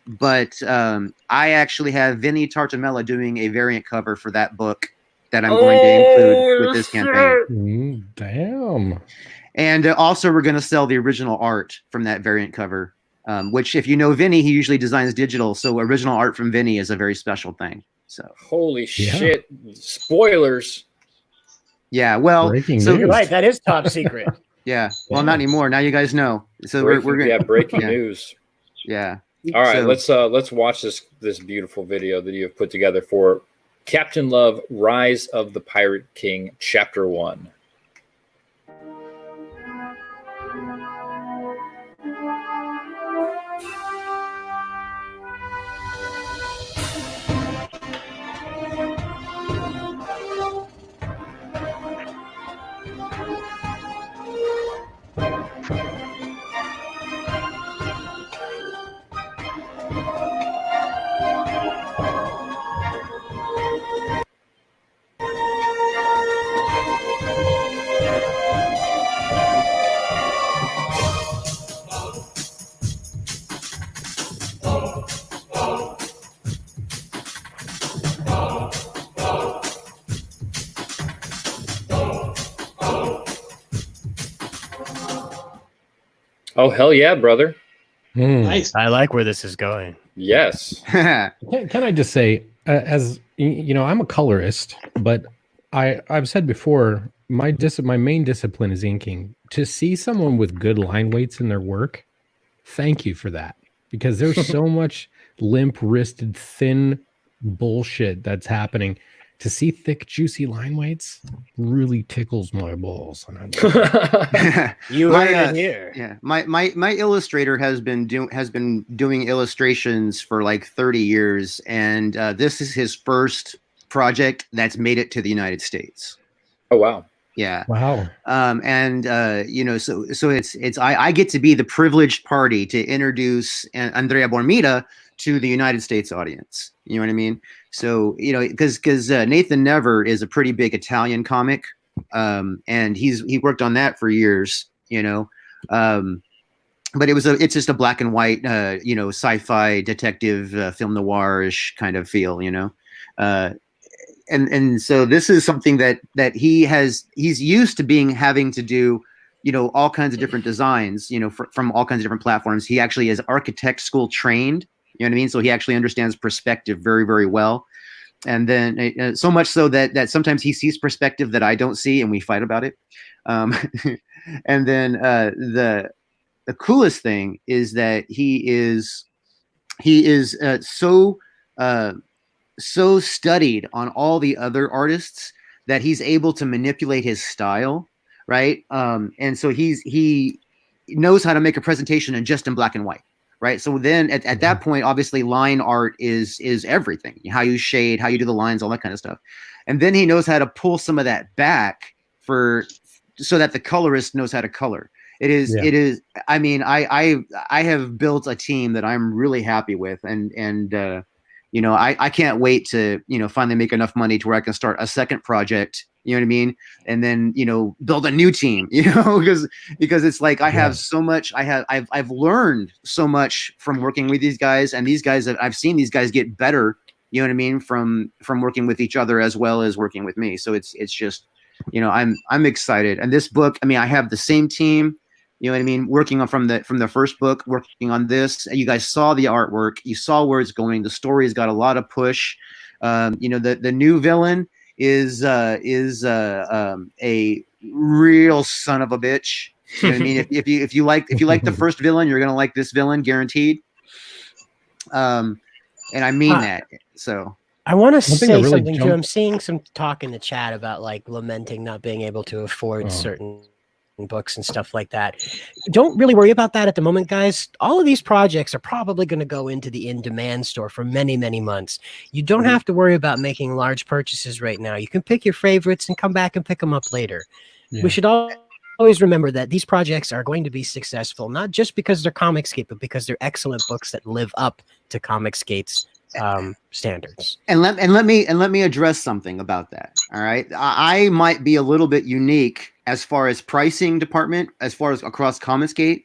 But I actually have Vinny Tartamella doing a variant cover for that book that I'm going to include with this campaign. Damn. And also we're going to sell the original art from that variant cover, which if you know Vinny, he usually designs digital. So original art from Vinny is a very special thing. So holy shit. Spoilers. Yeah. Well, breaking So news. right, that is top secret. Yeah. Well, not anymore. Now you guys know. So we're going to breaking news. Yeah. All right, let's watch this beautiful video that you have put together for Captain Love, Rise of the Pirate King, Chapter 1. Oh, hell yeah, brother. Nice. I like where this is going. Yes. Can I just say, as you know, I'm a colorist, but I've said before, my main discipline is inking. To see someone with good line weights in their work, thank you for that, because there's so much limp-wristed, thin bullshit that's happening. To see thick, juicy line weights really tickles my balls. You My, heard it here. Yeah, my illustrator has been doing illustrations for like 30 years, and this is his first project that's made it to the United States. Oh, wow. Yeah. Wow. And you know, so it's I get to be the privileged party to introduce Andrea Bormida to the United States audience. You know what I mean? So, you know, because Nathan Never is a pretty big Italian comic, and he worked on that for years. You know, but it's just a black and white, you know, sci-fi detective film noir-ish kind of feel. You know, and so this is something that he's used to having to do, you know, all kinds of different designs, you know, from all kinds of different platforms. He actually is architect school trained. You know what I mean? So he actually understands perspective very, very well. And then so much so that sometimes he sees perspective that I don't see, and we fight about it. And then the coolest thing is that he is so studied on all the other artists that he's able to manipulate his style, right? And so he knows how to make a presentation in black and white. Right. So then at that point, obviously line art is everything. How you shade, how you do the lines, all that kind of stuff. And then he knows how to pull some of that back so that the colorist knows how to color. It is. I mean, I have built a team that I'm really happy with, and you know, I can't wait to, you know, finally make enough money to where I can start a second project. You know what I mean? And then, you know, build a new team, you know, because it's like I have so much. I've learned so much from working with these guys, and these guys I've seen these guys get better. You know what I mean? From working with each other as well as working with me. So it's just, you know, I'm excited. And this book, I mean, I have the same team. You know what I mean? Working on from the first book, working on this. You guys saw the artwork. You saw where it's going. The story has got a lot of push. You know, the new villain is a real son of a bitch. You know what I mean? If you like the first villain, you're gonna like this villain, guaranteed. And I mean that. So I want to say really something too. I'm seeing some talk in the chat about like lamenting not being able to afford certain books and stuff like that. Don't really worry about that at the moment, guys. All of these projects are probably going to go into the in-demand store for many, many months. You don't have to worry about making large purchases right now. You can pick your favorites and come back and pick them up later. Yeah. We should always remember that these projects are going to be successful, not just because they're Comicsgate, but because they're excellent books that live up to Comicsgate's standards. And let me address something about that. All right, I might be a little bit unique as far as pricing department, as far as across Comicsgate,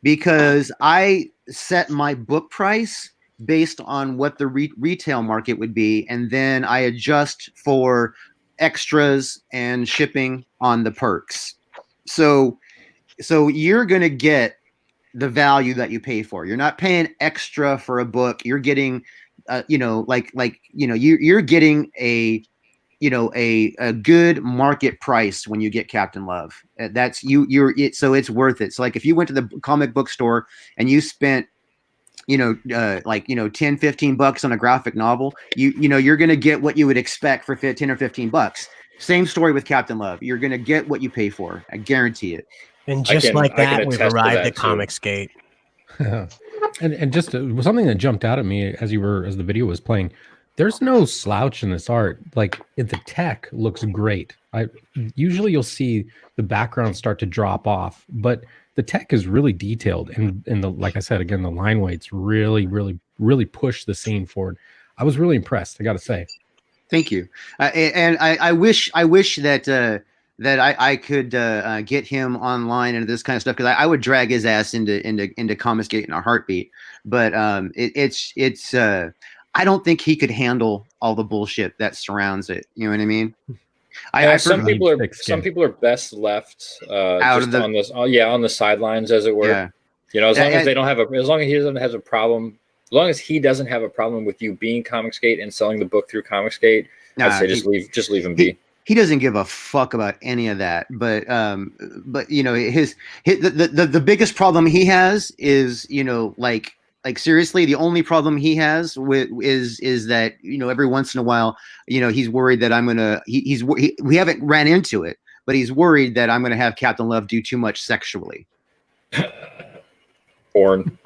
because I set my book price based on what the retail market would be, and then I adjust for extras and shipping on the perks. So you're gonna get the value that you pay for. You're not paying extra for a book. You're getting you know, you're getting a good market price when you get Captain Love. That's so it's worth it. So like if you went to the comic book store and you spent, you know, like, you know, $10-15 on a graphic novel, you know, you're going to get what you would expect for 10 or $15. Same story with Captain Love. You're going to get what you pay for. I guarantee it. And just like that, we've arrived at Comicsgate. And just something that jumped out at me as the video was playing, there's no slouch in this art. Like the tech looks great. Usually you'll see the background start to drop off, but the tech is really detailed, and like I said again, the line weights really push the scene forward. I was really impressed, I got to say. Thank you. And I wish that I could get him online and this kind of stuff, because I would drag his ass into Comicsgate in a heartbeat. But it's I don't think he could handle all the bullshit that surrounds it. You know what I mean? Some people are best left out of on the sidelines, as it were. Yeah. You know, as long as they don't have as long as he doesn't have a problem, as long as he doesn't have a problem with you being Comicsgate and selling the book through Comicsgate, I'd say just leave him be. He doesn't give a fuck about any of that. But you know, the biggest problem he has is, you know, like seriously, the only problem he has is that, you know, every once in a while, you know, he's worried that I'm gonna we haven't ran into it, but he's worried that I'm gonna have Captain Love do too much sexually. Porn.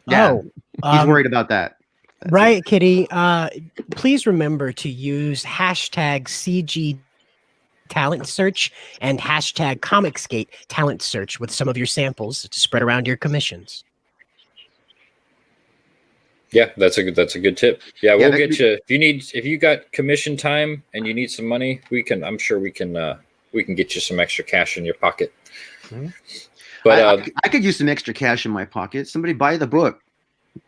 Yeah, he's worried about that. That's right, Kitty. Please remember to use hashtag CG talent search and hashtag Comicsgate talent search with some of your samples to spread around your commissions. Yeah, that's a good tip. Yeah, we'll get you if you got commission time and you need some money, I'm sure we can get you some extra cash in your pocket. Mm-hmm. But I could use some extra cash in my pocket. Somebody buy the book.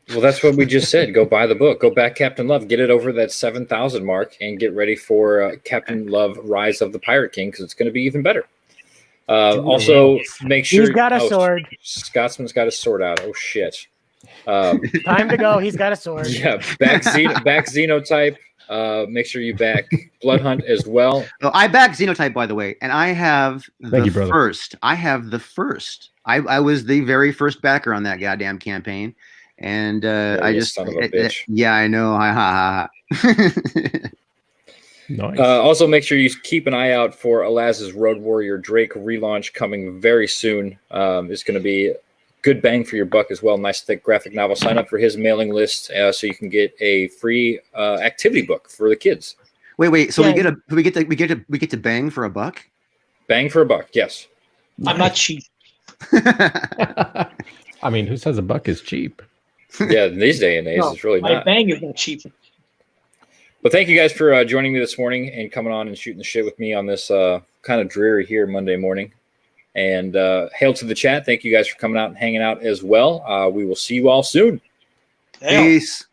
Well, that's what we just said. Go buy the book. Go back Captain Love. Get it over that 7,000 mark and get ready for Captain Love: Rise of the Pirate King, because it's going to be even better. Also, make sure he's got a sword. Scotsman's got his sword out. Oh shit! Time to go. He's got a sword. Yeah, back Xenotype. Make sure you back Blood Hunt as well. Oh, I back Xenotype, by the way, and I have the first. I have the first. I was the very first backer on that goddamn campaign, and I just son of a bitch. Yeah, I know. Nice. Also, make sure you keep an eye out for Alaz's Road Warrior Drake relaunch coming very soon. It's going to be good bang for your buck as well. Nice thick graphic novel. Sign up for his mailing list so you can get a free activity book for the kids. Wait. So yeah. we get to bang for a buck? Bang for a buck, yes. I'm not cheap. I mean, who says a buck is cheap? Yeah, in these day and age, it's really not. Bang is not cheap. But thank you guys for joining me this morning and coming on and shooting the shit with me on this kind of dreary here Monday morning. And hail to the chat. Thank you guys for coming out and hanging out as well. We will see you all soon. Peace.